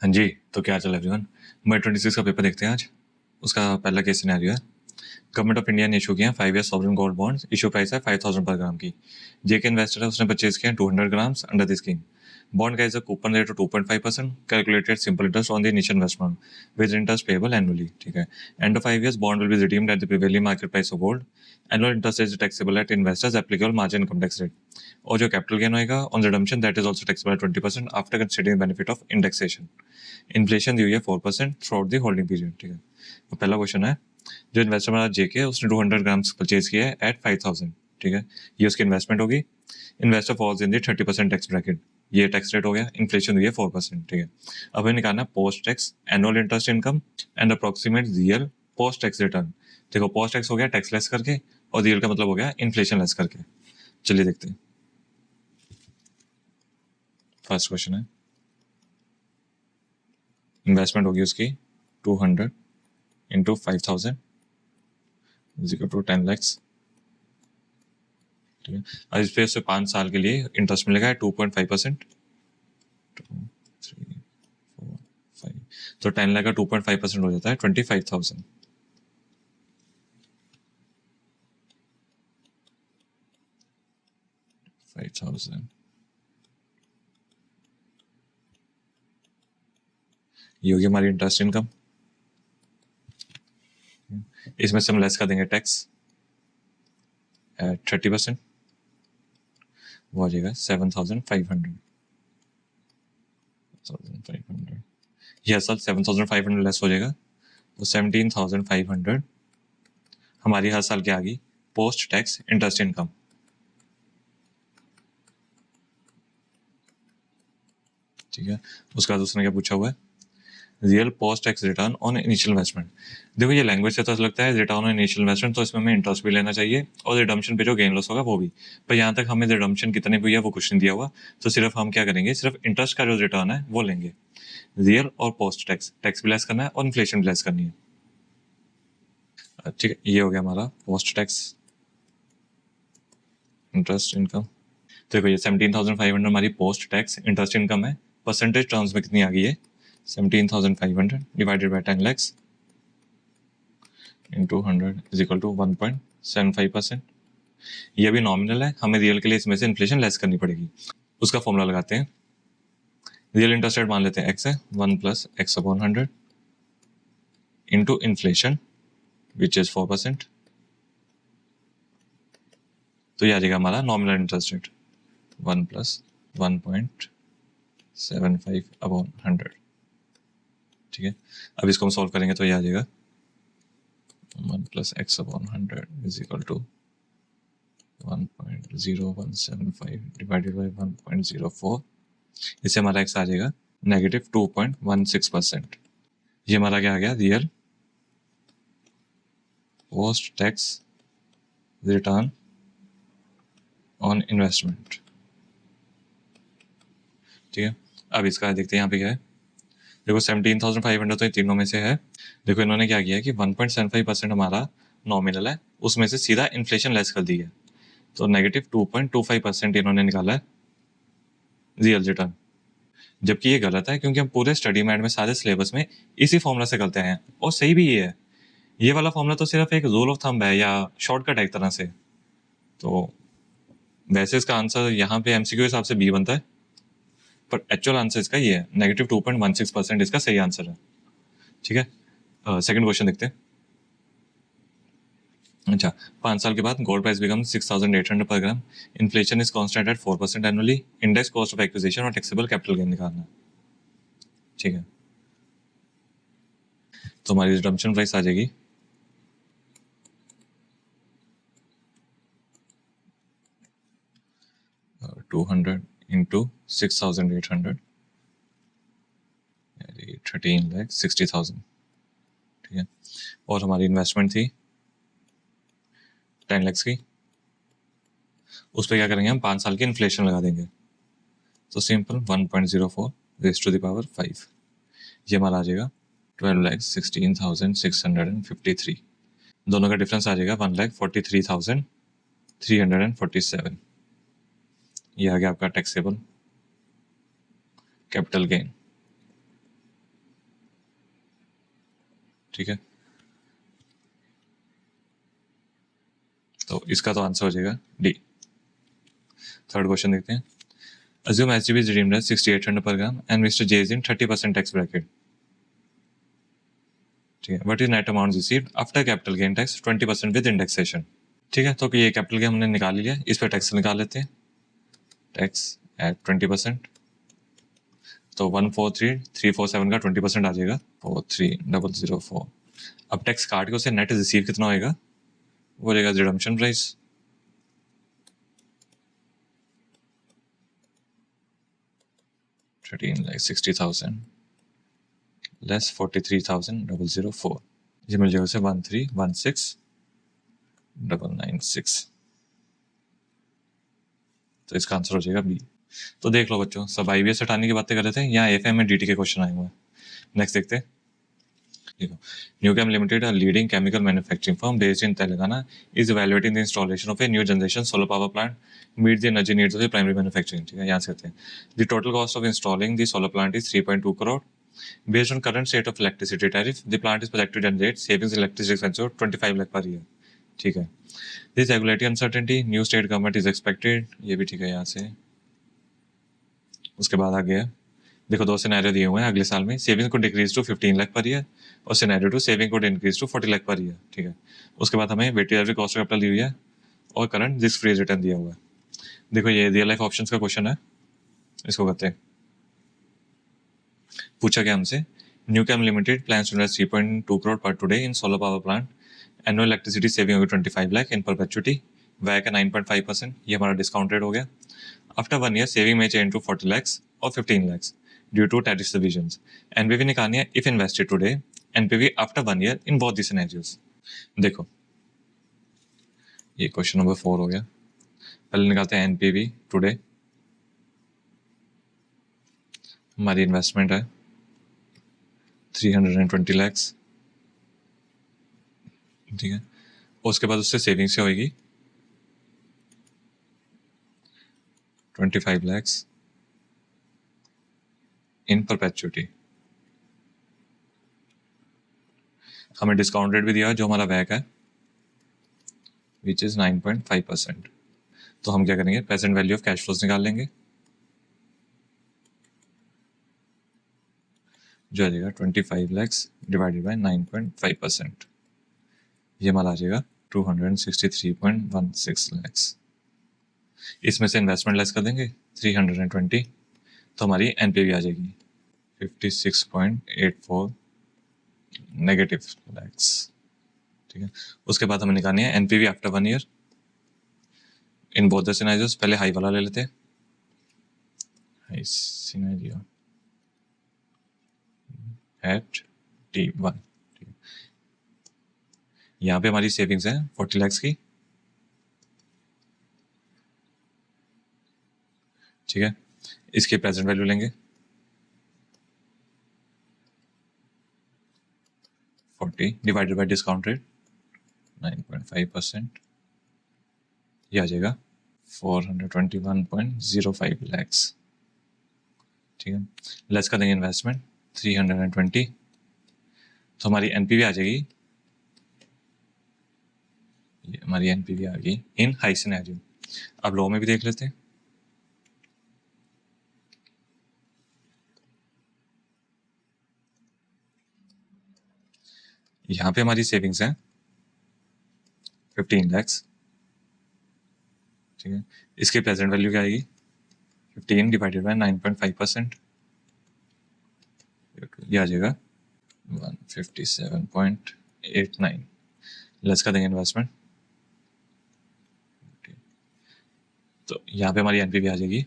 हाँ जी, तो क्या चल एवरीवन। मैं 26 का पेपर देखते हैं आज। उसका पहला केस सिनेरियो है। गवर्नमेंट ऑफ इंडिया ने इशू किया 5 year sovereign gold bonds. Issue price है 5000 पर ग्राम की। जेके इन्वेस्टर है, उसने परचेज किया 200 grams under the scheme. Bond का is a coupon rate of 2.5%, calculated simple interest on the initial investment with interest payable annually. ठीक है। And of 5 years bond will be redeemed at the prevailing market price of gold. Annual interest is taxable at investors applicable margin income tax rate. और जो capital gain होएगा on redemption that is also taxable 20% after considering benefit of indexation. Inflation दी हुई है 4% through out the holding period. ठीक है। तो पहला question है, जो इन्वेस्टर हमारा जेके है उसने 200 ग्राम्स परचेज किया है एट 5000। ठीक है। ये उसकी इन्वेस्टमेंट होगी। Investor falls in the 30% tax bracket. ये टैक्स रेट हो गया। इन्फ्लेशन हुई है 4%। ठीक है। अब हमें निकालना post tax annual interest income and approximate real post tax return. देखो, पोस्ट टैक्स हो गया टैक्स लेस करके, और रियल का मतलब हो गया इन्फ्लेशन लेस करके। चलिए देखते हैं। फर्स्ट क्वेश्चन है, इन्वेस्टमेंट होगी उसकी 200 into 5000 is equal to 10 lakhs. ठीक है। और इस पे उससे 5 साल के लिए इंटरेस्ट मिलेगा 2.5%। 2, 3, 4, 5। तो 10 लाख का 2.5% हो जाता है 25,000। 5,000 ये होगी हमारी इंटरेस्ट इनकम। इसमें से हम लेस कर देंगे टैक्स 30%। वो आ जाएगा 7,500। ये असल 7,500 लेस हो जाएगा, तो 17,500 हमारी हर साल की आ गई पोस्ट टैक्स इंटरेस्ट इनकम। ठीक है। उसका दूसरा क्या पूछा हुआ है, real post tax return on initial investment. देखो, ये लैंग्वेज से तो ऐसा लगता है रिटर्न ऑन इनिशियल इन्वेस्टमेंट, तो इसमें हमें इंटरेस्ट भी लेना चाहिए और रिडम्पशन पे जो गेन लॉस होगा वो भी। पर यहाँ तक हमें रिडम्पशन कितने हुई है वो कुछ नहीं दिया हुआ, तो सिर्फ हम क्या करेंगे, सिर्फ इंटरेस्ट का जो रिटर्न है वो लेंगे। रियल और पोस्ट टैक्स, टैक्स भी लेस करना है और इन्फ्लेशन भी लेस करनी है। ठीक है, ये हो गया हमारा पोस्ट टैक्स इंटरेस्ट इनकम। देखो, ये 17,500 हमारी पोस्ट टैक्स इंटरेस्ट इनकम है। परसेंटेज टर्म्स में कितनी आ गई है, 17,500 divided by 10 lakhs into 100 is equal to 1.75%। ये भी नॉमिनल है, हमें रियल के लिए इसमें से इन्फ्लेशन लेस करनी पड़ेगी। उसका फॉर्मूला लगाते हैं। रियल इंटरेस्ट रेट मान लेते हैं x है 1 plus x upon 100 into inflation which is 4%। तो ये आ जाएगा हमारा nominal interest rate 1 plus 1.75 upon 100। ठीक है। अब इसको हम सॉल्व करेंगे तो ये आ जाएगा 1 plus x upon 100 is equal to 1.0175 divided by 1.04। इससे हमारा एक्स आ जाएगा -2.16%। ये हमारा क्या आ गया, real post tax return on investment. ठीक है। अब इसका देखते हैं यहाँ पे क्या है। देखो, 17,500 तो ये तीनों में से है। देखो, इन्होंने क्या किया है कि 1.75% हमारा नॉमिनल है, उसमें से सीधा इन्फ्लेशन लेस कर दी है, तो -2.25% इन्होंने निकाला है रियल रिटर्न। जबकि ये गलत है, क्योंकि हम पूरे स्टडी मैट में सारे सिलेबस में इसी फॉर्मूला से करते हैं, और सही भी ये है। ये वाला फॉर्मूला तो सिर्फ एक रूल ऑफ थंब है या शॉर्टकट है एक तरह से। तो वैसे इसका आंसर यहाँ पे एमसीक्यू के हिसाब से बी बनता है, पर एक्चुअल आंसर इसका ये है, -2.16% इसका सही आंसर है। ठीक है। सेकंड क्वेश्चन देखते हैं। अच्छा, 5 साल के बाद gold price become 6,800 per gram. Inflation is constant at 4% annually. Index cost of acquisition और टैक्सेबल कैपिटल गेन निकालना। ठीक है। तो हमारी रिडम्पशन प्राइस आ जाएगी 200 इंटू 6,800 13,60,000। ठीक है। और हमारी इन्वेस्टमेंट थी 10 लैक्स की। उस पर क्या करेंगे, हम 5 साल की इन्फ्लेशन लगा देंगे। तो simple 1.04 raise to the power 5। ये हमारा आ जाएगा 12,16,653। दोनों का डिफरेंस आ जाएगा 1,43,347। ये आ गया आपका टैक्सेबल कैपिटल गेन। ठीक है, तो इसका तो आंसर हो जाएगा डी। थर्ड क्वेश्चन देखते हैं। Assume SGB is redeemed at 6800 per gram and Mr. J is in 30% tax bracket. ठीक है, what is net amount received after capital gain tax 20% with indexation? ठीक है, तो ये कैपिटल गेन हमने निकाल लिया, इस पर टैक्स निकाल लेते हैं। टैक्स एट 20%, तो 143,347 का 20% आ जाएगा 43004। अब टैक्स काट के उसे नेट रिसीव कितना होएगा, वो रहेगा रिडम्पशन प्राइस। $13,60,000 लेस 43,004, ये मिल जाएगा उसे 1316996। तो इसका आंसर हो जाएगा बी। तो देख लो बच्चों, सब IBS हटाने की बातें कर रहे थे, यहाँ FM में DT के क्वेश्चन आए हुए हैं। नेक्स्ट देखते हैं। देखो, Newchem Limited, a leading chemical manufacturing firm based in Telangana, is evaluating the installation of a new generation solar power plant meet the energy needs of the primary manufacturing. ठीक है, यहाँ से कहते हैं the total cost of installing the solar plant is 3.2 crore. Based on current state of electricity tariff, the plant is projected to generate savings in electricity expense of 25 lakh per year. ठीक है, this regulatory uncertainty, new state government is expected, ये भी ठीक है यहाँ से। उसके बाद आ गया, देखो दो सिनेरियो दिए हुए हैं, अगले साल में सेविंग को decrease to 15 lakh per year और सिनेरियो टू सेविंग को increase to 40 lakh per year. ठीक है, उसके बाद हमें weighted average cost of capital दी हुई है और करंट रिस्क फ्री रिटर्न दिया हुआ है। देखो ये रियल लाइफ ऑप्शंस का क्वेश्चन है, इसको करते हैं। पूछा गया हमसे, Newcam limited plans to invest 3.2 crore per today in solar power plant, annual electricity saving होगी 25 लाख इन परपेचुटी, वैक है 9.5%, ये हमारा डिस्काउंट रेट हो गया। आफ्टर 1 ईयर सेविंग में चेंज टू 40 lakhs और 15 lakhs due to tariff revisions. NPV निकालनी है if invested today, NPV after 1 year in both the scenarios. देखो ये क्वेश्चन नंबर 4 हो गया। पहले निकालते हैं NPV टुडे, हमारी इन्वेस्टमेंट है 320 lakhs। ठीक है, उसके बाद उससे सेविंग्स क्या होगी 25 lakhs इन परपेचुटी। हमें डिस्काउंट रेट भी दिया जो हमारा वैक है विच इज 9.5%। तो हम क्या करेंगे, present value of cash flows निकाल लेंगे, जो आ जाएगा 25 lakhs डिवाइडेड बाय 9.5%, ये हमारा आ जाएगा 263.16 lakhs। इसमें से इन्वेस्टमेंट लेस कर देंगे 320, तो हमारी NPV आ जाएगी 56.84 नेगेटिव लैक्स। ठीक है, उसके बाद हमें निकालनी है NPV after 1 year in both the scenarios. पहले हाई वाला ले लेते हैं, हाई सिनेरियो एट T1। यहाँ पे हमारी सेविंग्स है 40 lakhs की। ठीक है, इसके प्रेजेंट वैल्यू लेंगे 40 डिवाइडेड बाय डिस्काउंट रेट 9.5%, ये आ जाएगा 421.05 lakhs। ठीक है, लेस कर देंगे इन्वेस्टमेंट 320, तो हमारी NPV आ जाएगी, ये हमारी NPV आ गई इन हाई सिनेरियो। अब लो में भी देख लेते हैं। यहाँ पे हमारी सेविंग्स है 15 lakhs। ठीक है, इसकी प्रेजेंट वैल्यू क्या आएगी 15 डिवाइडेड बाय 9.5%, ये आ जाएगा 157.89। लेस कर देंगे इन्वेस्टमेंट, तो यहाँ पे हमारी NPV आ जाएगी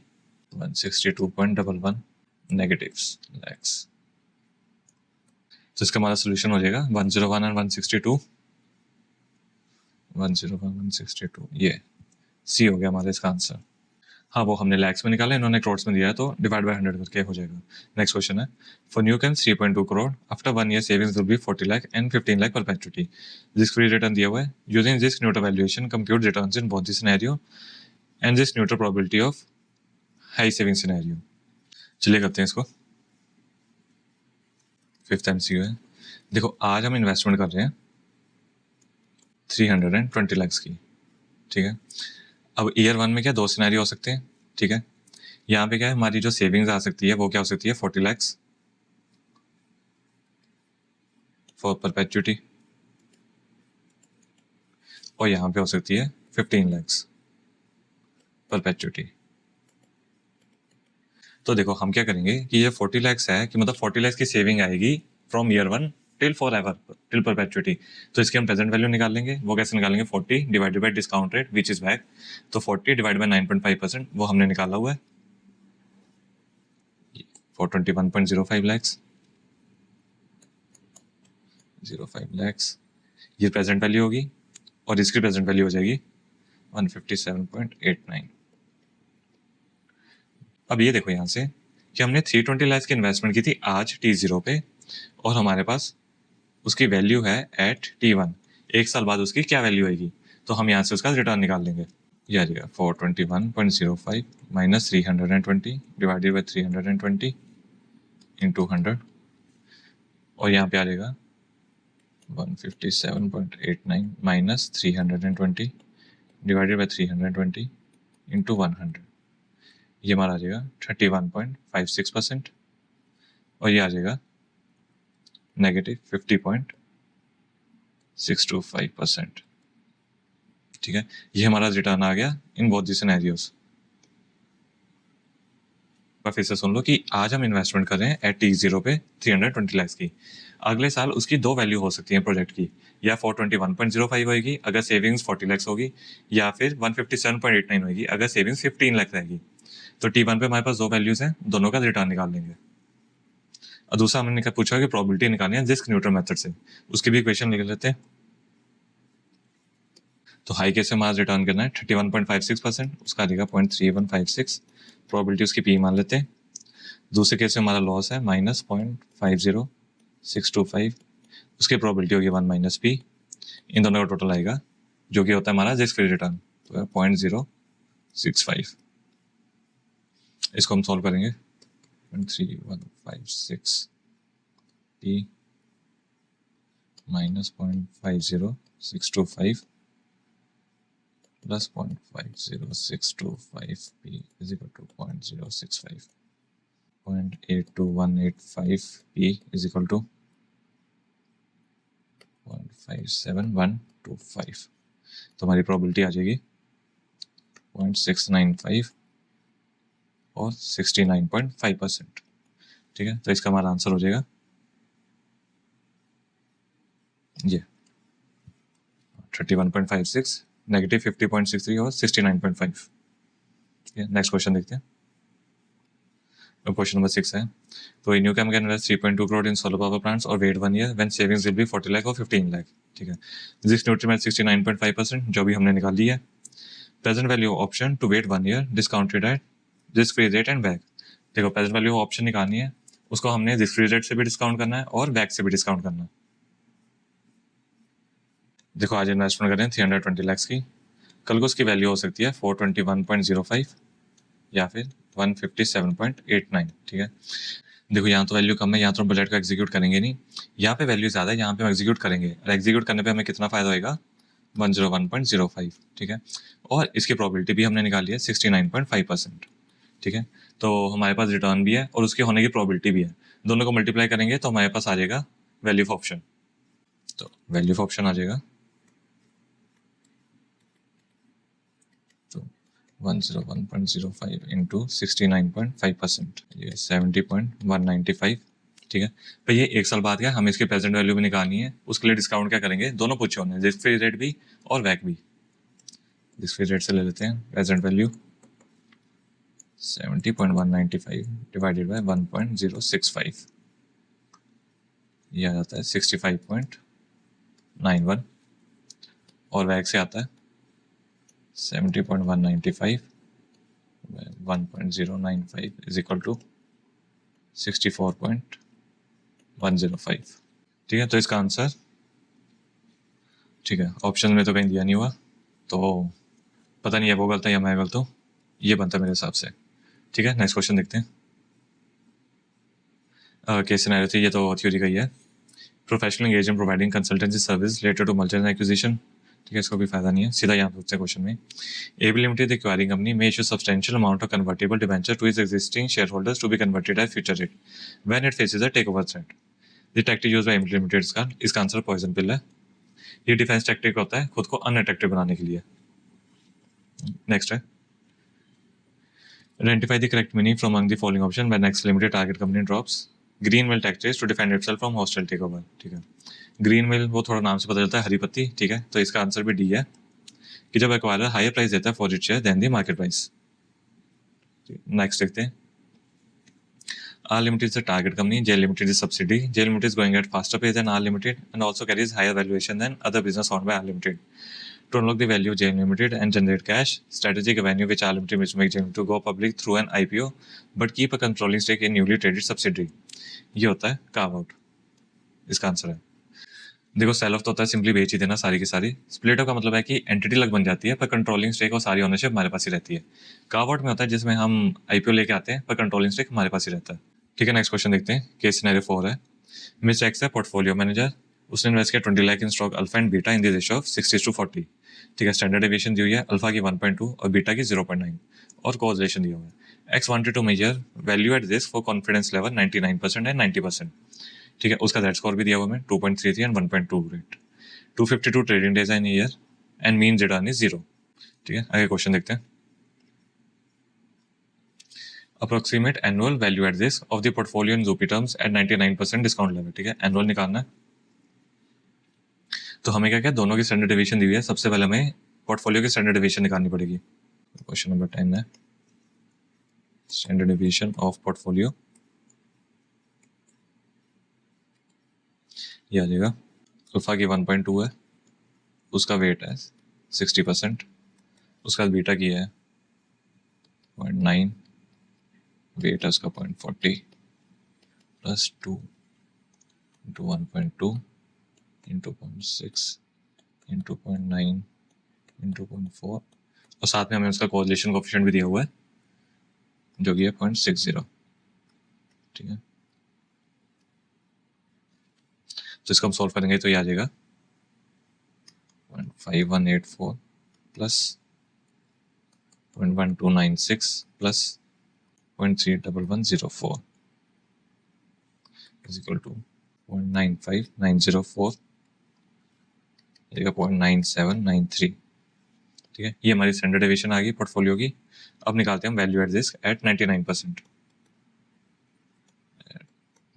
162.11 नेगेटिव लैक्स। तो इसका हमारा सोल्यूशन हो जाएगा 101 और 162, 101 162, ये सी हो गया हमारा इसका आंसर। हाँ, वो हमने लैक्स में निकाला, इन्होंने करोड्स में दिया है, तो डिवाइड बाय 100 करके हो जाएगा। नेक्स्ट क्वेश्चन है, for Newcam 3.2 crore after 1 year savings will be 40 lakh and 15 lakh perpetuity, risk free return दिया हुआ है। Using risk neutral valuation compute returns in both the scenario and risk neutral probability of high saving scenario. चलिए करते हैं इसको। 5th MCQ है, देखो आज हम इन्वेस्टमेंट कर रहे हैं 320 लाख की, ठीक है। अब ईयर 1 में क्या 2 सिनेरियो हो सकते हैं, ठीक है। यहाँ पे क्या है, हमारी जो सेविंग्स आ सकती है वो क्या हो सकती है 40 लाख फॉर परपेचुटी, और यहाँ पे हो सकती है 15 लाख परपेचुटी। तो देखो हम क्या करेंगे कि ये 40 लाख है कि मतलब 40 लाख की सेविंग आएगी from year 1 till for ever, till perpetuity. तो इसकी हम प्रेजेंट वैल्यू निकालेंगे। वो कैसे निकालेंगे, 40 divided by discount rate which is back. तो 40 डिवाइड बाय 9.5% वो हमने निकाला हुआ है 421.05 लाख, 05 लाख। ये प्रेजेंट वैल्यू होगी और इसकी प्रेजेंट वैल्यू हो जाएगी 157.89। अब ये देखो यहाँ से कि हमने 320 लाख की इन्वेस्टमेंट की थी आज T0 पे, और हमारे पास उसकी वैल्यू है एट T1। एक साल बाद उसकी क्या वैल्यू आएगी, तो हम यहाँ से उसका रिटर्न निकाल लेंगे। ये आ जाएगा 421.05 माइनस 320 डिवाइडेड बाई 320 इंटू 100, और यहाँ पे आ जाएगा 157.89 माइनस 320 डिवाइडेड बाई 320 इंटू 100। ये हमारा आ जाएगा 31.56%, और ये आ जाएगा नेगेटिव 50.625%, ठीक है। ये हमारा रिटर्न आ गया इन बोथ दी सिनेरियोस। फिर से सुन लो कि आज हम इन्वेस्टमेंट कर रहे हैं एट T0 पे 320 लाख की। अगले साल उसकी दो वैल्यू हो सकती है प्रोजेक्ट की, या 421.05 होगी अगर सेविंग्स 40 लाख होगी, या फिर 157.89 होगी अगर सेविंग्स 15 लाख रहेगी। तो T1 पे हमारे पास दो वैल्यूज हैं, दोनों का रिटर्न निकाल लेंगे। और दूसरा हमने क्या पूछा कि प्रोबेबिलिटी निकालनी है रिस्क न्यूट्रल मेथड से, उसकी भी इक्वेशन लिख लेते हैं। तो हाई केस में हमारा रिटर्न करना है 31.56%, उसका आ जाएगा 0.3156, प्रोबेबिलिटी उसकी पी मान लेते हैं। दूसरे केस में हमारा लॉस है माइनस 0.50625, उसकी प्रोबेबिलिटी होगी 1 माइनस पी। इन दोनों का टोटल आएगा जो कि होता है हमारा रिस्क फ्री रिटर्न, तो 0.065। इसको हम सॉल्व करेंगे 0.3156 P minus 0.50625 plus 0.50625 p is equal to 0.065. 0.82185 p is equal to 0.57125। तो हमारी प्रोबेबिलिटी आ जाएगी 0.695 और 69.5%, ठीक है। तो इसका हमारा आंसर हो जाएगा ये 31.56, नेगेटिव 50.63 और 69.5। नेक्स्ट क्वेश्चन देखते हैं। क्वेश्चन नंबर 6 है, तो Inucam can invest 3.2 crore in solar power plants or wait 1 year when savings will be 40 lakh or 15 lakh, ठीक है। रिस्क न्यूट्रल 69.5% जो भी हमने निकाल लिया है। Present value option to wait 1 year discounted at risk free rate and back. देखो present value option निकालनी है, उसको हमने रिस्क फ्री रेट से भी डिस्काउंट करना है और बैक से भी डिस्काउंट करना है। देखो आज इन्वेस्टमेंट कर रहे हैं 320 लाख की, कल को उसकी वैल्यू हो सकती है 421.05 या फिर 157.89, ठीक है। देखो यहाँ तो वैल्यू कम है, यहाँ तो हम बजट का एग्जीक्यूट करेंगे नहीं, यहाँ पे वैल्यू ज़्यादा है, यहाँ पे हम एग्जीक्यूट करेंगे, और एग्जीक्यूट करने पे हमें कितना फ़ायदा होएगा 101.05, ठीक है। और इसकी प्रोबेबिलिटी भी हमने निकाली है 69.5%, ठीक है। तो हमारे पास रिटर्न भी है और उसके होने की प्रोबेबिलिटी भी है, दोनों को मल्टीप्लाई करेंगे तो हमारे पास आ जाएगा वैल्यू ऑफ ऑप्शन। तो वैल्यू ऑफ ऑप्शन आ जाएगा 101.05 इंटू 69.5%, ये 70.195, ठीक है। तो ये एक साल बाद क्या हमें इसकी प्रेजेंट वैल्यू भी निकालनी है, उसके लिए डिस्काउंट क्या करेंगे, दोनों पूछे होने, रिस्क फ्री रेट भी और वैक भी। रिस्क फ्री रेट से ले लेते हैं प्रेजेंट वैल्यू 70.195 डिवाइडेड बाय 1.065, ये आ जाता है 65.91, और वैक से आता है 70.195 1.095 is equal to 64.105, ठीक है। तो इसका आंसर, ठीक है, ऑप्शन में तो कहीं दिया नहीं हुआ, तो पता नहीं है वो गलत है या मैं गलत हूँ, ये बनता है मेरे हिसाब से, ठीक है। नेक्स्ट क्वेश्चन देखते हैं। केस सिनेरियो थी, ये तो थ्योरी का ही है professional engage in providing consultancy service related to merger and acquisition, ठीक है, इसको भी फायदा नहीं है, सीधा यहाँ पूछते हैं क्वेश्चन में। एबल लिमिटेड एक्वायरिंग कंपनी में issue substantial amount of convertible debenture to its existing share holders to be converted at future rate when it faces a take over threat. The tactic used by Able Limited इसका answer poison pill है। ये defence tactic होता है खुद को unattractive बनाने के लिए। नेक्स्ट है, identify the correct meaning from among the following option when X Limited target company drops green will tactics to defend itself from hostile takeover, ठीक है। ग्रीन मिल वो थोड़ा नाम से पता चलता है, हरी पत्ती, ठीक है, तो इसका आंसर भी डी है कि जब एक्वायरर हायर प्राइस देता है for it share then the market price. Next देखते हैं, R Limited is a target company, J Limited is subsidiary. J Limited is growing at faster pace than R Limited and also carries higher valuation than other business owned by R Limited. To unlock the value of J Limited and generate cash, strategic avenue which R Limited is to make J Limited to go public through an IPO but keep a controlling stake in newly traded subsidiary. ये होता है carve out, इसका answer है। देखो cell of तो होता है simply बेच ही देना सारी की सारी, स्प्लिट अप का मतलब है कि एंटिटी अलग बन जाती है पर कंट्रोलिंग स्टेक और सारी ओनरशिप हमारे पास ही रहती है। कार्व आउट में होता है जिसमें हम आईपीओ लेके आते हैं पर कंट्रोलिंग स्टेक हमारे पास ही रहता है, ठीक है। नेक्स्ट क्वेश्चन देखते हैं, केस सिनेरियो 4 है, मिस्टर एक्स है पोर्टफोलियो मैनेजर, उसने इन्वेस्ट किया 20 lakh in stock alpha and beta in the ratio of 60:40, ठीक है। स्टैंडर्ड डेविएशन दी हुई है अल्फा की 1.2 और बीटा की 0.9 और कोरिलेशन दिया हुआ है। X wanted to measure value at this for confidence level 99% and 90%, ठीक है। उसका जेड स्कोर भी दिया हुआ है 2.33 and 1.2 rate, 252 trading days in year and mean Z earn is 0, ठीक है। आगे क्वेश्चन देखते हैं, approximate annual value at this of the portfolio in रूपी टर्म्स एट 99% डिस्काउंट लेवल, ठीक है। एनुअल निकालना है तो हमें क्या क्या दोनों की स्टैंडर्ड डेविएशन दी हुई है, सबसे पहले हमें पोर्टफोलियो की स्टैंडर्ड डेविएशन निकालनी पड़ेगी। क्वेश्चन नंबर 10 है, स्टैंडर्ड डेविएशन ऑफ पोर्टफोलियो, ये आ जाएगा अल्फा की 1.2 है, उसका वेट है 60%, उसका बीटा की है 0.9, वेट है उसका 0.40 plus 2 into 1.2 into 0.6 into 0.9 into 0.4 और साथ में हमें उसका कोरिलेशन कोएफिशिएंट भी दिया हुआ है जो कि है 0.60, ठीक है। तो इसको हम सॉल्व करेंगे तो ये आ जाएगा 0.5184 plus 0.1296 plus 0.31104 is equal to 0.95904, 0.9793, ठीक है। ये हमारी स्टैंडर्ड डेविएशन आ गई पोर्टफोलियो की। अब निकालते हैं हम वैल्यू एट दिस एट 99%,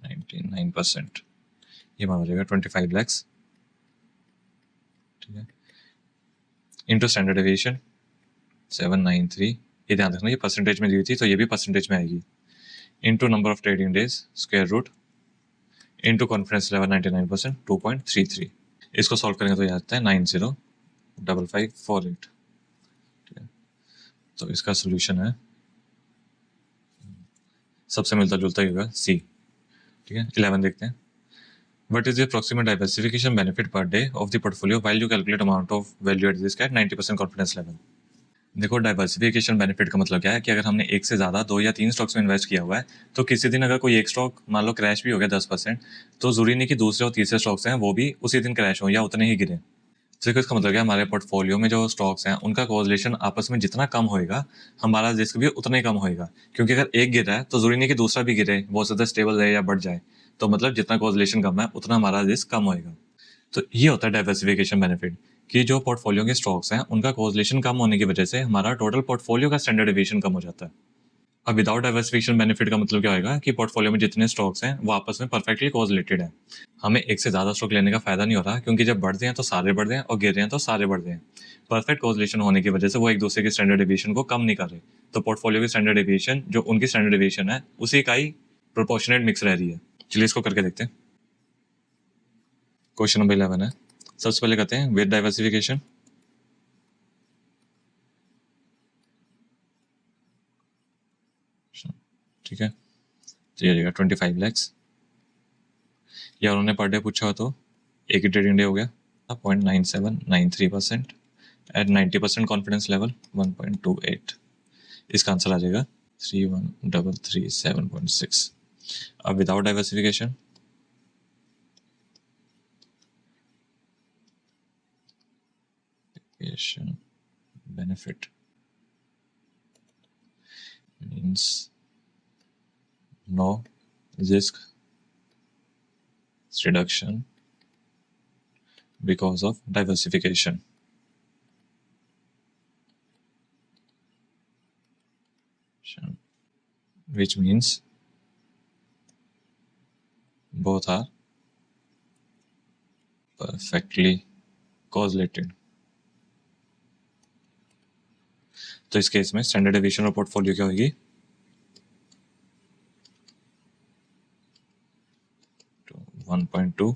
99% ये मान हो जाएगा 25 लाख, ठीक है, इंटू स्टैंडर्ड डेविएशन 793, ये ध्यान रखना ये परसेंटेज में दी हुई थी तो ये भी परसेंटेज में आएगी, into number of trading days square root into confidence level 99% 2.33। इसको सॉल्व करेंगे तो ये आता है 905548, ठीक है। तो इसका सोल्यूशन है सबसे मिलता जुलता ही होगा सी, ठीक है। 11 देखते हैं, What is the approximate diversification benefit per day of the portfolio while you calculate amount of value at risk at 90% confidence level? देखो डाइवर्सिफिकेशन बेनिफिट का मतलब क्या है कि अगर हमने एक से ज़्यादा 2 या 3 स्टॉक्स में इन्वेस्ट किया हुआ है तो किसी दिन अगर कोई एक स्टॉक मान लो क्रैश भी हो गया 10%, तो जरूरी नहीं कि दूसरे और तीसरे स्टॉक्स हैं वो भी उसी दिन क्रैश हो या उतने ही गिरे। तो इसका मतलब क्या है, हमारे पोर्टफोलियो में जो स्टॉक्स हैं उनका कोरिलेशन आपस में जितना कम होएगा हमारा रिस्क भी उतना ही कम होएगा, क्योंकि अगर एक गिर रहा है तो जरूरी नहीं कि दूसरा भी गिरे, बहुत ज़्यादा स्टेबल रहे या बढ़ जाए, तो मतलब जितना कोरिलेशन कम है उतना हमारा रिस्क कम होएगा। तो ये होता है डाइवर्सिफिकेशन बेनिफिट कि जो पोर्टफोलियो के स्टॉक्स हैं उनका कोरिलेशन कम होने की वजह से हमारा टोटल पोर्टफोलियो का स्टैंडर्ड डेविएशन कम हो जाता है। अब विदाउट डाइवर्सिफिकेशन बेनिफिट का मतलब क्या होगा कि पोर्टफोलियो में जितने स्टॉक्स हैं वो आपस में परफेक्टली कोरिलेटेड है, हमें एक से ज़्यादा स्टॉक लेने का फायदा नहीं हो रहा, क्योंकि जब बढ़ते हैं तो सारे बढ़ रहे हैं और गिर रहे हैं तो सारे बढ़ रहे हैं। परफेक्ट कोरिलेशन होने की वजह से वो एक दूसरे के स्टैंडर्ड डेविएशन को कम नहीं कर रहे, तो पोर्टफोलियो की स्टैंडर्ड डेविएशन जो उनकी स्टैंडर्ड डेविएशन है उसी का ही प्रोपोर्शनेट मिक्स रह रही है। चलिए इसको करके देखते हैं। क्वेश्चन नंबर 11 है, सबसे पहले कहते हैं विद डाइवर्सिफिकेशन, ठीक है, तो ये 25 लाख, या उन्होंने पर डे पूछा हो तो एक ही ट्रेडिंग डे हो गया 0.9793% एट 90% कॉन्फिडेंस लेवल 1.28, इसका आंसर आ जाएगा 31337.6। अब without diversification Patient benefit means no risk reduction because of diversification. Which means both are perfectly correlated. तो इस केस में स्टैंडर्ड डेविएशन और पोर्टफोलियो क्या होगी? 1.2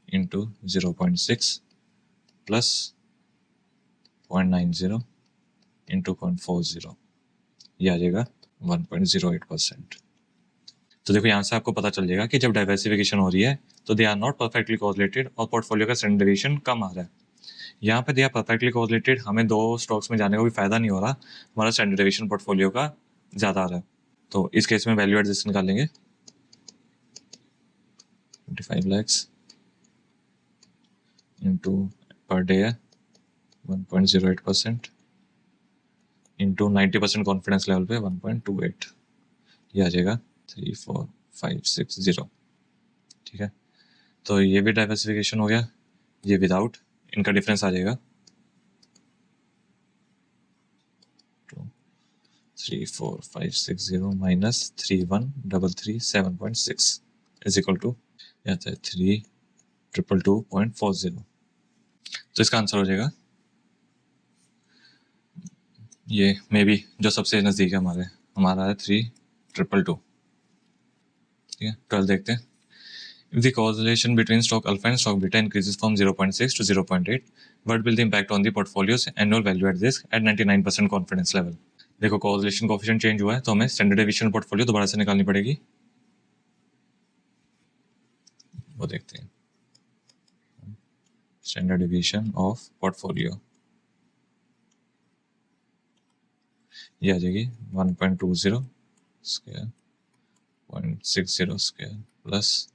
into 0.6 plus 0.90 into 0.40, ये आ जाएगा 1.08%. तो देखो यहाँ से आपको पता चल जाएगा कि जब डाइवर्सिफिकेशन हो रही है तो they are not perfectly correlated और पोर्टफोलियो का स्टैंडर्ड डेविएशन कम आ रहा है. यहाँ पे दे आर परफेक्टली कोरिलेटेड, हमें दो स्टॉक्स में जाने का भी फायदा नहीं हो रहा, हमारा स्टैंडर्ड डेविएशन पोर्टफोलियो का ज़्यादा आ रहा है. तो इस केस में वैल्यू एट रिस्क निकालेंगे. 25 lakhs into per day 1.08% into 90% confidence level पे 1.28, ये आ जाएगा 34560. ठीक है, तो ये भी डाइवर्सिफिकेशन हो गया, ये विदाउट, इनका डिफरेंस आ जाएगा 34560 माइनस 31337.6 इज इक्वल टू 3222.40. तो इसका आंसर हो जाएगा ये मे बी जो सबसे नज़दीक है हमारा है 3222. ठीक है, 12 देखते हैं. If the correlation between stock alpha and stock beta increases from 0.6 to 0.8, what will the impact on the portfolio's annual value at risk at 99% confidence level? देखो correlation coefficient चेंज हुआ है तो हमें standard deviation portfolio दोबारा से निकालनी पड़ेगी, वो देखते हैं. Standard deviation of portfolio ये आ जाएगी 1.20 square 0.60 square plus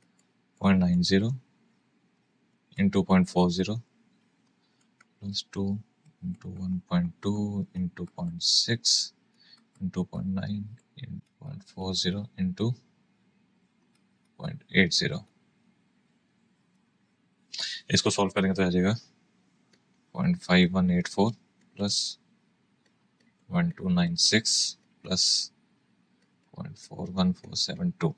0.90 into 0.40 plus 2 into 1.2 into 0.6 into 0.9 into 0.40 into 0.80. इसको सॉल्व करेंगे तो आ जाएगा 0.5184 प्लस 1296 प्लस 0.41472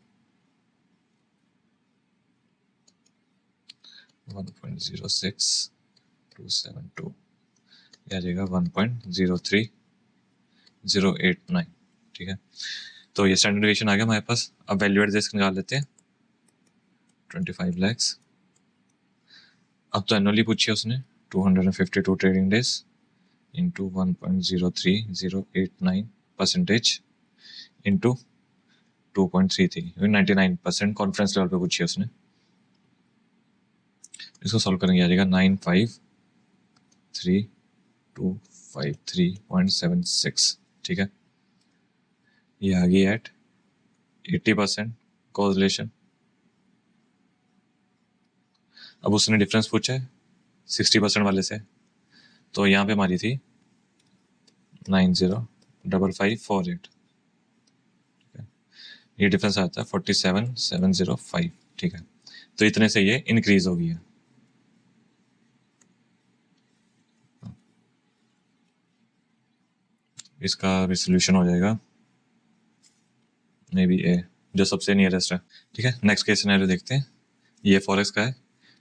1.06272, यह आ जाएगा 1.03089. ठीक है, तो ये स्टैंडर्ड डेविएशन आ गया हमारे पास. अब वैल्यू एट रिस्क निकाल लेते हैं. 25 lakhs. अब तो एनुअली पूछी है उसने, 252 trading days into 1.03089% into 2.33, 99% confidence level पे पूछी है उसने. इसको सॉल्व करेंगे आ जाएगा 953,253.76. ठीक है, ये आ गई एट 80% कोरिलेशन. अब उसने डिफरेंस पूछा है 60% वाले से, तो यहाँ पे हमारी थी 905548. ये डिफरेंस आता है 47705. ठीक है, तो इतने से ये इंक्रीज हो गई है. इसका भी सोल्यूशन हो जाएगा मे बी ए, जो सबसे नियरेस्ट है. ठीक है, नेक्स्ट केस सिनेरियो देखते हैं. ये फॉरेक्स का है.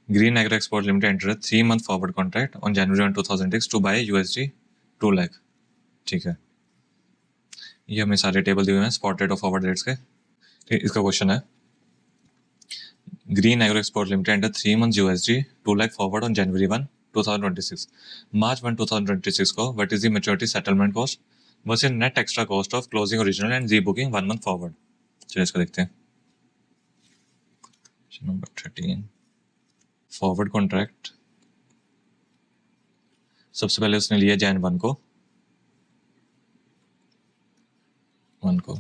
Green Agro Export Limited enter 3 month forward contract on January 1 2006 to buy USD 2 lakh. ठीक है, ये हमें सारे टेबल दिए हुए हैं स्पॉट रेट और फॉरवर्ड रेट्स के. इसका क्वेश्चन है Green Agro Export Limited enter 3 months USD 2 lakh forward on January 1 2026. March 1 2026 को what is the maturity settlement cost versus net extra cost of closing original and rebooking 1 month forward. चलिए इसको देखते हैं. Number 13 forward contract. सबसे पहले उसने लिया जैन 1 को.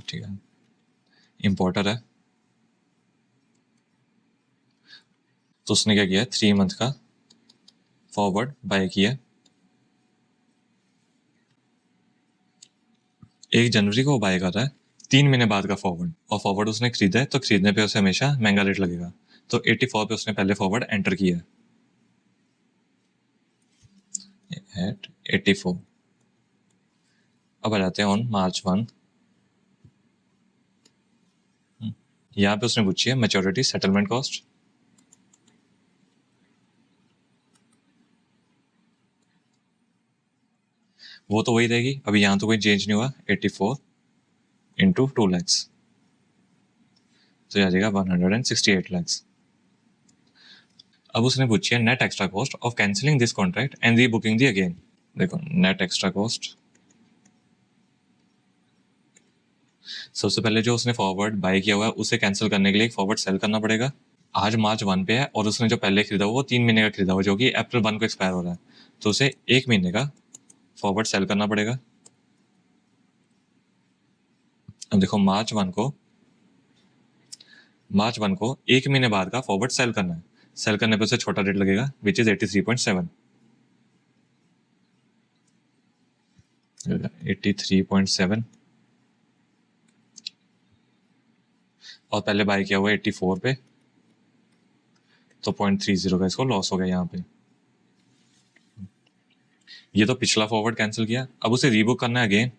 ठीक है, इंपोर्टर है तो उसने क्या किया 3 month का फॉरवर्ड बाय किया 1 जनवरी को वो बाय कर रहा है, 3 महीने बाद का फॉरवर्ड, और फॉरवर्ड उसने खरीदा है तो खरीदने पे उसे हमेशा महंगा रेट लगेगा। तो 84 पे उसने पहले फॉरवर्ड एंटर किया है एट 84। अब आ जाते हैं ऑन March 1। यहाँ पे उसने पूछी है मैच्योरिटी सेटलमेंट कॉस्ट। वो तो वही रहेगी, अभी यहाँ तो कोई चेंज नहीं हुआ। 84 इंटू 2 लैक्स, तो आ जाएगा 168 लैक्स। अब उसने पूछी है net extra cost of cancelling this contract and rebooking the again. देखो नेट एक्स्ट्रा कॉस्ट, सबसे पहले जो उसने फॉरवर्ड बाय किया हुआ है उसे कैंसिल करने के लिए एक फॉरवर्ड सेल करना पड़ेगा। आज March 1 पे है और उसने जो पहले खरीदा वो 3 महीने का खरीदा हुआ, जो कि April 1 को एक्सपायर हो रहा है, तो उसे 1 महीने का फॉरवर्ड सेल करना पड़ेगा। अब देखो March 1 को 1 महीने बाद का फॉरवर्ड सेल करना है। सेल करने पे उसे छोटा रेट लगेगा विच इज 83.7। 83.7 और पहले बाय किया हुआ 84 पे, तो 0.30 का इसको लॉस हो गया यहाँ पे। ये तो पिछला फॉरवर्ड कैंसिल किया, अब उसे रीबुक करना है अगेन,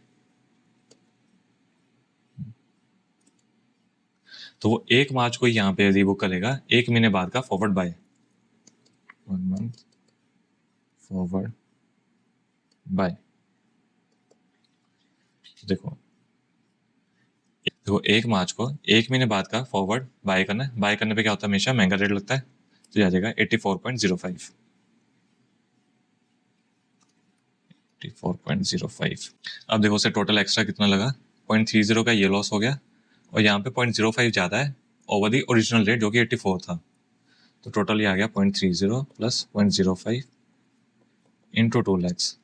तो वो 1 मार्च को यहाँ पे रीबुक करेगा 1 महीने बाद का forward bye. 1 month forward bye. देखो 1 मार्च को 1 महीने बाद का फॉरवर्ड बाय करना है। बाय करने पे क्या होता है, हमेशा महंगा रेट लगता है, तो ये आ जाएगा 84.05। 84.05। अब देखो उसे टोटल एक्स्ट्रा कितना लगा, 0.30 का ये लॉस हो गया, और यहाँ पे 0.05 ज़्यादा है ओवर दी ओरिजिनल रेट जो कि 84 था, तो टोटल ये आ गया 0.30 प्लस 0.05 इंटू 2 लैक्स,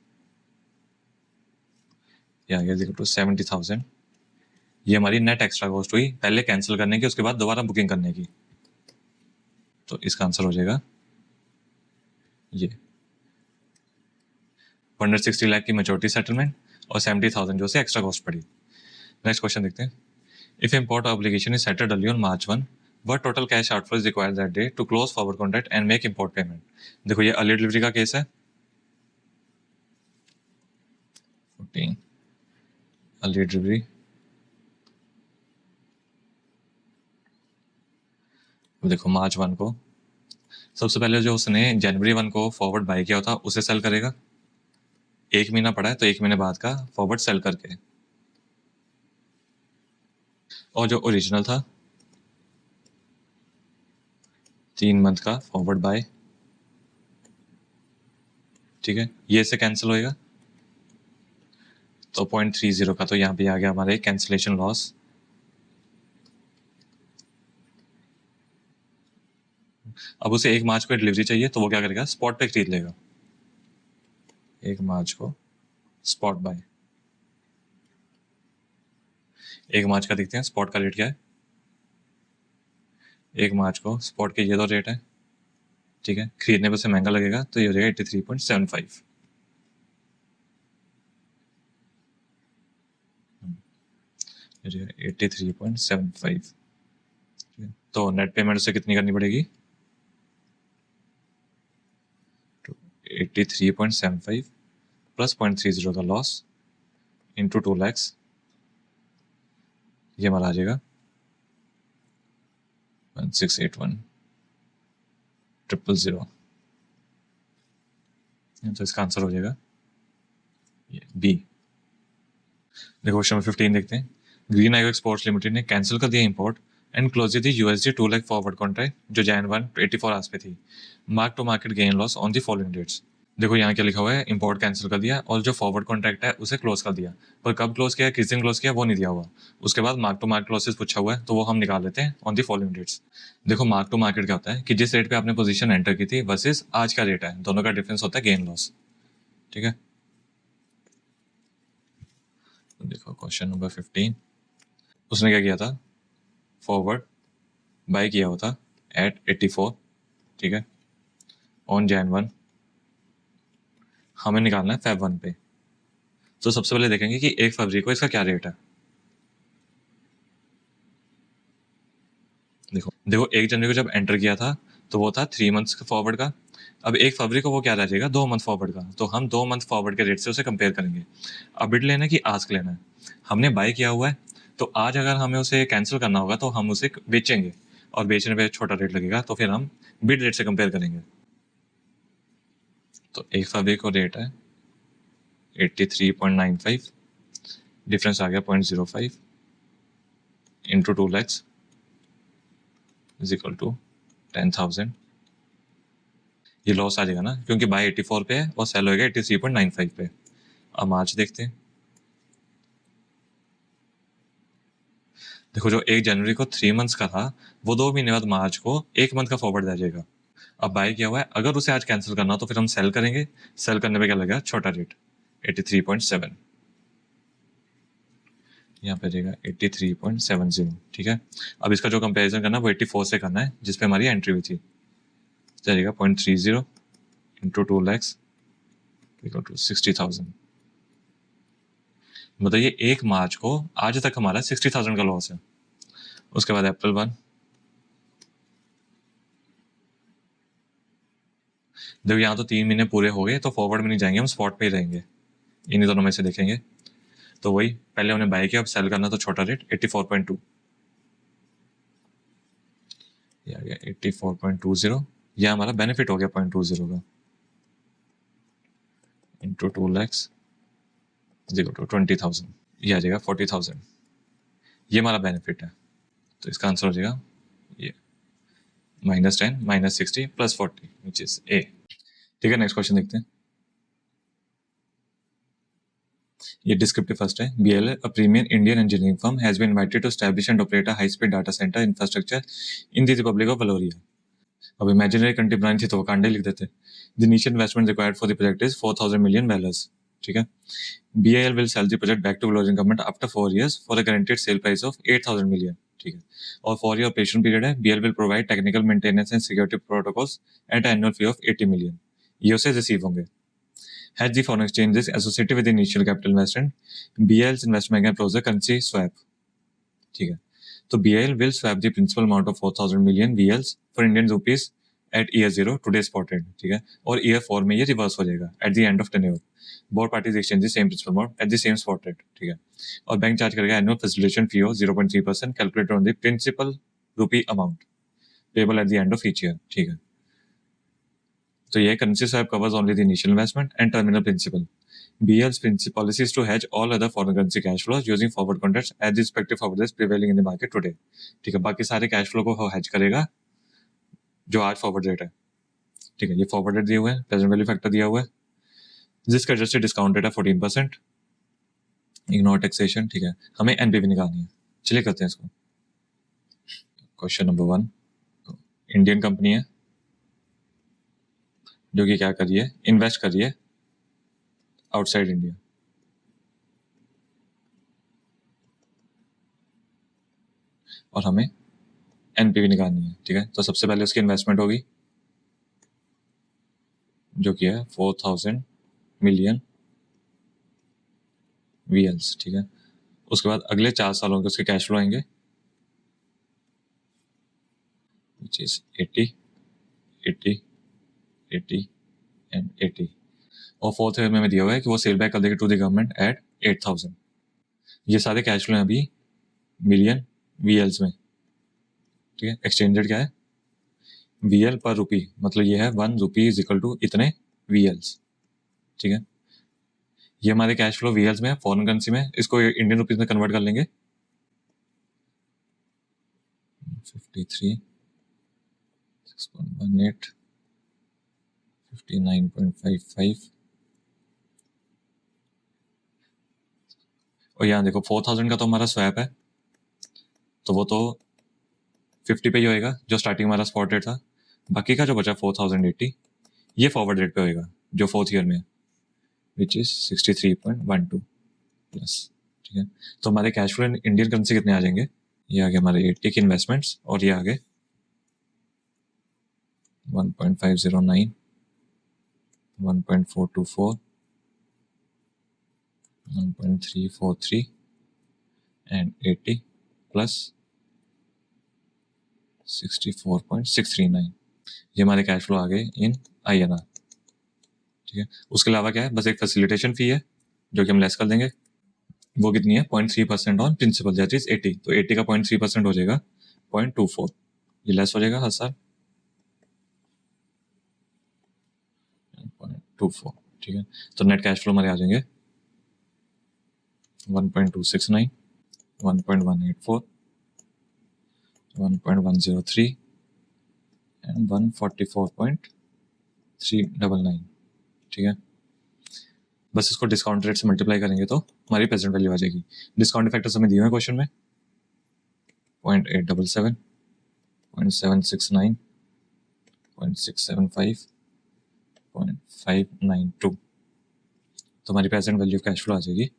ये आ गया 70,000। ये हमारी नेट एक्स्ट्रा कॉस्ट हुई पहले कैंसिल करने की, उसके बाद दोबारा बुकिंग करने की। तो इसका आंसर हो जाएगा ये 160 लाख की मेच्योरिटी सेटलमेंट और 70,000 जो से एक्स्ट्रा कॉस्ट पड़ी। नेक्स्ट क्वेश्चन देखते हैं। If import obligation is settled early on March 1, what total cash outflow is required that day to close forward contract and make import payment? देखो ये अर्ली डिलीवरी का case है। 14 early delivery, देखो March 1 को सबसे पहले जो उसने January 1 को फॉरवर्ड बाय किया था उसे सेल करेगा। 1 महीना पड़ा है तो 1 महीने बाद का फॉरवर्ड सेल करके, और जो ओरिजिनल था 3 मंथ का फॉरवर्ड बाय, ठीक है, ये से कैंसिल होएगा, तो 0.30 का तो यहाँ पे आ गया हमारे कैंसिलेशन लॉस। अब उसे 1 मार्च को डिलीवरी चाहिए, तो वो क्या करेगा, स्पॉट पे खरीद लेगा। 1 मार्च को स्पॉट बाय, 1 मार्च का देखते हैं स्पॉट का रेट क्या है। 1 मार्च को स्पॉट के ये दो रेट है, ठीक है, खरीदने पे से महंगा लगेगा, तो ये हो जाएगा 83.75। ये 83.75, तो नेट पेमेंट उसे कितनी करनी पड़ेगी, 83.75 प्लस 0.30 का लॉस इंटू 2 लैक्स, ये हमारा आ जाएगा 1,681,000। तो इसका आंसर हो जाएगा ये बी। देखो क्वेश्चन नंबर 15 देखते हैं। ग्रीन आइगो एक्सपोर्ट्स लिमिटेड ने कैंसिल कर दिया import and close the USD 2 lakh forward contract जो Jan 1 84 आवर्स पे थी। Mark to market gain loss on the following dates. देखो यहाँ क्या लिखा हुआ है, इंपोर्ट कैंसिल कर दिया और जो फॉरवर्ड कॉन्ट्रैक्ट है उसे क्लोज कर दिया, पर कब क्लोज किया, किस दिन क्लोज किया, वो नहीं दिया हुआ। उसके बाद मार्क टू मार्केट लॉसेस पूछा हुआ है, तो वो हम निकाल लेते हैं ऑन दी फॉलोइंग डेट्स। देखो मार्क टू मार्केट क्या होता है कि जिस रेट पे आपने पोजीशन एंटर की थी वर्सेस आज का रेट है, दोनों का डिफरेंस होता है गेन लॉस, ठीक है। तो देखो क्वेश्चन नंबर 15, उसने क्या किया था, फॉरवर्ड बाय किया हुआ था एट 84, ठीक है, ऑन Jan 1, हमें निकालना है Feb 1 पे, तो सबसे पहले देखेंगे कि 1 फरवरी को इसका क्या रेट है। देखो 1 जनवरी को जब एंटर किया था तो वो था 3 मंथ्स फॉरवर्ड का। अब 1 फरवरी को वो क्या रह जाएगा, 2 मंथ फॉरवर्ड का। तो हम 2 मंथ फॉरवर्ड के रेट से उसे कंपेयर करेंगे। अब बिड लेना है कि आस्क लेना है। हमने बाय किया हुआ है तो आज अगर हमें उसे कैंसिल करना होगा तो हम उसे बेचेंगे और बेचने पे छोटा रेट लगेगा, तो फिर हम बिड रेट से कंपेयर करेंगे। तो 1 फरवरी को रेट है 83.95, डिफरेंस आ गया 0.05 into 2 lakhs is equal to 10,000। ये लॉस आ जाएगा ना, क्योंकि बाय 84 पे है और सेल होएगा 83.95 पे। अब मार्च देखते हैं। देखो जो 1 जनवरी को 3 मंथ्स का था वो 2 महीने बाद मार्च को 1 मंथ का फॉरवर्ड रह जाएगा। अब बाय किया हुआ है, अगर उसे आज कैंसिल करना हो तो फिर हम सेल करेंगे। सेल करने पे क्या लगेगा, छोटा रेट 83.7, यहाँ पे रहेगा 83.70। ठीक है। अब इसका जो कंपैरिजन करना है वो 84 से करना है जिसपे हमारी एंट्री हुई थी। चलेगा 0.30 इंटू 2 लैक्स इक्वल टू 60,000। मतलब ये 1 मार्च को आज तक हमारा 60,000 का लॉस है। उसके बाद अप्रैल 1, देखो यहाँ तो 3 महीने पूरे हो गए तो फॉरवर्ड में नहीं जाएंगे, हम स्पॉट पे ही रहेंगे। इन्हीं दोनों में से देखेंगे। तो वही पहले हमने बाय किया, अब सेल करना तो छोटा रेट 84.2, ये आ गया 84.20। यह हमारा बेनिफिट हो गया 0.20 का इंटू 2 लैक्स इक्वल टू 20,000, ये आ जाएगा 40,000। ये हमारा बेनिफिट है। तो इसका आंसर हो जाएगा ये -10 -60 +40 विच इज ए। ठीक है, नेक्स्ट क्वेश्चन देखते हैं। ये डिस्क्रिप्टिव फर्स्ट है। BL, a premium Indian engineering firm, has been invited to establish and operate a high-speed data center infrastructure in the Republic of Valoria. अब imaginary country branch थी तो Wakanda लिख देते। The initial investment required for the project is 4,000 million dollars. ठीक है। BIL will sell the project back to Valorian government after 4 years for a guaranteed sale price of 8,000 million. ठीक है। और 4-year operation period है। BL will provide technical maintenance and security protocols at an annual fee of 80 million. ये उसे receive होंगे। Hedge the foreign exchange is associated with the initial capital investment. BIL's investment can close the currency swap. ठीक है। तो BIL will swap the principal amount of 4,000 million VLs for Indian rupees at year 0 today spot rate. ठीक है। और year 4 में ये reverse हो जाएगा at the end of tenure. Both parties exchange the same principal amount at the same spot rate. ठीक है। और बैंक चार्ज करेगा annual facilitation fee of 0.3% calculated on the principal rupee amount payable at the end of each year. ठीक है। तो ये currency swap covers only the initial investment and terminal principal. BL's principal policy is to hedge all other foreign currency cash flows using forward contracts as the respective forward rates prevailing in the market today. ठीक है, बाकी सारे cash flow को hedge करेगा जो आज forward rate है। ठीक है, ये फॉरवर्ड रेट दिए हुए हैं, प्रेजेंट वैल्यू फैक्टर दिया हुआ है, जिसका एडजस्टेड डिस्काउंट रेट है 14%, इग्नोर टैक्सेशन। ठीक है, हमें एनपीवी निकालनी है। चलिए करते हैं इसको। क्वेश्चन नंबर 1, इंडियन कंपनी है जो कि क्या कर रही है, इन्वेस्ट कर रही है आउटसाइड इंडिया। और हमें एनपीवी निकालनी है। ठीक है, तो सबसे पहले उसकी इन्वेस्टमेंट होगी जो कि है 4,000 मिलियन VLs। ठीक है, उसके बाद अगले 4 सालों के उसके कैश फ्लो आएंगे which is 80, 80, 80 and 80। और फोर्थ ईयर में दिया हुआ है कि वो सेल बैक कर देगी टू द गवर्नमेंट एट 8,000। ये सारे कैश फ्लो हैं अभी मिलियन VLs में। ठीक है, एक्सचेंज रेट क्या है, VL पर रुपी, मतलब ये है 1 रुपी इज इक्वल टू इतने VLs। ठीक है, ये हमारे कैश फ्लो VLs में है, फॉरेन करेंसी में, इसको इंडियन रुपीज में कन्वर्ट कर लेंगे। 53, 6.18, 59.55। और यहाँ देखो 4,000 का तो हमारा स्वैप है तो वो तो 50 पे ही होएगा जो स्टार्टिंग हमारा स्पॉट रेट था। बाकी का जो बचा 4,080 ये फॉरवर्ड रेट पे होएगा जो फोर्थ ईयर में है विच इज 63.12 प्लस। ठीक है, तो हमारे कैश फ्लो इंडियन करेंसी कितने आ जाएंगे, ये आगे हमारे 80 की इन्वेस्टमेंट्स और ये आगे 1.509, 1.424, 1.343 and 80 plus 64.639, ये हमारे कैश फ्लो आ गए इन INR। ठीक है, उसके अलावा क्या है, बस एक फैसिलिटेशन फी है जो कि हम लेस कर देंगे, वो कितनी है 0.3% ऑन प्रिंसिपल, दैट इज 80। तो 80 का 0.3% हो जाएगा 0.24, ये लेस हो जाएगा हर साल 0.24। ठीक है, तो नेट कैश फ्लो हमारे आ जाएंगे 1.269, 1.184, 1.103 एंड 144.399। ठीक है, बस इसको डिस्काउंट रेट से मल्टीप्लाई करेंगे तो हमारी प्रेजेंट वैल्यू आ जाएगी। डिस्काउंट फैक्टर्स हमें दिए हुए क्वेश्चन में 0.877, 0.769, 0.675, 0.592, तो हमारी प्रेजेंट वैल्यू कैश फ्लो आ जाएगी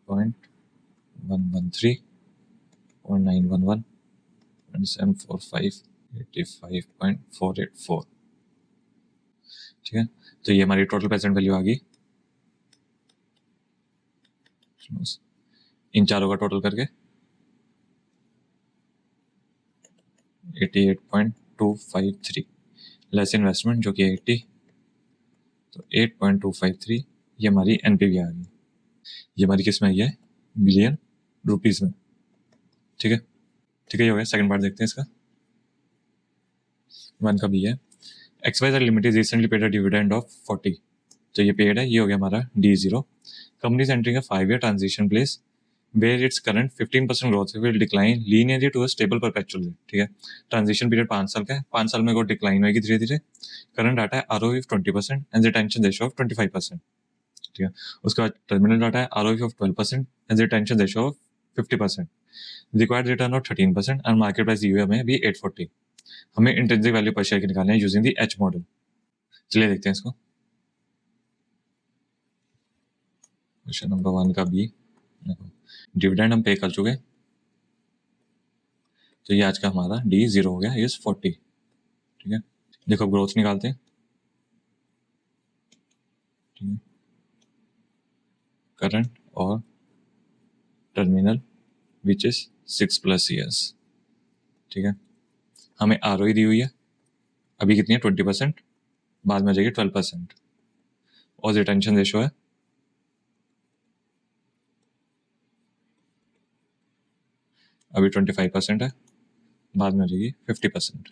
0.113, 0.911, 0.745, 85.484। ठीक है, तो ये हमारी टोटल प्रेजेंट वैल्यू आ गई इन चारों का टोटल करके 88.253 लेस इन्वेस्टमेंट जो कि 80, तो 8.253 ये हमारी NPV आ गई। ये हमारी किस में आई है, बिलियन रुपीस में। ठीक है, ठीक है, ये हो गया। सेकंड पार्ट देखते हैं इसका। वन का भी है, XYZ limited recently paid a dividend of 40, तो ये पेड है, ये हो गया हमारा D0। Company is entering a 5-year transition place where its current 15% growth will decline linearly to a stable perpetual rate। ठीक है, ट्रांजिशन पीरियड 5 साल का है, 5 साल में वो डिक्लाइन होगी धीरे धीरे। करंट डाटा है ROE of 20% and retention ratio of 25%। ठीक है, उसके बाद टर्मिनल डाटा है ROE of 12% and retention ratio of 50%। Required return of 13% and market price दी हुई हमें अभी 840। हमें इंट्रिंसिक वैल्यू पर शेयर की निकालना है यूजिंग द H मॉडल। चलिए देखते हैं इसको। क्वेश्चन नंबर 1 का बी, डिविडेंड हम पे कर चुके, तो ये आज का हमारा D0 हो गया इज 40। ठीक है, देखो ग्रोथ निकालते हैं। ठीक है, करंट और टर्मिनल विच इज 6+ ईयर्स। ठीक है, हमें ROE दी हुई है अभी कितनी है 20%, बाद में आ जाएगी 12%, और रिटेंशन रेशियो है अभी 25% है, बाद में आ जाएगी 50%।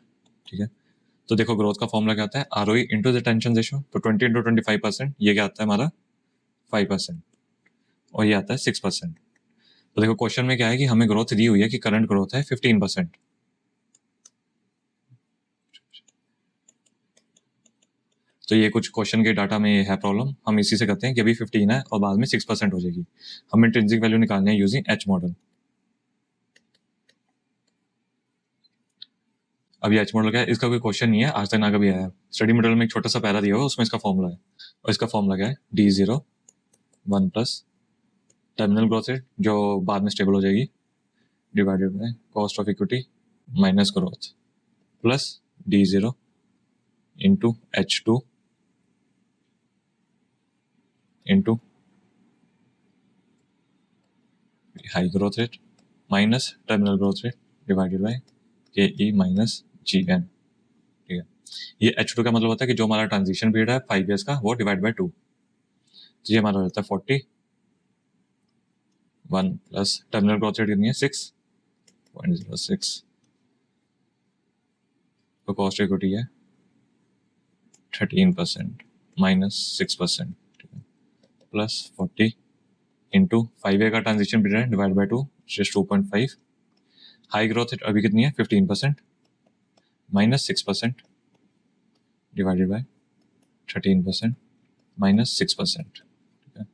ठीक है, तो देखो ग्रोथ का फॉर्मूला क्या आता है, ROE इंटू रिटेंशन रेशियो, तो 20 इंटू 25%, ये क्या आता है हमारा 5%, और ये आता है 6%। तो देखो क्वेश्चन में क्या है कि हमें ग्रोथ दी हुई है कि करंट ग्रोथ है 15%। तो ये कुछ क्वेश्चन के डाटा में है प्रॉब्लम, हम इसी से करते हैं कि अभी 15 है और बाद में 6% हो जाएगी। हमें इंट्रिंसिक वैल्यू निकालनी है यूजिंग H मॉडल। अभी H मॉडल क्या है, इसका कोई क्वेश्चन नहीं है, आज तक ना कभी आया है। स्टडी मटेरियल में एक छोटा सा पैरा दिया हुआ, उसमें इसका फॉर्मूला है, और इसका फॉर्मूला क्या है, D0 1 plus terminal growth rate जो बाद में स्टेबल हो जाएगी, divided by cost of equity minus growth, plus D0 into H2 into high growth rate minus terminal growth rate divided by KE minus GN। ठीक है, ये H2 का मतलब होता है कि जो हमारा ट्रांजिशन पीरियड है 5 ईयर्स का, वो डिवाइड बाय 2, तो ये हमारा हो जाता है 40। 1 प्लस टर्मिनल ग्रोथ रेट कितनी है 6.06, तो कॉस्ट इक्विटी है 13% माइनस 6%, प्लस 40 इंटू 5 ईयर का transition period divide by 2 2.5। High growth rate अभी कितनी है 15% माइनस 6% डिवाइडेड बाय 13% माइनस 6%। ठीक है,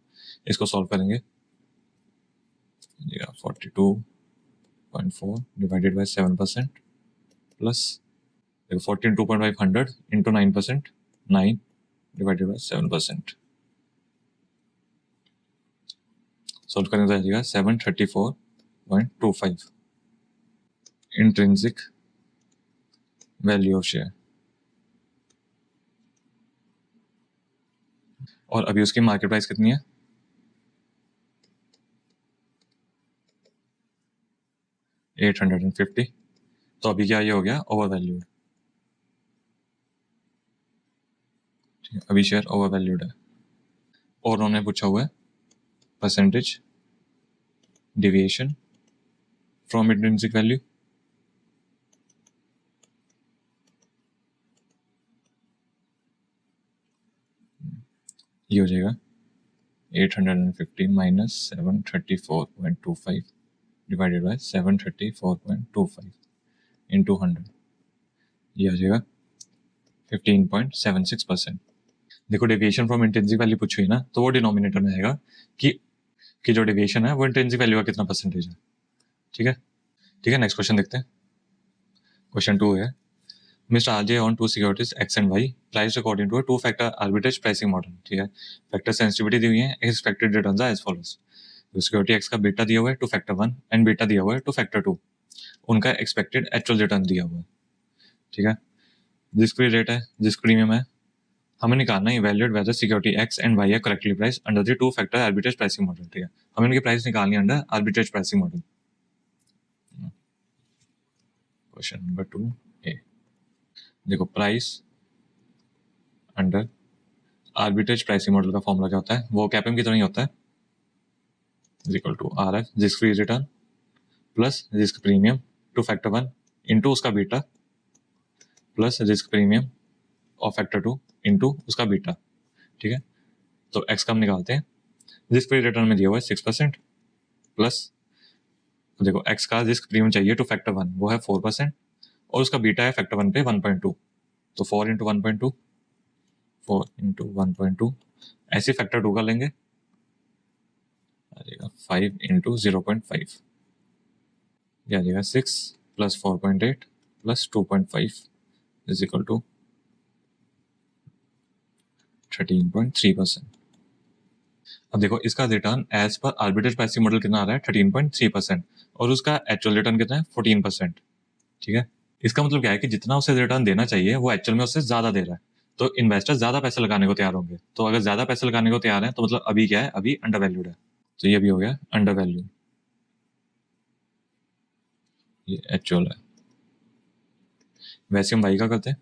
इसको सॉल्व करेंगे, 42.4 divided by 7% plus 42.5 100 into 9%, 9 divided by 7%। Solve करने का जाएगा 734.25 इंट्रिंसिक वैल्यू ऑफ शेयर। और अभी उसकी मार्केट प्राइस कितनी है? 850। तो अभी क्या ये हो गया ओवर वैल्यूड। अभी शेयर ओवर वैल्यूड है। और उन्होंने पूछा हुआ है percentage deviation from intrinsic value. ये हो जाएगा 850 माइनस 734.25 डिवाइडेड बाय 734.25 इंटू 100। ये आ जाएगा 15.76%। देखो डेविएशन फ्रॉम इंट्रिंसिक वैल्यू पूछी है ना, तो वो डिनोमिनेटर में आएगा कि जो डेविएशन है वो इंट्रिंसिक वैल्यू का कितना परसेंटेज है। ठीक है, ठीक है। नेक्स्ट क्वेश्चन देखते हैं। क्वेश्चन 2 है Mr. RJ owned two securities X and Y priced according to a two-factor arbitrage pricing model। ठीक है, फैक्टर सेंसिटिविटी दी हुई है, expected returns are as follows. तो सिक्योरिटी X का बीटा दिया हुआ है टू फैक्टर 1 एंड बीटा दिया हुआ है टू फैक्टर 2। उनका एक्सपेक्टेड एक्चुअल रिटर्न दिया हुआ है। ठीक है, रिस्क फ्री रेट है, रिस्क प्रीमियम है। हमें निकालना है evaluate whether security X and Y are correctly price under the two factor arbitrage pricing model. ठीक है, हमें इनकी प्राइस निकालनी है under arbitrage pricing model. Question number 2 A, देखो price under arbitrage pricing model का फॉर्मूला क्या होता है? वो कैपएम की तरह ही होता है, is equal to R F risk free return plus risk premium to factor 1 into उसका बीटा प्लस रिस्क प्रीमियम और फैक्टर 2 इंटू उसका बीटा। ठीक है, तो एक्स का हम निकालते हैं। रिस्क फ्री रिटर्न में दिया हुआ है 6% प्लस, तो देखो एक्स का रिस्क प्रीमियम चाहिए टू फैक्टर 1 वो है 4% और उसका बीटा है फैक्टर 1 पे 1.2, तो 4 इंटू 1.2, 4 इंटू 1.2 ऐसे फैक्टर 2 का लेंगे, आ जाएगा 5 इंटू 0.5, ये आ जाएगा 6 plus 4.8 plus 2.5 is equal to 13.3%। अब देखो इसका return as per arbitrage pricing model कितना आ रहा है 13.3% और उसका एक्चुअल रिटर्न कितना है 14%। ठीक है, इसका मतलब क्या है कि जितना उसे रिटर्न देना चाहिए वो एक्चुअल में उससे ज्यादा दे रहा है, तो इन्वेस्टर ज्यादा पैसे लगाने को तैयार होंगे। तो अगर ज्यादा पैसे लगाने को तैयार है तो मतलब अभी क्या है, अभी अंडर वैल्यूड है। तो ये भी हो गया अंडर वैल्यू, ये एक्चुअल है। वैसे हम वाई का करते हैं,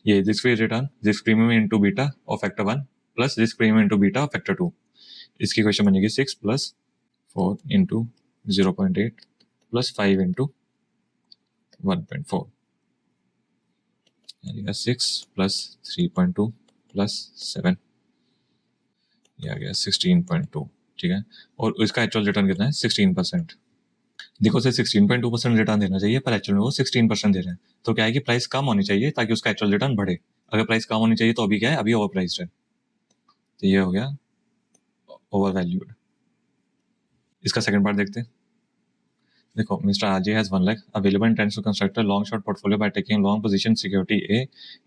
ये risk free return risk premium into beta और factor 1 plus risk premium into beta और फैक्टर 2। इसकी क्वेश्चन बनेगी 6 plus 4 into 0.8 plus 5 into 1.4, 6 plus 3.2 plus 7, ये आ गया 16.2। ठीक है, और इसका एक्चुअल रिटर्न कितना है 16%। देखो उसे 16.2% रिटर्न देना चाहिए पर एक्चुअल में वो 16% दे रहे हैं। तो क्या है कि प्राइस कम होनी चाहिए ताकि उसका एक्चुअल रिटर्न बढ़े। अगर प्राइस कम होनी चाहिए तो अभी क्या है, अभी ओवर प्राइस्ड है। तो ये हो गया ओवर वैल्यूड। इसका सेकंड पार्ट देखते हैं। देखो mister RJ has 1 lakh available intends to construct a long short portfolio by taking long position security A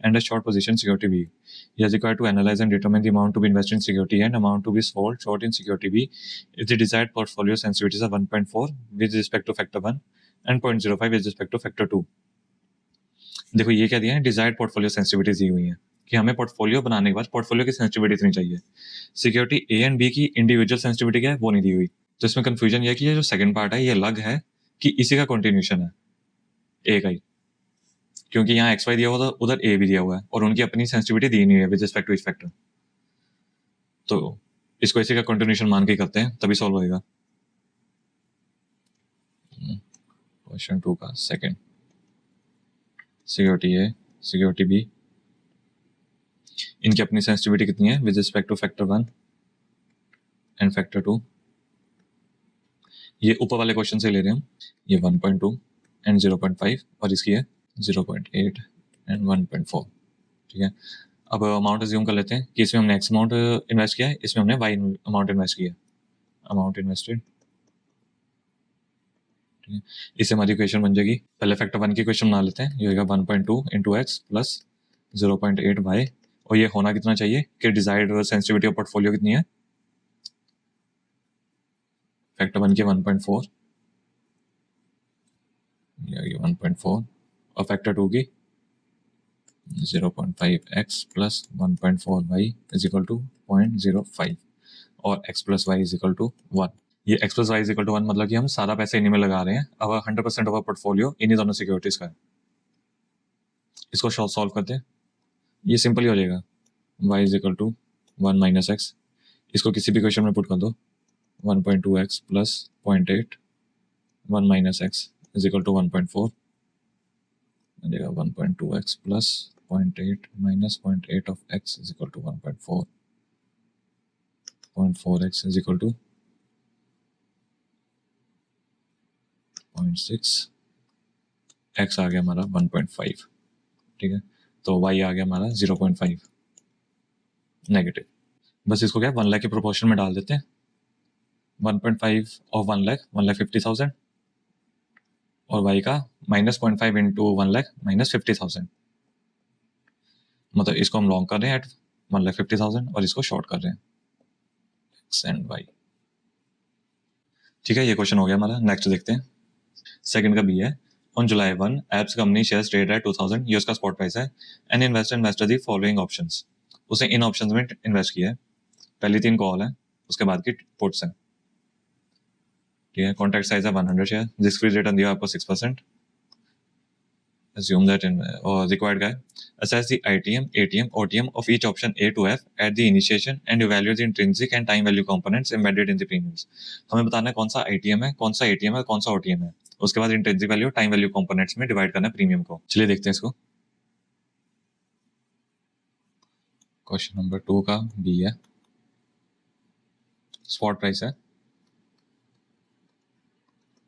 and a short position security B. He is required to analyze and determine the amount to be invested in security A and amount to be sold short in security B if the desired portfolio sensitivities are 1.4 with respect to factor 1 and 0.05 with respect to factor 2। देखो ये क्या दिया है, desired portfolio sensitivities दी हुई है कि हमें portfolio बनाने के बाद पोर्टफोलियो की सेंसिटिविटी इतनी चाहिए। सिक्योरिटी ए एंड बी की इंडिविजुअल सेंसिटिविटी क्या है वो नहीं दी हुई। तो इसमें कंफ्यूजन ये है कि ये जो सेकंड पार्ट है ये अलग है कि इसी का कंटिन्यूशन है ए का ही, क्योंकि यहाँ एक्स वाई दिया हुआ था उधर ए भी दिया हुआ है और उनकी अपनी सेंसिटिविटी दी नहीं है with respect to each factor. तो इसको इसी का कंटिन्यूशन मान के करते हैं तभी सॉल्व होएगा। क्वेश्चन 2 का सेकंड, सिक्योरिटी ए सिक्योरिटी बी, इनकी अपनी सेंसिटिविटी कितनी है with respect to factor 1 and factor 2। ये ऊपर वाले क्वेश्चन से ले रहे हैं हम, ये 1.2 एंड 0.5 और इसकी है 0.8 एंड 1.4। ठीक है, अब अमाउंट अज्यूम कर लेते हैं कि इसमें हमने एक्स अमाउंट इन्वेस्ट किया है, इसमें हमने वाई अमाउंट इन्वेस्ट किया है, अमाउंट इन्वेस्टेड। ठीक है, इससे हमारी इक्वेशन बन जाएगी, पहले फैक्टर 1 की इक्वेशन बना लेते हैं। ये होगा 1.2 इंटू एक्स प्लस 0.8 वाई, और ये होना कितना चाहिए कि डिजायर्ड सेंसिटिविटी ऑफ पोर्टफोलियो कितनी है, फैक्टर 1 की 1.4, ये 1.4 और फैक्टर 2 की 0.5x plus 1.4y is equal to 0.05 और x plus Y is equal to 1। ये x plus Y is equal to 1 मतलब कि हम सारा पैसा इन्हीं में लगा रहे हैं। अब 100% ऑफ पोर्टफोलियो इन्हीं दोनों सिक्योरिटीज का है। इसको सॉल्व करते हैं, ये सिंपल ही हो जाएगा। y is equal to 1 minus X, इसको किसी भी क्वेश्चन में पुट कर दो। 1.2x plus 0.8 1 minus X is equal to 1.4 मिलेगा। 1.2x plus 0.8 minus 0.8 of x is equal to 1.4 0.4x is equal to 0.6, x आ गया हमारा 1.5। ठीक है, तो y आ गया हमारा 0.5 नेगेटिव। बस इसको क्या 1 लाख के प्रोपोर्शन में डाल देते हैं। 1.5 ऑफ 1 लाख 1,50,000 और y का माइनस 0.5 इंटू 1 लाख माइनस 50,000, मतलब इसको हम लॉन्ग कर रहे हैं एट 1,50,000 और इसको शॉर्ट कर रहे हैं x एंड y। ठीक है, ये क्वेश्चन हो गया हमारा। नेक्स्ट देखते हैं, सेकंड का बी है। On July 1 apps company shares trade at 2000, ये उसका स्पॉट प्राइस है। An investor the following options, उसने इन ऑप्शंस में इन्वेस्ट किया है। पहली 3 कॉल है, उसके बाद की पुट्स है। ठीक है, कॉन्ट्रैक्ट साइज है 100 शेयर, रिस्क फ्री रिटर्न दिया आपको 6%। assume that in or required guy assess the ITM, ATM, OTM of each option A to F at the initiation and evaluate the intrinsic and time value components embedded in the premiums। हमें बताना है कौन सा ITM है, कौन सा ATM है, कौन सा OTM है। उसके बाद intrinsic value time value components में डिवाइड करना है प्रीमियम को। चलिए देखते हैं इसको। क्वेश्चन नंबर 2 का बी है। स्पॉट प्राइस है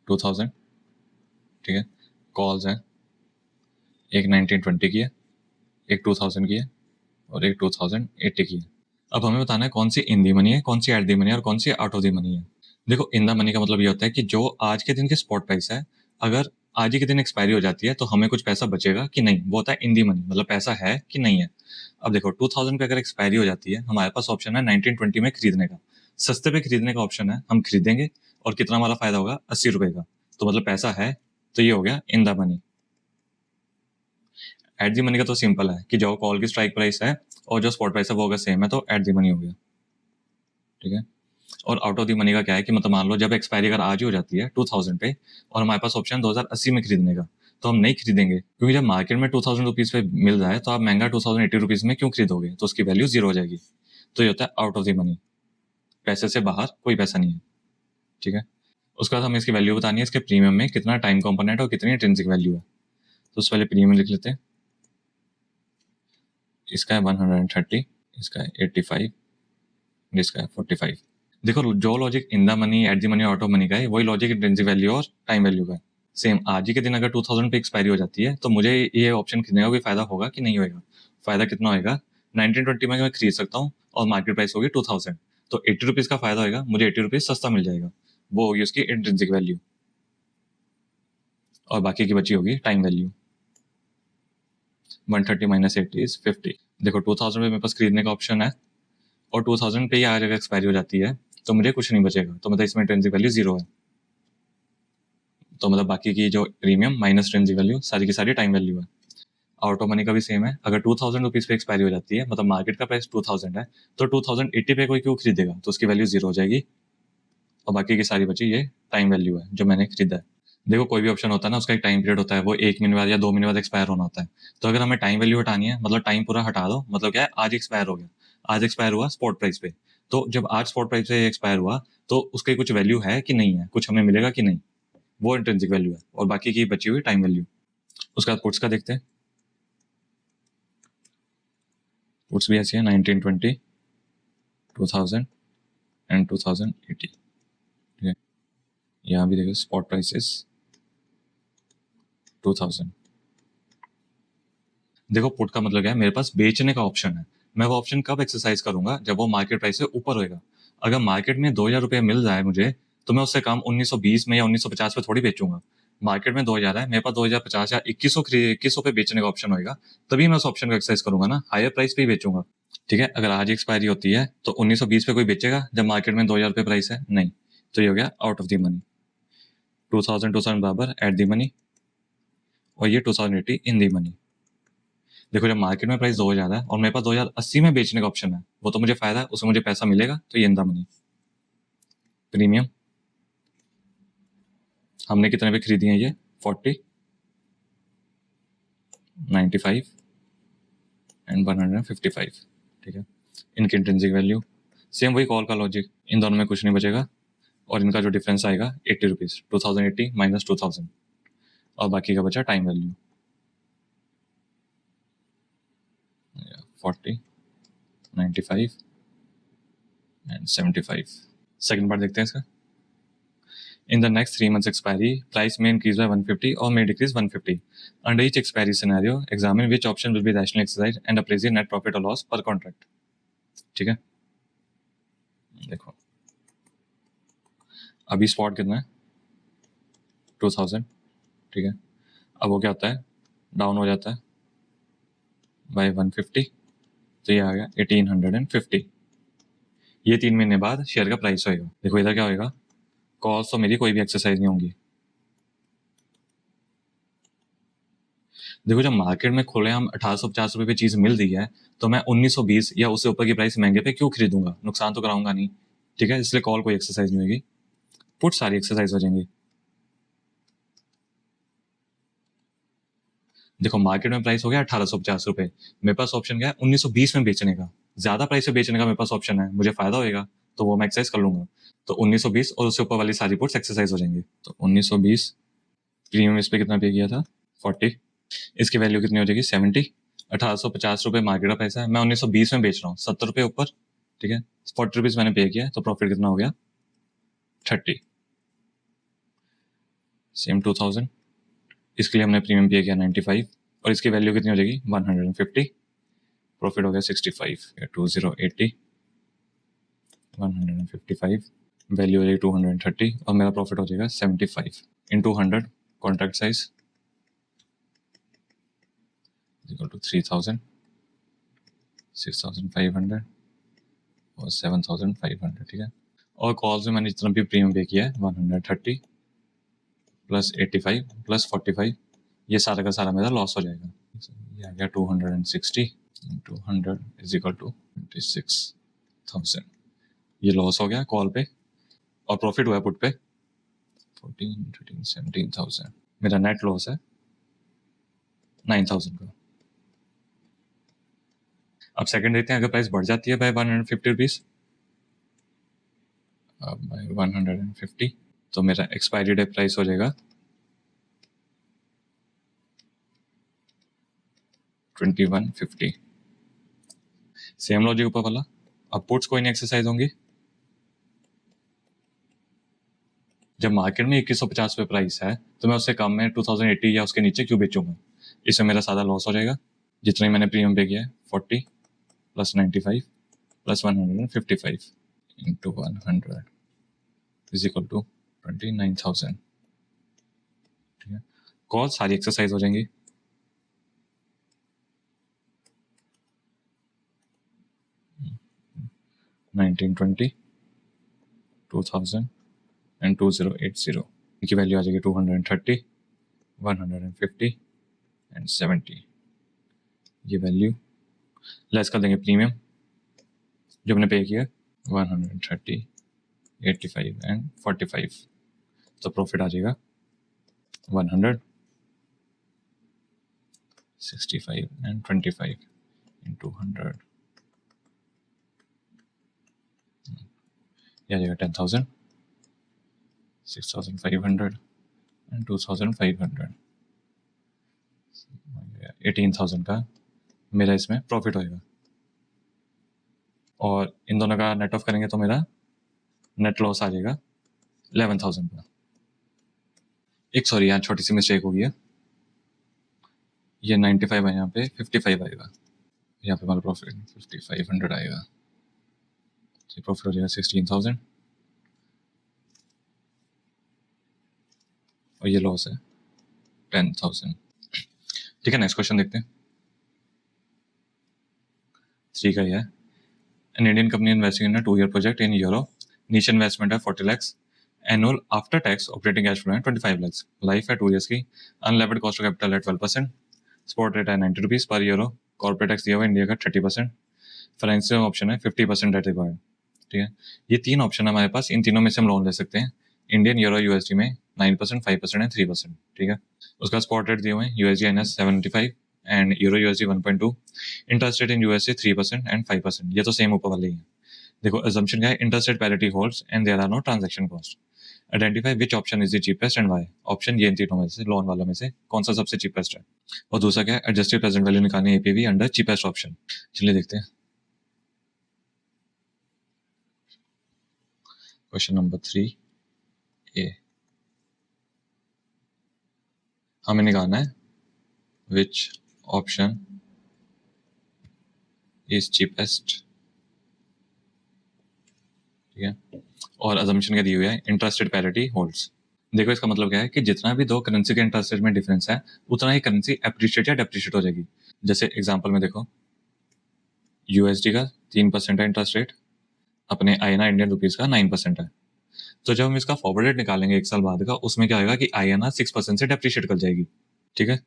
2000। ठीक है, कॉल्स है, एक 1920 की है, एक 2000 की है और एक 2080 की है। अब हमें बताना है कौन सी इन दी मनी है, कौन सी एट दी मनी है और कौन सी आउट ऑफ दी मनी है। देखो, इन द मनी का मतलब ये होता है कि जो आज के दिन की स्पॉट प्राइस है, अगर आज ही के दिन एक्सपायरी हो जाती है तो हमें कुछ पैसा बचेगा कि नहीं, वो होता है इन दी मनी, मतलब पैसा है कि नहीं है। अब देखो 2000 पे अगर एक्सपायरी हो जाती है, हमारे पास ऑप्शन है 1920 में खरीदने का, सस्ते पे खरीदने का ऑप्शन है, हम खरीदेंगे और कितना हमारा फायदा होगा 80 रुपए का, तो मतलब पैसा है, तो ये हो गया in the money. At the money का तो सिंपल है कि जो कॉल की स्ट्राइक प्राइस है और जो स्पॉट प्राइस है वो अगर सेम है तो एट दी मनी हो गया। ठीक है, और आउट ऑफ दी मनी का क्या है कि मतलब मान लो जब एक्सपायरी अगर आज ही हो जाती है 2000 पे और हमारे पास ऑप्शन 2080 में खरीदने का, तो हम नहीं खरीदेंगे, क्योंकि जब मार्केट में 2000 रुपीज पे मिल रहा है तो आप महंगा 2080 रुपीज में क्यों खरीदोगे, तो उसकी वैल्यू जीरो हो जाएगी। तो ये होता है आउट ऑफ दी मनी, पैसे से बाहर कोई पैसा नहीं है। ठीक है, उसके बाद हमें इसकी वैल्यू बतानी है, इसके प्रीमियम में कितना टाइम कंपोनेंट और कितनी इंट्रिंसिक वैल्यू है। तो उससे पहले प्रीमियम लिख लेते हैं। इसका है 130, इसका है 85, इसका है 45। देखो, जो logic in the money, at the money, out of money का है, वही लॉजिक इंट्रिंसिक वैल्यू और टाइम वैल्यू का है। सेम आज ही के दिन अगर 2000 पे एक्सपायरी हो जाती है तो मुझे ये ऑप्शन खरीदने का कोई फायदा होगा कि नहीं होगा। फायदा कितना होगा, 1920 में मैं खरीद सकता हूँ और मार्केट प्राइस होगी 2000, तो 80 रुपीज का फायदा होगा, मुझे 80 रुपीज सस्ता मिल जाएगा, वो होगी उसकी इंट्रिंसिक वैल्यू। और बाकी की बची होगी टाइम वैल्यू। 130 minus 80 is 50। देखो 2000 पे मेरे पास खरीदने का ऑप्शन है और 2000 पे ही अगर एक्सपायरी हो जाती है तो मुझे कुछ नहीं बचेगा, तो मतलब इसमें इंट्रिंसिक वैल्यू जीरो है। तो मतलब बाकी की जो प्रीमियम माइनस इंट्रिंसिक वैल्यू सारी की सारी टाइम वैल्यू है। आउट ऑफ मनी का भी सेम है, अगर 2000 रुपीज पे एक्सपायरी हो जाती है, मतलब मार्केट का प्राइस 2000 है, तो 2080 पे कोई क्यों खरीदेगा, तो उसकी वैल्यू जीरो हो जाएगी। और बाकी की सारी बची ये टाइम वैल्यू है जो मैंने खरीदा है। देखो, कोई भी ऑप्शन होता है ना, उसका एक टाइम पीरियड होता है, वो 1 महीने बाद या 2 महीने बाद एक्सपायर होना होता है। तो अगर हमें टाइम वैल्यू हटानी है, मतलब टाइम पूरा हटा दो, मतलब क्या है, आज एक्सपायर हो गया, आज एक्सपायर हुआ स्पॉट प्राइस पे, तो जब आज स्पॉट प्राइस पे एक्सपायर हुआ तो उसकी कुछ वैल्यू है कि नहीं है, कुछ हमें मिलेगा कि नहीं, वो इंट्रिंसिक वैल्यू है। और बाकी की बची हुई टाइम वैल्यू। उसके बाद पुट्स का देखते हैं। पुट्स भी ऐसी है 1920, 2000 एंड 2080। ठीक है, यहाँ भी देखो स्पॉट प्राइसेस 2000। देखो, पुट का मतलब क्या है, मेरे पास बेचने का ऑप्शन है, मैं वो ऑप्शन कब एक्सरसाइज करूंगा, जब वो मार्केट प्राइस से ऊपर होएगा। अगर मार्केट में 2000 रुपये मिल रहा है मुझे, तो मैं उससे कम 1920 में या 1950 पे थोड़ी बेचूंगा। मार्केट में 2000 है, मेरे पास 2050 या 2100 पे बेचने का ऑप्शन होगा, तभी मैं उस ऑप्शन का एक्सरसाइज करूंगा ना, हायर प्राइस पे ही बेचूंगा। ठीक है, अगर आज एक्सपायरी होती है तो 1920 पे कोई बेचेगा जब मार्केट में 2000 रुपये प्राइस है, नहीं। तो ये हो गया आउट ऑफ द मनी। 2000 बराबर एट द मनी और ये 2080 इन दी मनी। देखो जब मार्केट में प्राइस 2000 है और मेरे पास 2080 में बेचने का ऑप्शन है, वो तो मुझे फायदा है, उसमें मुझे पैसा मिलेगा, तो ये इन द मनी। प्रीमियम हमने कितने पे खरीदी है ये? 40, 95 एंड 155। ठीक है, इनकी इंट्रिंसिक वैल्यू सेम, वही कॉल का लॉजिक, इन दोनों में कुछ नहीं बचेगा और इनका जो डिफरेंस आएगा 80 रुपीज़, 2080 माइनस 2000 और बाकी का बचा time value 40, 95 and 75। Second part देखते हैं इसका। In the next 3 months expiry, price may increase by 150 or may decrease 150. Under each expiry scenario, examine which option will be rationally exercised and appraise the net profit or loss per contract. ठीक है, देखो अभी spot कितना है? 2000। ठीक है, अब वो क्या होता है, डाउन हो जाता है बाय 150, तो ये आ गया 1850। ये 3 महीने बाद शेयर का प्राइस होएगा। देखो इधर क्या होएगा, कॉल्स तो मेरी कोई भी एक्सरसाइज नहीं होंगी। देखो जब मार्केट में खुलेआम 1850 रुपये पे चीज़ मिल रही है, तो मैं 1920 या उससे ऊपर की प्राइस महंगे पे क्यों खरीदूंगा? नुकसान तो कराऊंगा नहीं। ठीक है, इसलिए कॉल कोई एक्सरसाइज नहीं होगी, पुट सारी एक्सरसाइज हो जाएंगी। देखो मार्केट में प्राइस हो गया 1850 रुपये, मेरे पास ऑप्शन क्या है 1920 में बेचने का, ज्यादा प्राइस पे बेचने का मेरे पास ऑप्शन है, मुझे फायदा होएगा, तो वो मैं एक्सरसाइज कर लूंगा। तो 1920 और उससे ऊपर वाली सारी पुट्स एक्सरसाइज हो जाएंगे। तो 1920 प्रीमियम इस पे कितना पे किया था? 40, इसकी वैल्यू कितनी हो जाएगी? 70। 1850 रुपये मार्केट का पैसा है, मैं 1920 में बेच रहा हूँ, 70 रुपये ऊपर। ठीक है, 40 रुपीज मैंने पे किया, तो प्रॉफिट कितना हो गया? 30। सेम 2000, इसके लिए हमने प्रीमियम पे किया 95 और इसकी वैल्यू कितनी हो जाएगी? 150। प्रॉफिट हो गया 65। 2080, 155, वैल्यू हो जाएगी 230 और मेरा प्रॉफिट हो जाएगा 75 into 100। Contract size equal to 3000, 6500 और 7500। ठीक है, और कॉल्स में मैंने जितना भी प्रीमियम पे किया है 130 प्लस 85 प्लस 45, ये सारा का सारा मेरा लॉस हो जाएगा। ये आ गया 260 इंटू 100 इज इक्वल टू 26,000। ये लॉस हो गया कॉल पे और प्रॉफिट हुआ पुट पे 14, 13, 17,000। मेरा नेट लॉस है 9,000 का। अब सेकंड देखते हैं, अगर प्राइस बढ़ जाती है बाय 150 रुपीज, बाय 150, तो मेरा एक्सपायरी डे प्राइस हो जाएगा 2150। सेम लॉजिक ऊपर वाला। अब पुट्स कोई नहीं एक्सरसाइज होंगी, जब मार्केट में 2150 पे प्राइस है तो मैं उससे कम में 2080 या उसके नीचे क्यों बेचूंगा? इसमें मेरा सादा लॉस हो जाएगा। जितना ही मैंने प्रीमियम पे किया है 40 plus 95 plus 155 into 100 is equal to 29,000। ठीक है, कॉल सारी एक्सरसाइज हो जाएंगी। नाइनटीन 2000 एंड 2080 की वैल्यू आ जाएगी 230, 150 एंड 70। ये वैल्यू लेस कर देंगे प्रीमियम जो हमने पे किया 130, 85 एंड 45, तो प्रॉफिट आ जाएगा 100, 65 एंड 25 इंटू 100, ये आ जाएगा 10,000, 6,500 एंड 2,500। 18,000 का मेरा इसमें प्रॉफिट होएगा और इन दोनों का नेट ऑफ करेंगे तो मेरा नेट लॉस आ जाएगा 11,000 का। एक सॉरी यहाँ छोटी सी मिस्टेक हो गई है, ये 95 है, यहाँ पे 55 आएगा, यहाँ पे हमारा प्रॉफिट 5,500 आएगा, तो प्रॉफिट हो जाएगा 16,000 और ये लॉस है 10,000। ठीक है, नेक्स्ट क्वेश्चन देखते हैं। 3 का ये है, an Indian company investing in a 2-year project in Europe, niche investment है 40 lakhs, annual after tax operating cash flow है 25 lakhs, life है 2 years की, unlevered cost of capital है 12%, स्पॉट रेट है 90 रुपीज़ पर यूरो, कॉर्पोरेट टैक्स दिया हुआ India का 30%, फाइनेंशियल ऑप्शन है 50% डेट रिक्वायर्ड। ठीक है, ये 3 ऑप्शन है हमारे पास, इन तीनों में से हम लोन ले सकते हैं। इंडियन, यूरो, यूएसडी में 9%, 5% एंड 3%। ठीक है, उसका स्पॉट रेट दिए हुए हैं USD INR 75 and euro USD 1.2, interest rate in USA 3% and 5%। ये तो सेम ऊपर वाले ही है। देखो assumption क्या है, interest rate parity holds and there are no transaction cost. Identify which option is the cheapest and why. Option ये इन तीनों में से, लोन वालों में से कौन सा सबसे चीपेस्ट है। और दूसरा क्या है, एडजस्टेड प्रेजेंट वैल्यू निकालनी है एपीवी अंडर चीपेस्ट ऑप्शन। चलिए देखते हैं क्वेश्चन नंबर 3A। हमें निकालना है विच ऑप्शन इज चीपेस्ट। ठीक है, और assumption क्या दी हुई है, इंटरेस्ट रेट पैरिटी होल्ड्स। देखो इसका मतलब क्या है कि जितना भी दो करेंसी के इंटरेस्ट रेट में डिफरेंस है उतना ही करेंसी एप्रिशिएट या डेप्रिशिएट हो जाएगी। जैसे एग्जांपल में देखो, यूएसडी का 3% है इंटरेस्ट रेट, अपने INR इंडियन रुपीज का 9% है। तो जब हम इसका फॉरवर्ड रेट निकालेंगे एक साल बाद का, उसमें क्या होगा कि INR 6% से डेप्रिशिएट कर जाएगी। ठीक है,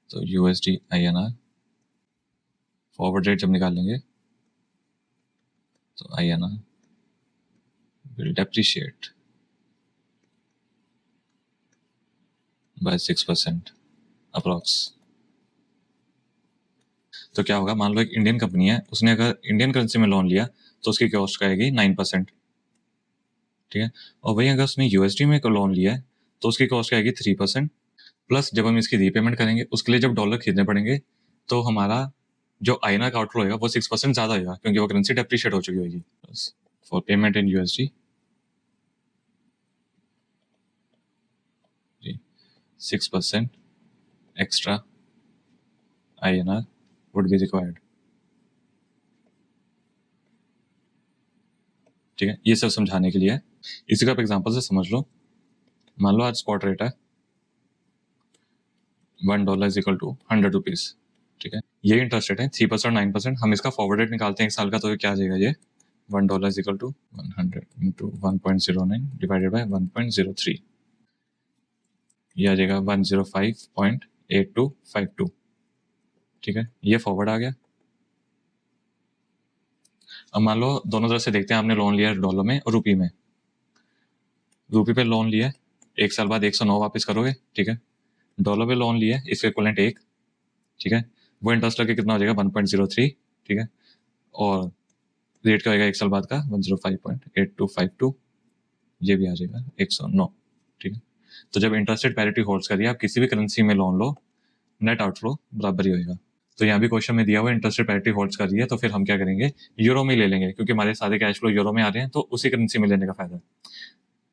तो यूएसडी INR फॉरवर्ड रेट जब निकालेंगे तो INR will depreciate by 6% approx. तो क्या होगा, मान लो एक इंडियन कंपनी है, उसने अगर इंडियन करेंसी में लोन लिया तो उसकी कॉस्ट आएगी 9%। ठीक है, और वही अगर उसने यूएसडी में लोन लिया है तो उसकी कॉस्ट आएगी 3%। प्लस जब हम इसकी रीपेमेंट करेंगे उसके लिए जब डॉलर खरीदने पड़ेंगे तो हमारा जो INR का आउटफ्लो होगा वो 6% ज्यादा होगा, क्योंकि वो करेंसी डेप्रिशिएट हो चुकी होगी। For payment in USD 6% extra INR would be required। ठीक है, ये सब समझाने के लिए है। इसी का आप एग्जांपल से समझ लो। मान लो आज स्पॉट रेट है $1 इज इक्वल टू 100 रुपीज। ठीक है, ये इंटरेस्ट रेट है 3% 9%। हम इसका फॉरवर्ड रेट निकालते हैं एक साल का, तो ये क्या आ जाएगा, ये $1 is equal to 100 into 1.09 divided by 1.03, ये आ जाएगा 105.8252। ठीक है, ये फॉरवर्ड आ गया। अब मान लो दोनों तरफ से देखते हैं, आपने लोन लिया डॉलर में और रुपी में। रुपी पे लोन लिया, एक साल बाद 109 वापस करोगे। ठीक है, डॉलर पे लोन लिया, इसका इक्विवेलेंट 1। ठीक है, वो इंटरेस्ट लगे कितना हो जाएगा 1.03। ठीक है, और रेट क्या होगा एक साल बाद का 105.8252, ये भी आ जाएगा 109। ठीक है, तो जब इंटरेस्ट रेट पैरिटी होल्ड्स करिए, आप किसी भी करेंसी में लोन लो, नेट आउटफ्लो बराबर ही होगा। तो यहाँ भी क्वेश्चन में दिया हुआ इंटरेस्ट रेट पैरिटी होल्ड्स कर रही है, तो फिर हम क्या करेंगे, यूरो में ले लेंगे, क्योंकि हमारे सारे कैश फ्लो यूरो में आ रहे हैं, तो उसी करेंसी में लेने का फायदा है।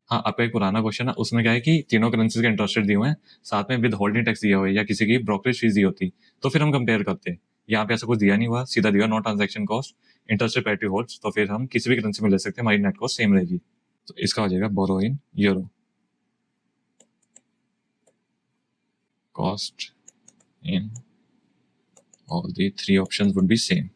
हाँ, आपका एक पुराना क्वेश्चन है, उसमें क्या है कि तीनों करेंसीज के इंटरेस्ट रेट दिए हुए हैं, साथ में विद होल्डिंग टैक्स दिया हुआ है या किसी की ब्रोकरेज फीस दी होती, तो फिर हम कंपेयर करते हैं। यहाँ पे ऐसा कुछ दिया नहीं हुआ, सीधा दिया no transaction cost, interest rate parity holds, तो फिर हम किसी भी करेंसी में ले सकते हैं, हमारी नेट कॉस्ट सेम रहेगी। तो इसका हो जाएगा borrow in euro, cost in all the 3 options would be same।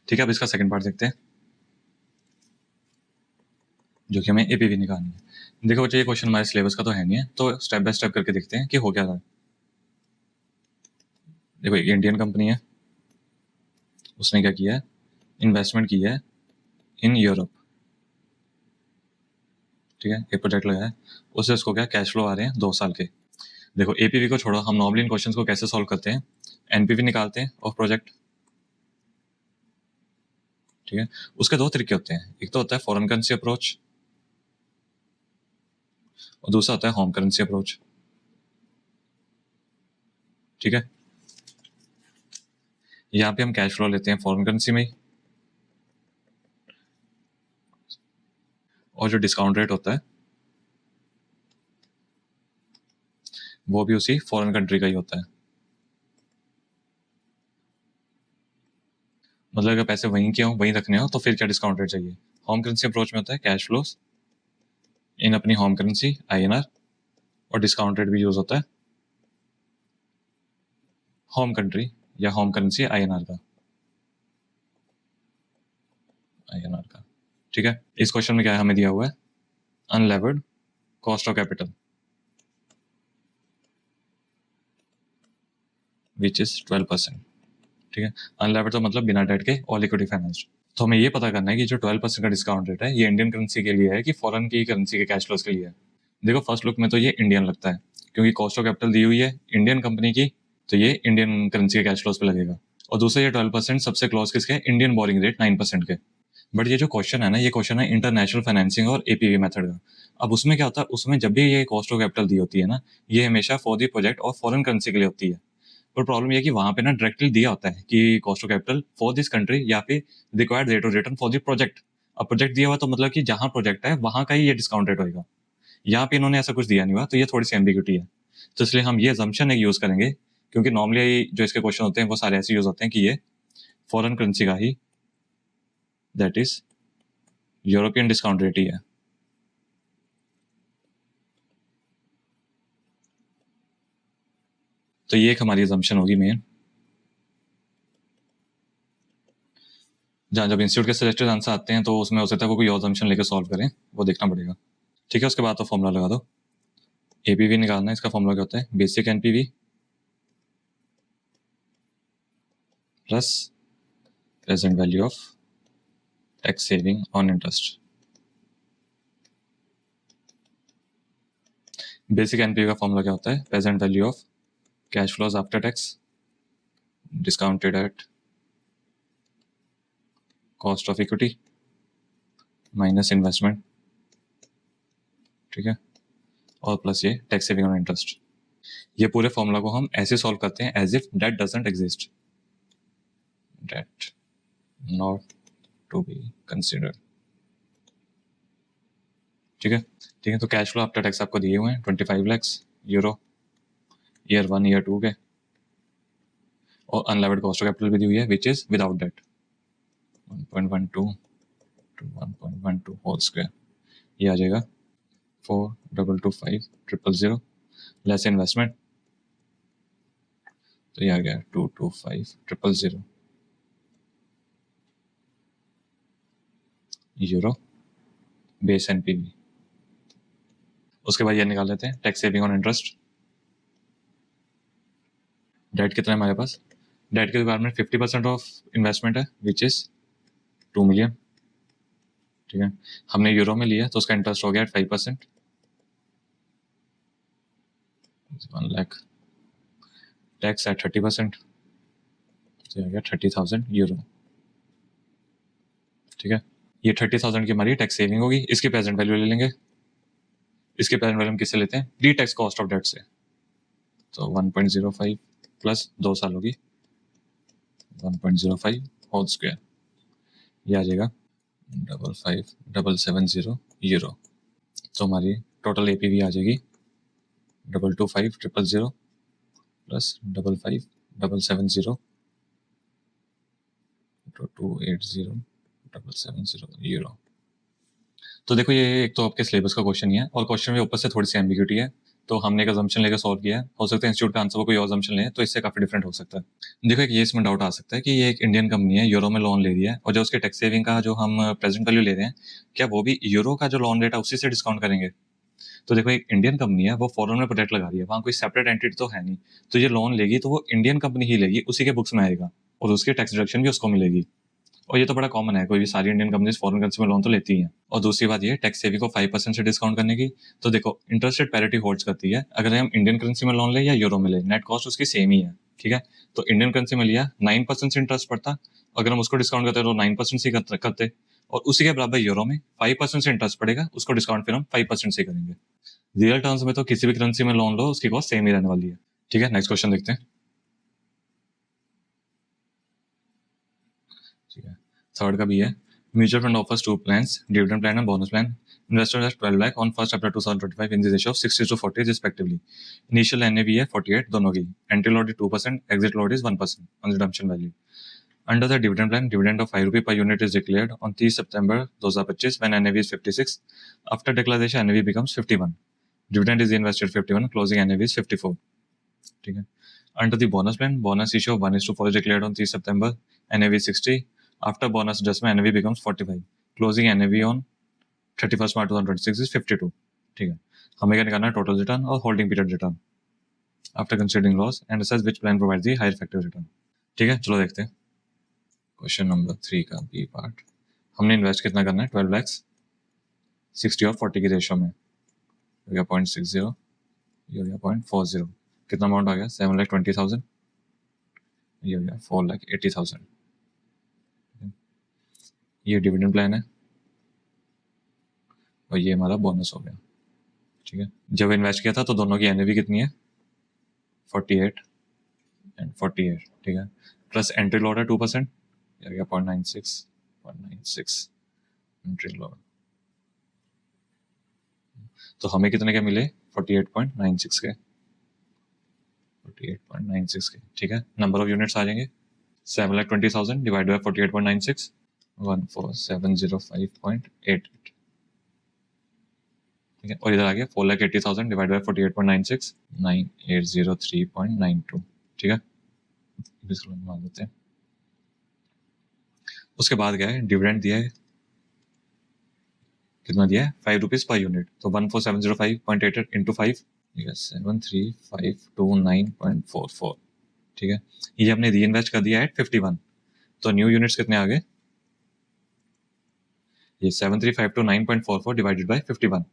ठीक है, अब इसका सेकंड पार्ट देखते हैं, जो कि हमें एपीवी निकालनी है। देखो बच्चे, ये क्वेश्चन हमारे सिलेबस का तो है नहीं है, तो स्टेप बाय स्टेप करके देखते हैं कि हो क्या रहा है। देखो, एक इंडियन कंपनी है, उसने क्या किया है, इन्वेस्टमेंट की है इन यूरोप। ठीक है, एक प्रोजेक्ट लगाया है, उससे उसको क्या कैश फ्लो आ रहे हैं 2 साल के। देखो, एपीवी को छोड़ो, हम नॉर्मली इन क्वेश्चंस को कैसे सॉल्व करते हैं, एनपीवी निकालते हैं ऑफ प्रोजेक्ट। ठीक है, उसके 2 तरीके होते हैं, एक तो होता है फॉरेन करेंसी अप्रोच और दूसरा होता है होम करेंसी अप्रोच। ठीक है, यहाँ पे हम कैश फ्लो लेते हैं फॉरेन करेंसी में ही, और जो डिस्काउंट रेट होता है वो भी उसी फॉरेन कंट्री का ही होता है। मतलब अगर पैसे वहीं के हो, वहीं रखने हो, तो फिर क्या डिस्काउंट रेट चाहिए। होम करेंसी अप्रोच में होता है कैश फ्लोस इन अपनी होम करेंसी INR, और डिस्काउंट रेट भी यूज होता है होम कंट्री या होम करेंसी INR का। ठीक है। इस क्वेश्चन में क्या है, हमें दिया हुआ है unlevered cost of capital which is 12%। ठीक है, अनलेवर्ड तो मतलब बिना डेट के ऑल इक्विटी फाइनेंस। तो हमें ये पता करना है कि जो 12% का डिस्काउंट रेट है ये इंडियन करेंसी के लिए है कि फॉरेन की करेंसी के कैश फ्लोज के लिए है। देखो फर्स्ट लुक में तो ये इंडियन लगता है, क्योंकि कॉस्ट ऑफ कैपिटल दी हुई है इंडियन कंपनी की, तो ये इंडियन करेंसी के कैश फ्लोज पे लगेगा। और दूसरा ये 12% सबसे क्लोज किसके, इंडियन बोरिंग रेट 9% के। बट ये जो क्वेश्चन है ना, ये क्वेश्चन है इंटरनेशनल फाइनेंसिंग और एपीवी मेथड का। अब उसमें क्या होता है, उसमें जब भी ये कॉस्ट ऑफ कैपिटल दी होती है ना, ये हमेशा फॉर द प्रोजेक्ट और फॉरेन करेंसी के लिए होती है। पर प्रॉब्लम ये है कि वहां पे ना डायरेक्टली दिया होता है कि cost of capital for this country या फिर required rate of return for the project. अब प्रोजेक्ट दिया हुआ तो मतलब कि जहां प्रोजेक्ट है वहां का ही ये डिस्काउंट रेट होगा। यहाँ पे इन्होंने ऐसा कुछ दिया नहीं हुआ, तो ये थोड़ी सी एम्बिग्यूटी है। तो इसलिए हम ये assumption एक यूज करेंगे, क्योंकि नॉर्मली जो इसके क्वेश्चन होते हैं वो सारे ऐसे यूज होते हैं कि ये फॉरेन करेंसी का ही, that is European discount rate ही है। तो ये एक हमारी assumption होगी मेन। जहाँ जब इंस्टीट्यूट के सजेस्टेड आंसर आते हैं तो उसमें हो सकता है वो कोई और assumption लेकर सॉल्व करें, वो देखना पड़ेगा। ठीक है, उसके बाद तो फॉर्मूला लगा दो। एपीवी निकालना है, इसका फॉर्मूला क्या होता है, basic NPV plus present value of tax saving on interest. Basic NPV का फॉर्मूला क्या होता है, present value of cash flows after tax discounted at cost of equity minus investment. ठीक है, और प्लस ये टैक्स सेविंग ऑन इंटरेस्ट। ये पूरे फॉर्मूला को हम ऐसे सॉल्व करते हैं as if debt doesn't exist, debt not to be considered. ठीक है, ठीक है। तो कैश फ्लो आफ्टर टैक्स आपको दिए हुए हैं 25 lakhs यूरो ईयर 1 ईयर 2 के, और अनलेवर्ड कॉस्ट ऑफ कैपिटल भी दी हुई है which is without debt 1.12 to 1.12 whole square. ये आ जाएगा 4,225,000 लेस इन्वेस्टमेंट, तो ये आ गया 225,000 यूरो बेस एनपीवी। उसके बाद ये निकाल लेते हैं tax saving on interest. Debt कितना है हमारे पास, डेट के रिक्वायरमेंट 50% ऑफ इन्वेस्टमेंट है विच इज 2 million। ठीक है, हमने यूरो में लिया तो उसका इंटरेस्ट हो गया 5%, 1 लाख, टैक्स है 30%, तो आ गया 30,000 यूरो। ठीक है, ये 30,000 की हमारी टैक्स सेविंग होगी। इसकी प्रेजेंट वैल्यू ले लेंगे। इसके प्रेजेंट वैल्यू हम किससे लेते हैं, pre tax cost of debt से। तो 1.05 प्लस 2 साल होगी 1.05 होल स्क्वायर, ये आ जाएगा 55,770 यूरो। तो हमारी टोटल एपीवी आ जाएगी 225,000 प्लस 55,770 तो 280,770 यूरो। तो देखो ये एक तो आपके सिलेबस का क्वेश्चन ही है, और क्वेश्चन में ऊपर से थोड़ी सी एम्बिग्यूटी है, तो हमने एक assumption लेकर सॉल्व किया है। हो सकता है इंस्टीट्यूट का आंसर वो कोई और assumption ले, तो इससे काफी डिफरेंट हो सकता है। देखो एक ये इसमें डाउट आ सकता है कि ये एक इंडियन कंपनी है, यूरो में लोन ले रही है, और जो उसके टैक्स सेविंग का जो हम प्रेजेंट वैल्यू ले रहे हैं, क्या वो भी यूरो का जो लोन रेट है उसी से डिस्काउंट करेंगे। तो देखो एक इंडियन कंपनी है, वो फॉरेन में प्रोजेक्ट लगा रही है, वहाँ कोई सेपरेट एंटिटी तो है नहीं, तो ये लोन लेगी तो वो इंडियन कंपनी ही लेगी, उसी के बुक्स में आएगा, और उसकी टैक्स डिडक्शन भी उसको मिलेगी। और ये तो बड़ा कॉमन है, कोई भी सारी इंडियन कंपनीज फॉरेन करेंसी में लोन तो लेती ही हैं। और दूसरी बात ये टैक्स सेविंग को 5% से डिस्काउंट करने की, तो देखो इंटरेस्ट रेट पैरिटी होल्ड्स करती है, अगर हम इंडियन करेंसी में लोन ले या यूरो में ले, नेट कॉस्ट उसकी सेम ही है। ठीक है, तो इंडियन करेंसी में लिया 9% से इंटरेस्ट पड़ता, अगर हम उसको डिस्काउंट करते तो 9% से करते, और उसी के बराबर यूरो में 5% से इंटरेस्ट पड़ेगा, उसको डिस्काउंट फिर हम 5% से करेंगे। रियल टर्म्स में तो किसी भी करेंसी में लोन लो उसकी कॉस्ट सेम ही रहने वाली है। ठीक है, नेक्स्ट क्वेश्चन देखते हैं। ठीक है, थर्ड का भी है, mutual fund offers 2 plans, dividend plan and bonus plan. Investors has 12 lakh on 1st April 2025 in the ratio of 60:40 respectively. Initial NAV है 48 दोनों की, entry load is 2%, exit load is 1% on redemption value. Under the dividend plan, dividend of 5 rupee per unit is declared on 30 September 2025 when NAV is 56. After declaration, NAV becomes 51. Dividend is invested 51, closing NAV is 54. ठीक है, under the bonus plan, bonus issue of 1:4 is declared on 3 September, NAV is 60. After bonus adjustment, NAV becomes 45. Closing NAV on 31 March 2026 is 52। ठीक है, हमें क्या निकालना है? Total return और holding period return after considering loss and assess which plan provides the higher effective return। ठीक है, चलो देखते हैं क्वेश्चन नंबर 3 का बी पार्ट। हमने इन्वेस्ट कितना करना है? 12 lakhs 60 और 40 की रेशो में, हो गया 0.60, ये हो गया 0.40। कितना अमाउंट आ गया? 7,20,000, ये हो गया 4,80,000। ये डिविडेंड प्लान है और ये हमारा बोनस हो गया। ठीक है, जब इन्वेस्ट किया था तो दोनों की एनएवी कितनी है? 48 एंड 48। ठीक है, प्लस एंट्री लॉट है 2%, ये हो गया 0.96 एंट्री लॉट। तो हमें कितने के मिले? 48.96 के, 48.96 के। ठीक है, नंबर ऑफ यूनिट्स आ जाएंगे 7,20,000 डिवाइड बाय 48.96, 14705.88। ठीक है, और इधर आ गया 4,80,000 डिवाइड बाय 48.96, 9803.92। ठीक है, इसको मान लेते हैं। उसके बाद क्या है? डिविडेंड दिया है, कितना दिया है? 5 रुपीज पर यूनिट, तो 14705.88 इंटू 5, ठीक है 73,529.44। ठीक है, ये हमने री इन्वेस्ट कर दिया है 51, तो न्यू यूनिट्स कितने आ गए? ये 73,529.44 डिवाइडेड बाय 51,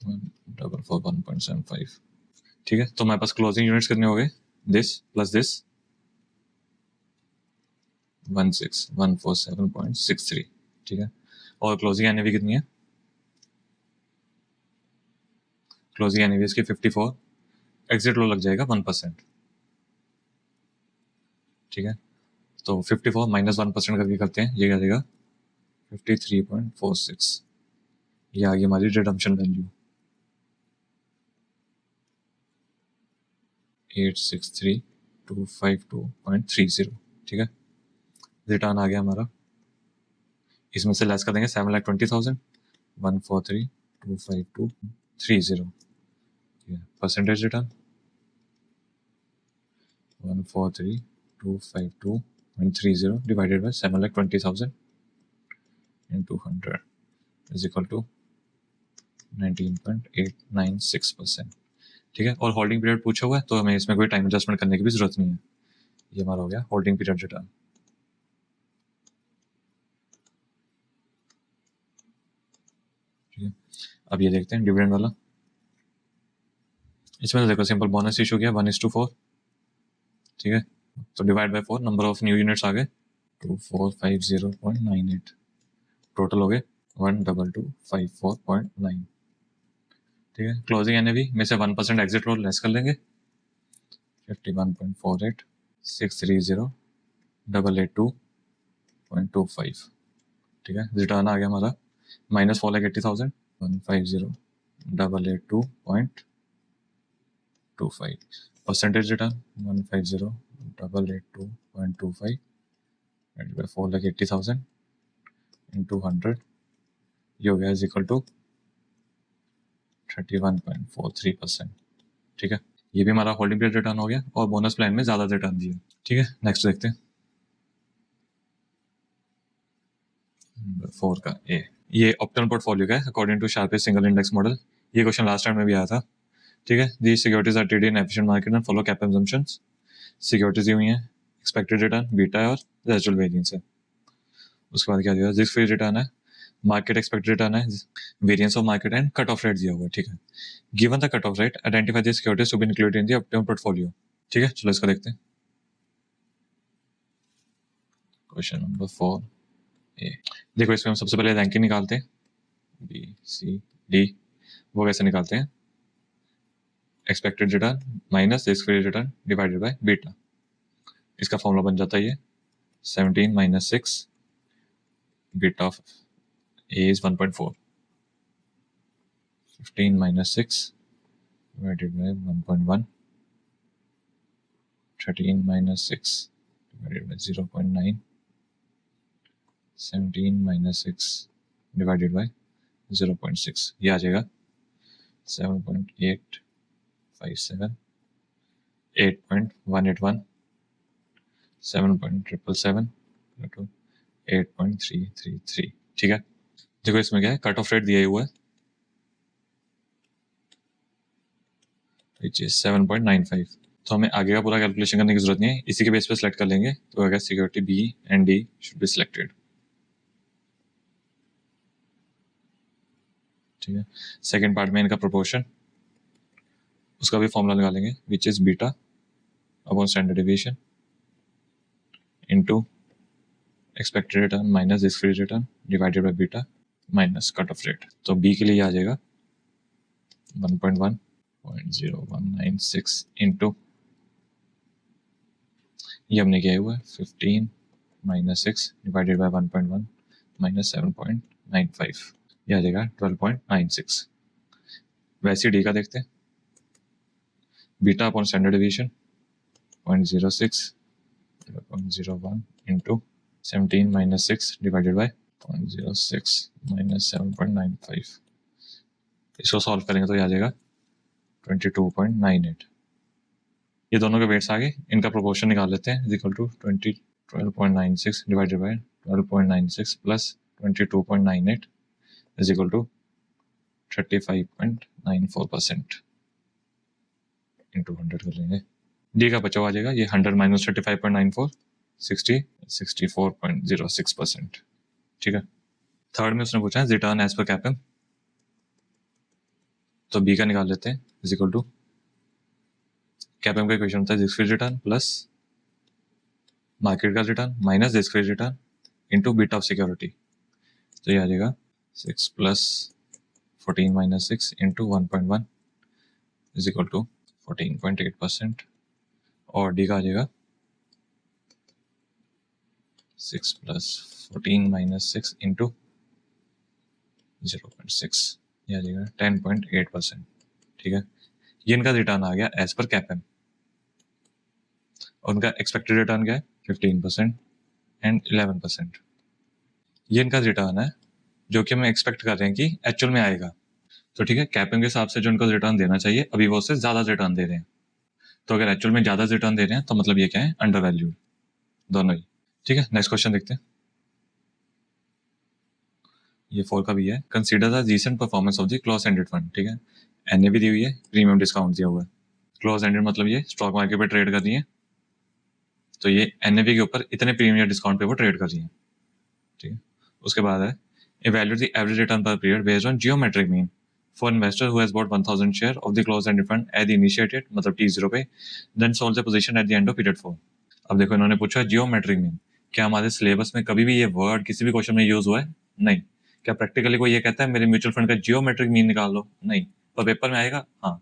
1,441.75। ठीक है, तो हमारे पास क्लोजिंग यूनिट्स कितने हो गए? This plus this 16147.63। ठीक है, और क्लोजिंग एनएवी कितनी है? क्लोजिंग एनएवी इसकी 54, एग्जिट लो लग जाएगा 1%। ठीक है, तो 54 माइनस 1% करके करते हैं, ये आ जाएगा 53.46। ये आ गई हमारी रिडम्पशन वैल्यू 863,252.30। ठीक है, रिटर्न आ गया हमारा, इसमें से लेस कर देंगे 7,20,000, 143,252.30। Percentage return 143,252.30 divided by 7,20,000 into 100 is equal to 19.896%। ठीक है, और होल्डिंग पीरियड पूछा हुआ है तो हमें इसमें कोई टाइम एडजस्टमेंट करने की भी जरूरत नहीं है। ये हमारा हो गया होल्डिंग पीरियड रिटर्न। ठीक है, अब ये देखते हैं डिविडेंड वाला। इसमें तो देखो सिंपल बोनस इशू किया 1:4। ठीक है, तो divide by 4, number of new units आ गए 2450.98, टोटल हो गए 12254.9। ठीक है, क्लोजिंग एनएवी में से 1% एग्जिट रोल लेस कर लेंगे 51.48, 630,882.25। ठीक है, रिटर्न आ गया हमारा minus 4,80,000, 150,882.25। Percentage return 150,882.25 divided by 4,80,000 into 100, ये हो गया इज इक्वल टू 31.43%। ठीक है, ये भी हमारा होल्डिंग पीरियड रिटर्न हो गया और बोनस प्लान में ज्यादा रिटर्न दिया। ठीक है, नेक्स्ट देखते हैं 4 का ए। ये ऑप्टिमल पोर्टफोलियो का है according to Sharpe's single index model. ये क्वेश्चन लास्ट टाइम में भी आया था। ठीक है, the securities are traded in efficient market and follow कैप assumptions। सिक्योरिटीज हुई है, एक्सपेक्टेड रिटर्न बीटा है और रेजिडुअल वेरिएंस है। उसके बाद क्या दिया? रिस्क फ्री रिटर्न है, मार्केट एक्सपेक्टेड रिटर्न है, variance of market and cut off rate दिया हुआ है। ठीक है, given the cut off rate identify the securities to be included in the optimal portfolio. ठीक है, चलो इसको देखते हैं। Question number 4 A. देखो इसमें हम सबसे पहले रैंकिंग निकालते हैं, बी सी डी। वो कैसे निकालते हैं? Expected return minus risk free return divided by beta. इसका फॉर्मूला बन जाता है ये 17 minus 6, beta of A is 1.4, 15 minus 6 divided by 1.1, 13 minus 6 divided by 0.9, 17 minus 6 divided by 0.6, ये आ जाएगा 7.857, 8.181, 7.777, 8.333। ठीक है, देखो इसमें क्या है, कट ऑफ रेट दिया ही हुआ है विच इज 7.95। तो हमें आगे का पूरा कैलकुलेशन करने की जरूरत नहीं है, इसी के बेस पे सिलेक्ट कर लेंगे। तो अगर security B and D should be selected, ठीक है। सेकंड पार्ट में इनका प्रोपोर्शन, उसका भी फॉर्मूला लगा लेंगे which is beta upon standard deviation into expected return minus risk free return divided by beta minus cut off rate. तो B के लिए आ जाएगा 1.1.0196 इंटू, ये हमने किया हुआ है 15 माइनस 6 डिवाइडेड बाय 1.1 माइनस 7.95, ये आ जाएगा 12.96। वैसे डी का देखते हैं, beta upon standard deviation 0.06 0.01 into 17 minus 6 divided by 0.06 minus 7.95, इसको सॉल्व करेंगे तो ये आ जाएगा 22.98। ये दोनों के वेट्स आगे, इनका प्रोपोर्शन निकाल लेते हैं, is equal to 12.96 divided by 12.96 plus 22.98 is equal to 35.94% into 100 कर लेंगे। डी का बचा हुआ आ जाएगा ये 100 माइनस 35.94 64.06%, ठीक है। थर्ड में उसने पूछा है रिटर्न एज पर कैपम, तो बी का निकाल लेते हैं, इज इक्वल टू कैपम का इक्वेशन होता है risk free return plus market का return minus risk free return into beta of security. तो ये आ जाएगा 6 plus 14 minus 6 into 1.1 is equal to 14.8%, और डी का आ जाएगा 6 प्लस 14 माइनस 6 इंटू 0.6, ये आ जाएगा 10.8%, ठीक है। ये इनका रिटर्न आ गया एज पर कैपम, और उनका एक्सपेक्टेड रिटर्न क्या है 15% एंड 11%। ये इनका रिटर्न है जो कि हम एक्सपेक्ट कर रहे हैं कि एक्चुअल में आएगा। तो ठीक है, कैपिंग के हिसाब से जो इनको रिटर्न देना चाहिए अभी वो उससे ज्यादा रिटर्न दे रहे हैं। तो अगर एक्चुअल में ज्यादा रिटर्न दे रहे हैं तो मतलब ये क्या है, अंडर वैल्यूड दोनों ही। ठीक है, नेक्स्ट क्वेश्चन देखते हैं। ये 4 का भी है, consider the recent performance of the close ended fund. ठीक है, एनएवी दी हुई है, प्रीमियम डिस्काउंट दिया हुआ है। क्लोज एंडेड मतलब ये स्टॉक मार्केट पे ट्रेड कर रही है, तो ये एनएवी के ऊपर इतने प्रीमियम डिस्काउंट पे वो ट्रेड कर रही है। ठीक है, उसके बाद है evaluate the average return per period based on geometric mean for investor who has bought 1000 share of the closed-ended fund at the initiated मतलब T0 पे, then sold the position at the end of period 4। अब देखो इन्होंने पूछा geometric mean, क्या हमारे syllabus में कभी भी ये वर्ड किसी भी क्वेश्चन में यूज हुआ है? नहीं। क्या प्रैक्टिकली कोई ये कहता है मेरे म्यूचुअल फंड का जियोमेट्रिक मीन निकाल लो? नहीं। पर पेपर में आएगा, हाँ।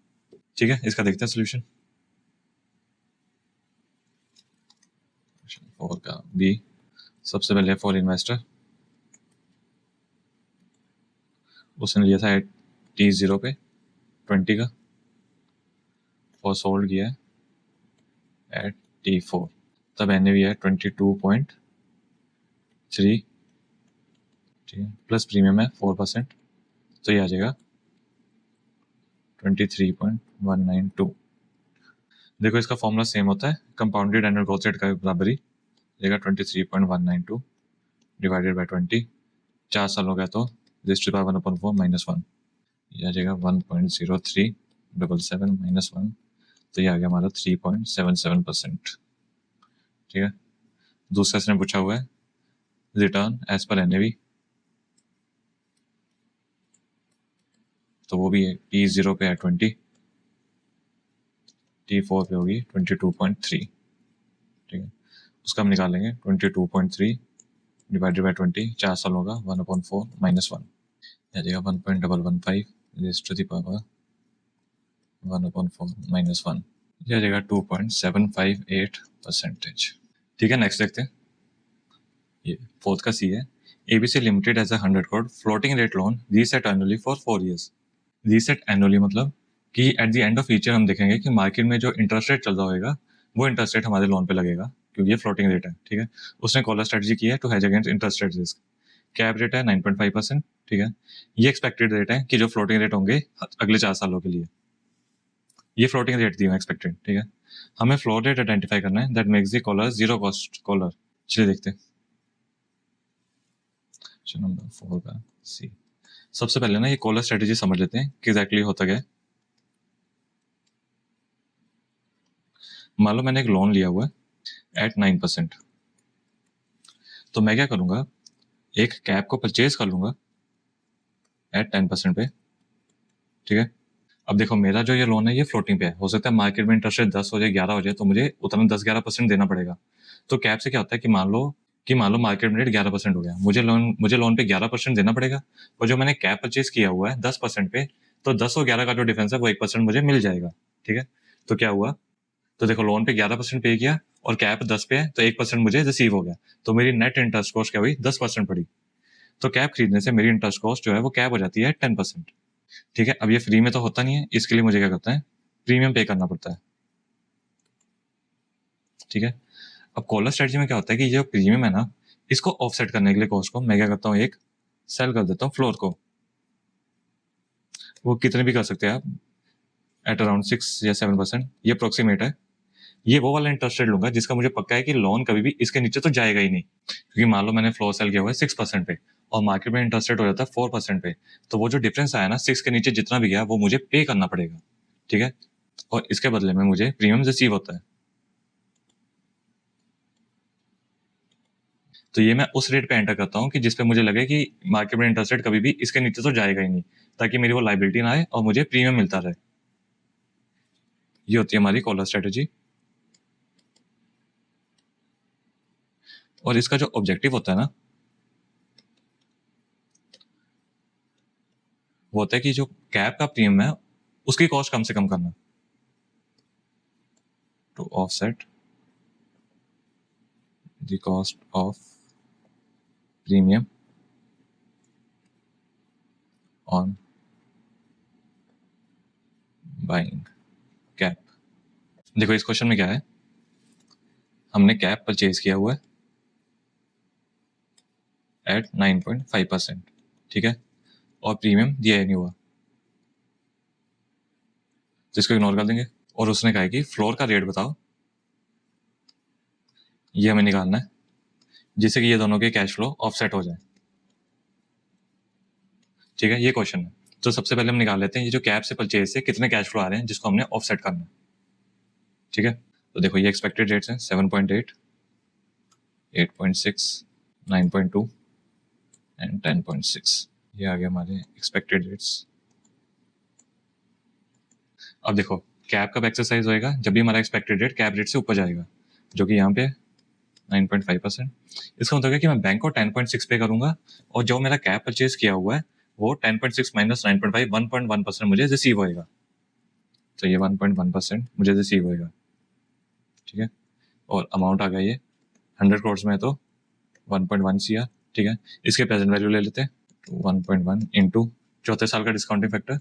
ठीक है, इसका देखते हैं सोल्यूशन। 4 का बी, सबसे पहले फॉर इन्वेस्टर, उसने लिया था एट T0 पे 20 का, और सोल्ड किया है एट T4, तब एनएवी है 22.3, ठीक है, प्लस प्रीमियम है 4%, तो ये आ जाएगा 23.192। देखो इसका फॉर्मूला सेम होता है, कंपाउंडेड एनुअल ग्रोथ रेट का बराबर ही देगा 23.192 डिवाइडेड बाय 20, 4 सालों का, तो raise to the power 1/4 minus 1, ये आ जाएगा 1.0377 माइनस 1, तो ये आ गया हमारा 3.77%। ठीक है, दूसरा इसने पूछा हुआ है रिटर्न एज पर एनएवी, तो वो भी है T0 पे है 20, T4 पे होगी 22.3। ठीक है, उसका हम निकालेंगे 22.3 डिवाइडेड बाय 20, 4 साल होगा 1/4 माइनस 1, आ जाएगा 1.115 raise to the power 1/4 minus 1, ये आ जाएगा 2.758%। ठीक है, नेक्स्ट देखते हैं। ये 4th का सी है, ABC limited has a 100 crore floating rate loan reset annually for 4 years। Reset annually मतलब कि at the end of each year हम देखेंगे कि मार्केट में जो इंटरेस्ट रेट चल रहा होगा वो इंटरेस्ट रेट हमारे लोन पे लगेगा, क्योंकि ये फ्लोटिंग रेट है। ठीक है, उसने कॉलर स्ट्रेटजी की है to hedge against interest rate risk. Cap rate है 9.5%। ठीक है, ये एक्सपेक्टेड रेट है कि जो फ्लोटिंग रेट होंगे अगले 4 सालों के लिए, ये फ्लोटिंग रेट दी है एक्सपेक्टेड। ठीक है, हमें फ्लोट रेट आइडेंटिफाई करना है that makes the collar zero cost collar. चलिए देखते हैं नंबर 4 का। सी। सबसे पहले ना ये कॉलर स्ट्रेटेजी समझ लेते हैं कि एग्जैक्टली होता क्या है। मान लो मैंने एक लोन लिया हुआ है एट 9%, तो मैं क्या करूंगा, एक कैप को परचेज कर लूंगा एट 10% पे, ठीक है। अब देखो मेरा जो ये लोन है ये फ्लोटिंग पे है, हो सकता है मार्केट में इंटरेस्ट रेट 10 हो जाए, 11 हो जाए, तो मुझे उतना 10-11% देना पड़ेगा। तो कैप से क्या होता है कि मान लो मार्केट में रेट 11% हो गया, मुझे लोन पे 11% देना पड़ेगा, और जो मैंने कैप परचेज किया हुआ है 10% पे, तो 10 और 11 का जो डिफरेंस है वो 1% मुझे मिल जाएगा, ठीक है। तो क्या हुआ, तो देखो लोन पे 11% पे किया और कैप 10 पे है, तो 1% मुझे रिसीव हो गया, तो मेरी नेट इंटरेस्ट कॉस्ट क्या हुई, 10% पड़ी। तो कैप खरीदने से मेरी इंटरेस्ट कॉस्ट जो है वो कैप हो जाती है 10%, ठीक है। अब ये फ्री में तो होता नहीं है, इसके लिए मुझे क्या करता है, प्रीमियम पे करना पड़ता है, ठीक है। अब कॉलर स्ट्रेटजी में क्या होता है कि ये जो प्रीमियम है ना, इसको ऑफसेट करने के लिए कॉस्ट को मैं क्या करता हूँ, एक सेल कर देता हूँ फ्लोर को, वो कितने भी कर सकते हैं आप, एट अराउंड 6 या 7%, ये अप्रोक्सीमेट है। ये वो वाला इंटरेस्ट रेट लूंगा जिसका मुझे पक्का है कि लोन कभी भी इसके नीचे तो जाएगा ही नहीं, क्योंकि मान लो मैंने फ्लोर सेल किया हुआ है 6% पे और मार्केट में इंटरेस्ट रेट हो जाता है 4% पे, तो वो जो डिफरेंस आया ना 6 के नीचे जितना भी गया वो मुझे पे करना पड़ेगा, ठीक है। और इसके बदले में मुझे प्रीमियम रिसीव होता है। तो ये मैं उस रेट पे एंटर करता हूँ कि जिसपे मुझे लगे कि मार्केट में इंटरेस्ट रेट कभी भी इसके नीचे तो जाएगा ही नहीं, ताकि मेरी वो लाइबिलिटी ना आए और मुझे प्रीमियम मिलता रहे। ये होती है हमारी कॉलर स्ट्रेटेजी। और इसका जो ऑब्जेक्टिव होता है ना, वो होता है कि जो कैप का प्रीमियम है उसकी कॉस्ट कम से कम करना, to offset the cost of premium on buying cap. देखो इस क्वेश्चन में क्या है, हमने कैप परचेज किया हुआ है एट 9.5%, ठीक है, और प्रीमियम दिया ही नहीं हुआ, तो इसको इग्नोर कर देंगे। और उसने कहा है कि फ्लोर का रेट बताओ, ये हमें निकालना है, जिससे कि ये दोनों के कैश फ्लो ऑफसेट हो जाए, ठीक है। ये क्वेश्चन है। तो सबसे पहले हम निकाल लेते हैं ये जो कैप से परचेज से कितने कैश फ्लो आ रहे हैं जिसको हमने ऑफसेट करना है, ठीक है। तो देखो ये एक्सपेक्टेड रेट्स हैं 7.8, 8.6, 9.2 एंड 10.6। ये आ गया हमारे एक्सपेक्टेड रेट्स। अब देखो कैप कब एक्सरसाइज होएगा, जब भी हमारा एक्सपेक्टेड रेट कैप रेट से ऊपर जाएगा, जो कि यहाँ पे 9.5%। इसका मतलब है कि मैं बैंक को 10.6 पे करूंगा, और जो मेरा कैप परचेज किया हुआ है वो 10.6 माइनस 9.5, 1.1% मुझे रिसीव होएगा। तो ये 1.1% मुझे रिसीव होएगा, ठीक है। और अमाउंट आ गया ये 100 करोड़ में है, तो 1.1 CR, ठीक है। इसके प्रेजेंट वैल्यू ले लेते हैं, 1.1 इंटू चौथे साल का discounting factor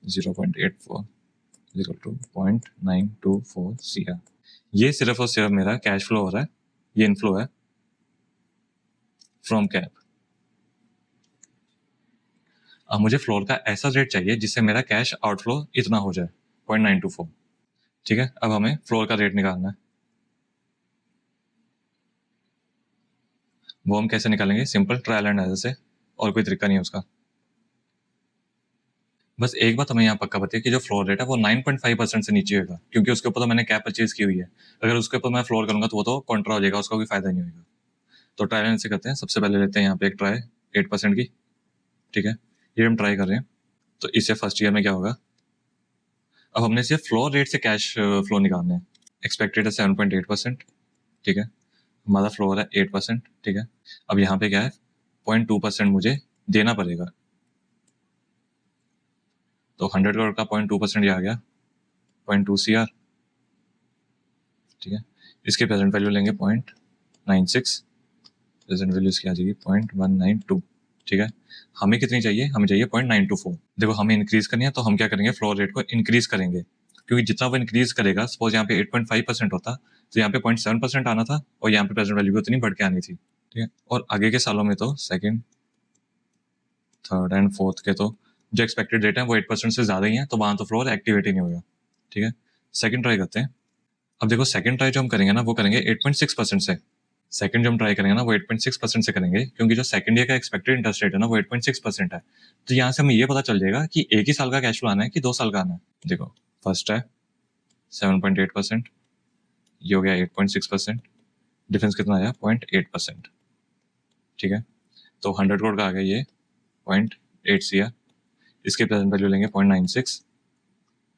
0.84 equal to 0.924 CR। ये सिर्फ और सिर्फ मेरा कैश फ्लो हो रहा है, ये इनफ्लो है फ्रॉम कैप। अब मुझे फ्लोर का ऐसा रेट चाहिए जिससे मेरा कैश आउटफ्लो इतना हो जाए 0.924, ठीक है। अब हमें फ्लोर का रेट निकालना है, वो हम कैसे निकालेंगे, सिंपल ट्रायल एंड एरर से, और कोई तरीका नहीं है उसका। बस एक बात हमें यहाँ पक्का बताइए कि जो फ्लोर रेट है वो 9.5% से नीचे होगा, क्योंकि उसके ऊपर तो मैंने कैप परचेज की हुई है। अगर उसके ऊपर मैं फ्लोर करूंगा तो वो तो कॉन्ट्रा हो जाएगा, उसका कोई फायदा नहीं होगा। तो ट्रायल एंड से करते हैं। सबसे पहले लेते हैं यहाँ पे एक ट्राई 8% की, ठीक है। ये हम ट्राई कर रहे हैं, तो इससे फर्स्ट ईयर में क्या होगा, अब हमने सिर्फ फ्लोर रेट से कैश फ्लो निकालना है। एक्सपेक्टेड है 7.8%, ठीक है। हमारा फ्लोर है 8%, ठीक है। अब यहाँ पे क्या है, 0.2% मुझे देना पड़ेगा, तो 100 करोड़ का 0.2% ये आ गया 0.2 CR, ठीक है। इसके प्रेजेंट वैल्यू लेंगे 0.96, प्रेजेंट वैल्यू इसकी आ जाएगी 0.192, ठीक है। हमें कितनी चाहिए, हमें चाहिए 0.924। देखो हमें इंक्रीज करनी है, तो हम क्या करेंगे, फ्लोर रेट को इंक्रीज करेंगे, क्योंकि जितना वो इंक्रीज करेगा, सपोज यहाँ पे 8.5% होता तो यहाँ पे 0.7% आना था, और यहाँ पे प्रेजेंट वैल्यू उतनी बढ़ के आनी थी, ठीक है। और आगे के सालों में तो सेकेंड, थर्ड एंड फोर्थ के तो जो एक्सपेक्टेड रेट है वो 8% से ज्यादा ही है, तो वहां तो फ्लोर एक्टिवेट ही नहीं होगा, ठीक है। सेकंड ट्राई करते हैं। अब देखो सेकंड ट्राई जो हम करेंगे ना, वो करेंगे 8.6% से, सेकंड जो हम ट्राई करेंगे ना वो 8.6% से करेंगे, क्योंकि जो सेकंड ईयर का एक्सपेक्टेड इंटरेस्ट रेट है ना वो 8.6% है। तो यहाँ से हमें ये पता चल जाएगा कि एक ही साल का कैश फ्लो आना है कि 2 साल का आना है। देखो फर्स्ट है 7.8%, ये हो गया 8.6%, डिफरेंस कितना आया 0.8%। ठीक है, तो 100 करोड़ का आ गया ये 0.8 CR, इसके प्रेजेंट वैल्यू लेंगे 0.96,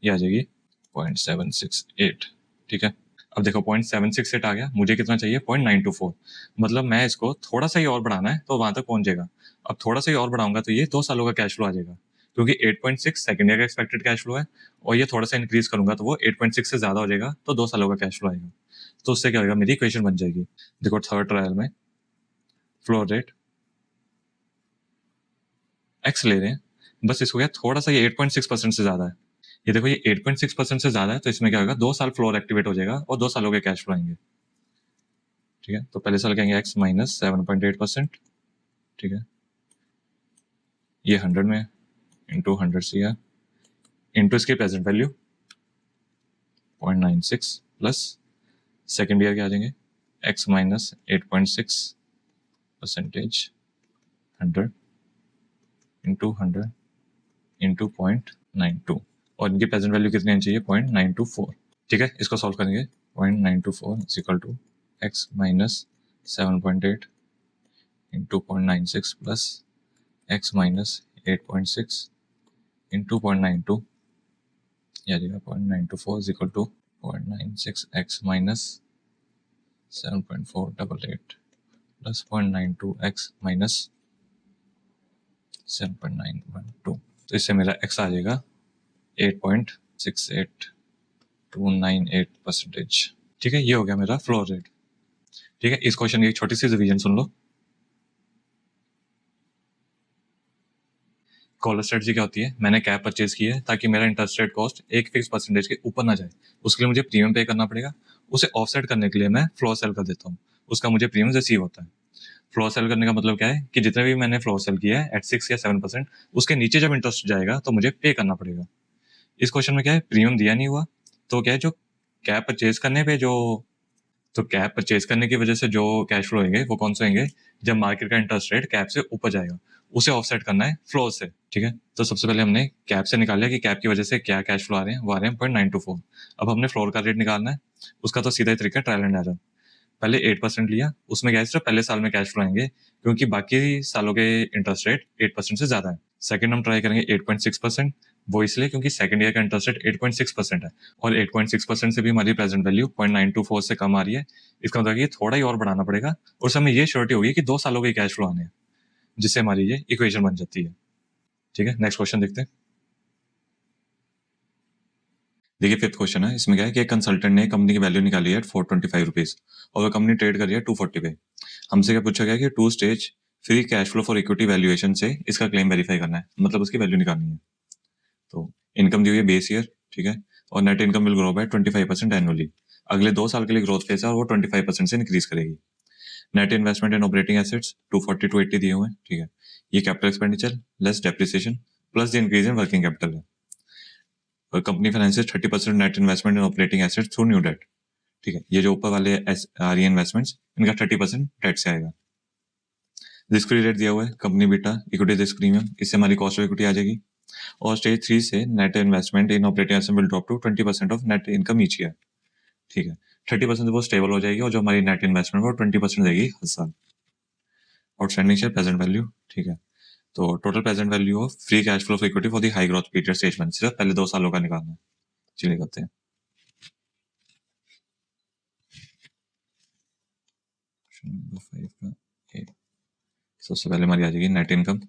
ये आ जाएगी 0.768। ठीक है, अब देखो 0.768 आ गया, मुझे कितना चाहिए 0.924, मतलब मैं इसको थोड़ा सा ही और बढ़ाना है तो वहां तक पहुंच जाएगा। अब थोड़ा सा ही और बढ़ाऊंगा तो ये 2 सालों का कैश फ्लो आ जाएगा, क्योंकि 8.6 सेकंड ईयर का एक्सपेक्टेड कैश फ्लो है, और ये थोड़ा सा इंक्रीज करूंगा तो वो 8.6 से ज्यादा हो जाएगा, तो 2 सालों का कैश फ्लो आएगा। तो उससे क्या होगा, मेरी इक्वेशन बन जाएगी। देखो थर्ड ट्रायल में फ्लोर रेट एक्स ले रहे हैं, बस इसको क्या थोड़ा सा ये 8.6% से ज्यादा है, ये देखो ये 8.6% से ज्यादा है, तो इसमें क्या होगा 2 साल फ्लोर एक्टिवेट हो जाएगा और 2 सालों के कैश फ्लो आएंगे। ठीक है, तो पहले साल कहेंगे x माइनस 7.8%। ठीक है, ये 100 में इंटू 100 CR इंटू इसकी present value 0.96 plus second year के आ जाएंगे x माइनस 8.6% 100 इंटू 100 इंटू 0.92, और इनकी प्रेजेंट वैल्यू कितनी आनी चाहिए 0.924। ठीक है, इसको सॉल्व करेंगे 0.924 is equal to x minus 7.8 into 0.96 plus x minus 8.6 into 0.92, ये आ जाएगा 0.924 is equal to 0.96 x minus 7.488 plus 0.92 x minus 7.912, तो इससे मेरा x आ जाएगा 8.68298%। ठीक है, ये हो गया मेरा फ्लोर रेट। ठीक है, इस क्वेश्चन की एक छोटी सी रिवीजन सुन लो। कॉलर स्ट्रेटजी क्या होती है, मैंने कैप परचेज की है ताकि मेरा इंटरेस्ट रेट कॉस्ट एक फिक्स परसेंटेज के ऊपर ना जाए, उसके लिए मुझे प्रीमियम पे करना पड़ेगा, उसे ऑफसेट करने के लिए मैं फ्लोर सेल कर देता हूँ, उसका मुझे प्रीमियम रिसीव होता है। फ्लोर सेल करने का मतलब क्या है कि जितने भी मैंने फ्लोर सेल किया है एट 6 या 7%, उसके नीचे जब इंटरेस्ट जाएगा तो मुझे पे करना पड़ेगा। इस क्वेश्चन में क्या है, प्रीमियम दिया नहीं हुआ, तो क्या है जो कैप परचेज करने पे जो तो कैप परचेज करने की वजह से जो कैश फ्लो होंगे वो कौन से होंगे, जब मार्केट का इंटरेस्ट रेट कैप से ऊपर जाएगा, उसे ऑफसेट करना है फ्लोर से। ठीक है, तो सबसे पहले हमने कैप से निकाल लिया कि कैप की वजह से क्या कैश फ्लो आ रहे हैं, वो आ रहे हैं 0.924। अब हमने फ्लोर का रेट निकालना है, उसका तो सीधा ही तरीका ट्रायल एंड एरर। पहले 8% लिया, उसमें क्या है सिर्फ पहले साल में कैश फ्लो आएंगे, क्योंकि बाकी सालों के इंटरेस्ट रेट 8% से ज्यादा है। सेकंड हम ट्राई करेंगे 8.6%, वो इसलिए क्योंकि सेकंड ईयर का इंटरेस्ट रेट 8.6% है, और 8.6% से भी हमारी प्रेजेंट वैल्यू 0.924 से कम आ रही है। इसका मतलब ये थोड़ा ही और बढ़ाना पड़ेगा, और उसमें ये श्योरिटी होगी कि 2 सालों के कैश फ्लो आने हैं, जिससे हमारी ये इक्वेशन बन जाती है। ठीक है, नेक्स्ट क्वेश्चन देखते हैं। देखिए फिफ्थ क्वेश्चन है, इसमें क्या है कि एक कंसल्टेंट ने कंपनी की वैल्यू निकाली है 425 रुपीज, और वो कंपनी ट्रेड कर रही है 240 पे। हमसे क्या पूछा गया कि 2 stage free cash flow for equity valuation से इसका क्लेम वेरीफाई करना है, मतलब उसकी वैल्यू निकालनी है। तो इनकम दी हुई है बेस ईयर, ठीक है, और net income will grow by 25% annually. अगले 2 साल के लिए ग्रोथ फेस है और वो 25% से इंक्रीज करेगी। Net investment in operating assets 240 to 80 दिए हुए हैं, ठीक है। ये capital expenditure less depreciation plus the increase in working capital है, और company finances 30% net investment in operating assets through new debt. ठीक है, ये जो ऊपर वाले आर इन्वेस्टमेंट्स इनका 30% डेट से आएगा। रिस्क फ्री रेट दिया हुआ है company beta equity risk premium, इससे हमारी कॉस्ट ऑफ इक्विटी आ जाएगी। और स्टेज 3 से net investment in operating asset will drop to 20% of net income each year. ठीक है, 30% वो स्टेबल हो जाएगी, और जो हमारी नेट इन्वेस्टमेंट वो 20% रहेगी हर साल। आउटस्टैंडिंग शेयर प्रेजेंट वैल्यू, ठीक है, तो total present value of free cash flow of equity for the high growth period stage 1, सिर्फ पहले 2 सालों का निकालना है। चलिए करते हैं। नंबर 5 का ए, सबसे पहले हमारी आ जाएगी नेट इनकम।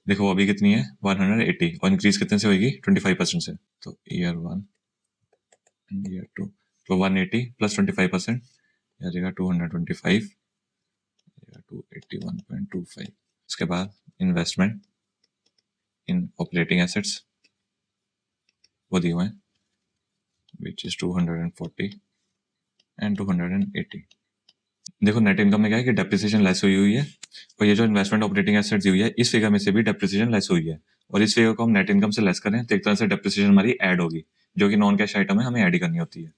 देखो अभी कितनी है 180, और इंक्रीज कितने से होगी 25% से, तो ईयर 1 ईयर 2, तो 180 प्लस 25% आ जाएगा 225 या 281.25। उसके बाद इन्वेस्टमेंट इन ऑपरेटिंग एसेट्स वो दिए हुए हैं विच इज 240 एंड 280। देखो नेट इनकम में क्या है कि डेप्रिसिएशन लेस हुई है, और ये जो इन्वेस्टमेंट ऑपरेटिंग एसेट्स दी हुई है इस फिगर में से भी डेप्रिसिएशन लेस हुई है, और इस फिगर को हम नेट इनकम से लेस करें तो एक तरह से डेप्रिसिएशन हमारी ऐड होगी, जो कि नॉन कैश आइटम है, हमें ऐड ही करनी होती है।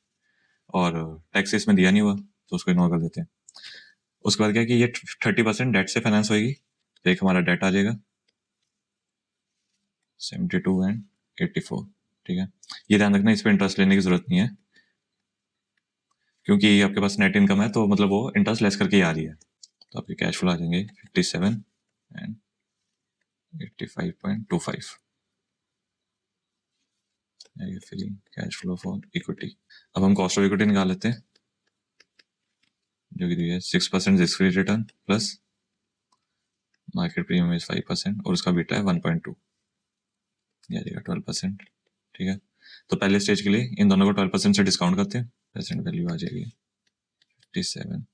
और टैक्स इसमें दिया नहीं हुआ तो उसको इग्नोर कर देते हैं। उसके बाद क्या है कि ये 30% डेट से फाइनेंस होएगी, तो एक हमारा डेट आ जाएगा 72 एंड 84। ठीक है, ये ध्यान रखना इस पर इंटरेस्ट लेने की जरूरत नहीं है, क्योंकि आपके पास नेट इनकम है तो मतलब वो इंटरेस्ट लेस करके ही आ रही है। तो आपके कैश फ्लो आ जाएंगे 57 and 85.25। Filling cash flow for equity. अब हम कॉस्ट ऑफ इक्विटी निकाल लेते हैं, जो कि है 6% risk free return plus market premium is 5% और उसका बीटा है 1.2, ये आ जाएगा 12%। ठीक है, तो पहले स्टेज के लिए इन दोनों को 12% से डिस्काउंट करते हैं, प्रेजेंट वैल्यू आ जाएगी 57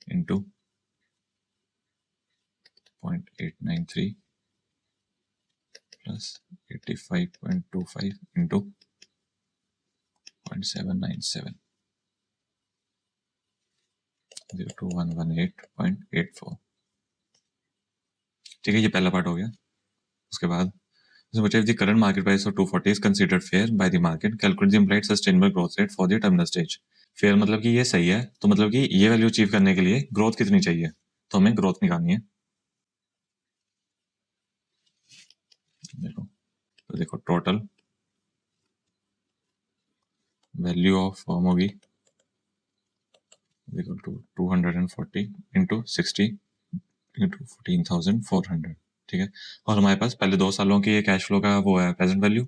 इंटू 0.893 प्लस 85.25 इंटू 0.797 02118.84। ठीक है, ये पहला पार्ट हो गया। उसके बाद if the current market price of 240 is considered fair by the market, calculate the implied sustainable growth rate for the terminal stage। Fair मतलब कि ये सही है, तो मतलब कि ये वैल्यू अचीव करने के लिए ग्रोथ कितनी चाहिए, तो हमें ग्रोथ निकालनी है। देखो टोटल वैल्यू ऑफ फर्म होगी इक्वल टू 240 इंटू 60 इंटू 14,400। ठीक है, और हमारे पास पहले 2 सालों की ये कैश फ्लो का वो है प्रेजेंट वैल्यू,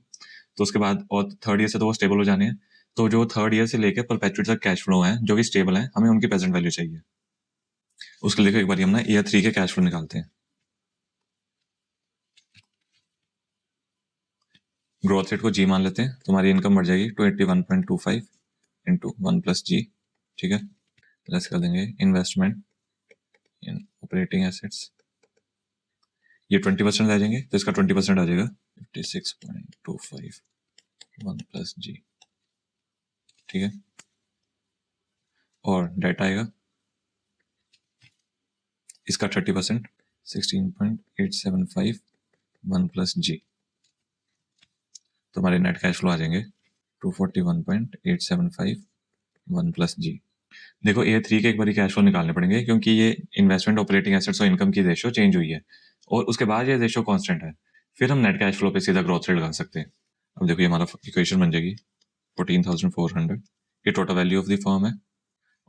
तो उसके बाद और थर्ड ईयर से तो वो स्टेबल हो जाने हैं, तो जो थर्ड ईयर से लेकर परपेचुअल तक कैश फ्लो है जो कि स्टेबल है, हमें उनकी प्रेजेंट वैल्यू चाहिए। उसके लिए एक बार हम ना ईयर 3 के कैश फ्लो निकालते हैं। ग्रोथ रेट को जी मान लेते हैं, तो हमारी इनकम बढ़ जाएगी 281.25 इंटू 1 प्लस जी। ठीक है, प्लस कर देंगे इन्वेस्टमेंट इन ऑपरेटिंग एसेट्स, ये 20% आ जाएंगे, तो इसका 20% आ जाएगा 56.25 1 प्लस जी। ठीक है, और डेट आएगा इसका 30% 16.875 1 प्लस जी, तो हमारे नेट कैश फ्लो आ जाएंगे 241.875 1 प्लस जी। देखो ए 3 के एक बार कैश फ्लो निकालने पड़ेंगे, क्योंकि ये इन्वेस्टमेंट ऑपरेटिंग एसेट्स और इनकम की रेशियो चेंज हुई है और उसके बाद ये रेशियो कांस्टेंट है, फिर हम नेट कैश फ्लो पे सीधा ग्रोथ रेट लगा सकते हैं। अब देखो ये हमारा इक्वेशन बन जाएगी 14,400, ये total value of the firm है,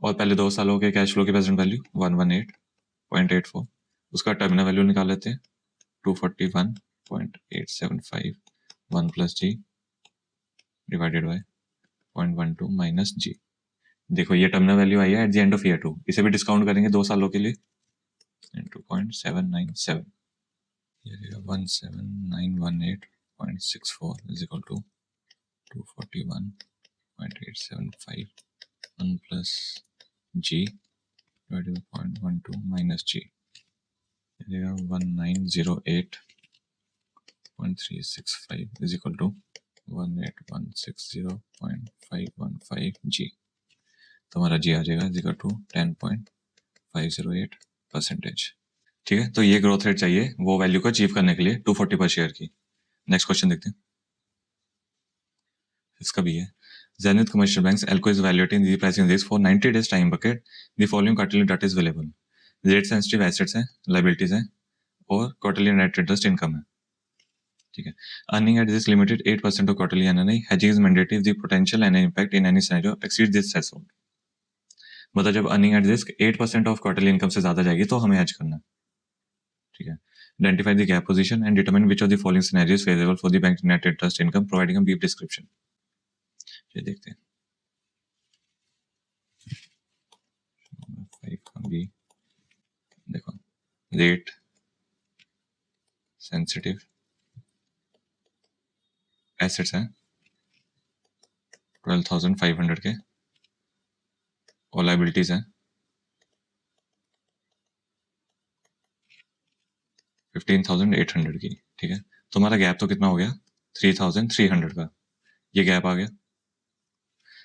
और पहले 2 सालों के कैश फ्लो की प्रेजेंट वैल्यू 118.84, उसका टर्मिनल वैल्यू निकाल लेते हैं 241.875 1 plus G divided by 0.12 minus G. देखो ये टर्मिनल वैल्यू आई है at the end of year 2, इसे भी डिस्काउंट करेंगे 2 सालों के लिए इंटू 0.797, ये 17918.64 is equal to 241.875 1 plus G divided by 0.12 minus G, 1908.365 is equal to 18160.515 G, तो हमारा जी आ जाएगा इज इक्वल टू 10.508%। ठीक है, तो ये ग्रोथ रेट चाहिए वो वैल्यू को अचीव करने के लिए 240 पर शेयर की। नेक्स्ट क्वेश्चन देखते हैं, इसका भी है Zenith Commercial Banks Elco is evaluating the pricing risk for 90 days time bucket, the following quarterly data is available। Rate sensitive assets हैं, लायबिलिटीज हैं और क्वार्टरली नेट इंटरेस्ट इनकम है। ठीक है, earning at this limited 8% of quarterly NNI, hedging is mandatory, the potential NNI impact in any scenario exceed this threshold. मतलब जब earning at risk 8% of quarterly income से ज्यादा जाएगी तो हमें हेज करना है। ठीक है, identify the gap position and determine which of the following scenarios favourable for the bank net interest income, providing a brief description. ये देखते हैं, 5 का बी। देखो रेट सेंसिटिव एसेट्स हैं 12,500 के और लायबिलिटीज हैं 15,800 की। ठीक है, तो हमारा गैप तो कितना हो गया 3,300 का, ये गैप आ गया।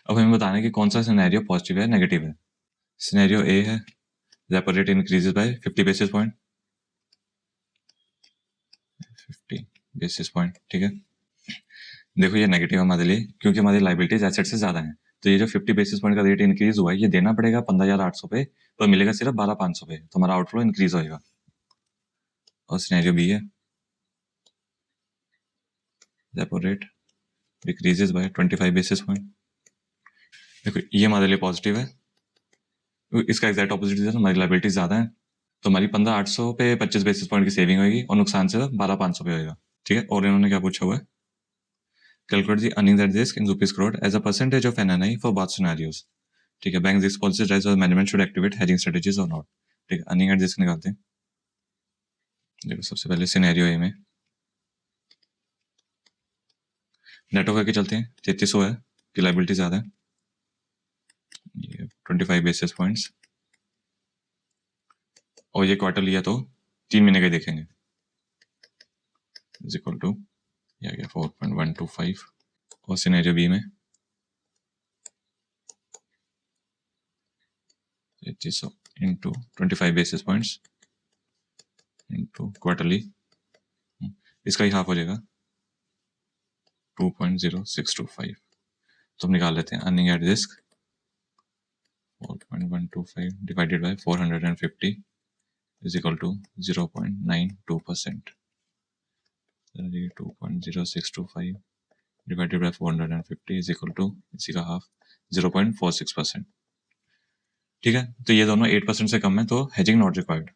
अब हमें बताना है कि कौन सा सिनेरियो पॉजिटिव है नेगेटिव है। सिनेरियो ए है repo rate increases by 50 basis point, 50 basis point. ठीक है, देखो ये नेगेटिव हमारे लिए क्योंकि हमारी लायबिलिटीज एसेट से ज्यादा है, तो ये जो 50 बेसिस पॉइंट का रेट इंक्रीज हुआ है ये देना पड़ेगा 15,800 पे, पर मिलेगा सिर्फ 12,500 पे, तो हमारा आउटफ्लो इंक्रीज होएगा। और सिनेरियो बी है, repo rate decreases by 25 basis point. देखो ये हमारे लिए पॉजिटिव है, इसका एग्जैक्ट ऑपोजिट है, हमारी लाइबिलिटी ज्यादा है, तो हमारी 15,800 पे 25 बेसिस पॉइंट की सेविंग होगी और नुकसान सिर्फ 12,500 पे होगा। ठीक है, और इन्होंने क्या पूछा हुआ है, calculate the earnings at risk in rupees crore as a percentage of NNI for both scenarios. ठीक है, बैंक रिस्क पॉलिसीज राइज और management should activate hedging strategies और नॉट। ठीक है, अर्निंग एट रिस्क निकालते हैं। देखो सबसे पहले सिनेरियो ए में नेट ऑफ करके चलते हैं, 3300 है कि लाइबिलिटी ज्यादा है, ये 25 बेसिस पॉइंट्स, और ये क्वार्टर लिया तो 3 महीने के देखेंगे, इज इक्वल टू ये आ गया 4.125। और सिनेरियो बी में 3300 into 25 basis points into quarterly, इसका ही हाफ हो जाएगा 2.0625। तो हम निकाल लेते हैं earning at risk 4.125 divided by 450 is equal to 0.92%। 2.0625 divided by 450 is equal to इसी का हाफ 0.46%। ठीक है, तो ये दोनों 8% से कम है, तो हेजिंग नॉट रिक्वायर्ड।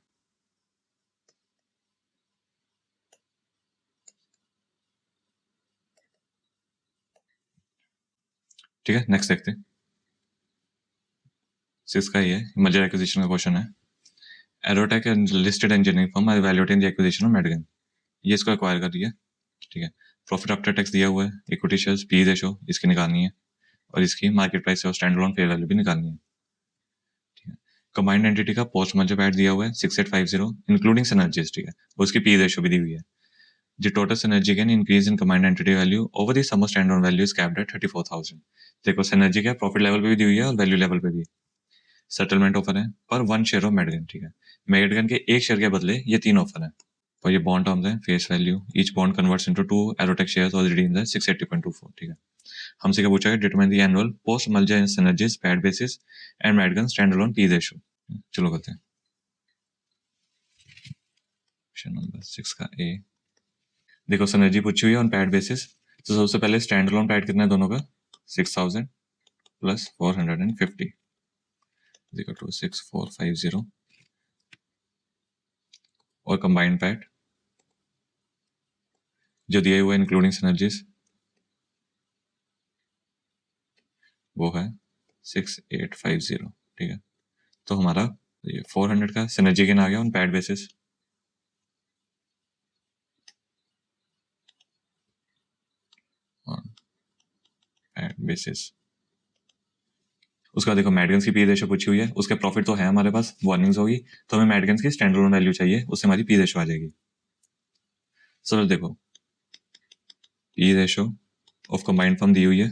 ठीक है, नेक्स्ट देखते हैं। 6 का ये मर्जर एक्विजिशन का क्वेश्चन है। Aerotech listed engineering firm are evaluating the acquisition of Medgen. ये इसको एक्वायर कर दिया। ठीक है, प्रॉफिट आफ्टर टैक्स दिया हुआ है, इक्विटी शेयर्स, पी रेशो इसकी निकालनी है, और इसकी मार्केट प्राइस और स्टैंड अलोन फेयर वैल्यू भी निकालनी है। ठीक है, कंबाइंड एंटिटी का पोस्ट मर्जर पैड दिया हुआ है 6850 इंक्लूडिंग सिनर्जीज। ठीक है, और उसकी पी रेशो भी दी हुई है। The total synergy gain increase in combined entity value over the sum of standalone value is capped at 34,000। देखो synergy क्या प्रॉफिट लेवल पे भी दी हुई है और वैल्यू लेवल पे भी। सेटलमेंट ऑफर है पर 1 शेयर ऑफ मेडगन। ठीक है, मेडगन के 1 शेयर के बदले ये 3 ऑफर है। और ये बॉन्ड टर्म्स है, face value each bond converts into 2 Aerotech shares और रिडीम्स है 680.24। ठीक है, हमसे क्या पूछा है, determine the annual post merger synergies paid basis and Medgen standalone P ratio. चलो करते हैं क्वेश्चन नंबर 6 का ए। देखो सिनर्जी पूछी हुई है ऑन पैड बेसिस, तो सबसे पहले स्टैंड अलोन पैड कितना है दोनों का 6000 प्लस 450 इक्वल टू 6450, और कंबाइंड पैड जो दिए हुए इंक्लूडिंग सिनर्जीज वो है 6850। ठीक है, तो हमारा ये 400 का सिनर्जी गेन आ गया on pad basis. Pad basis उसका देखो मेडगन्स की पी रेशो पूछी हुई है, उसके प्रॉफिट तो है हमारे पास, वार्निंग्स होगी, तो हमें मेडगन्स की स्टैंड अलोन वैल्यू चाहिए, उससे हमारी पी रेशो आ जाएगी। सर देखो P ratio of combined firm दी हुई है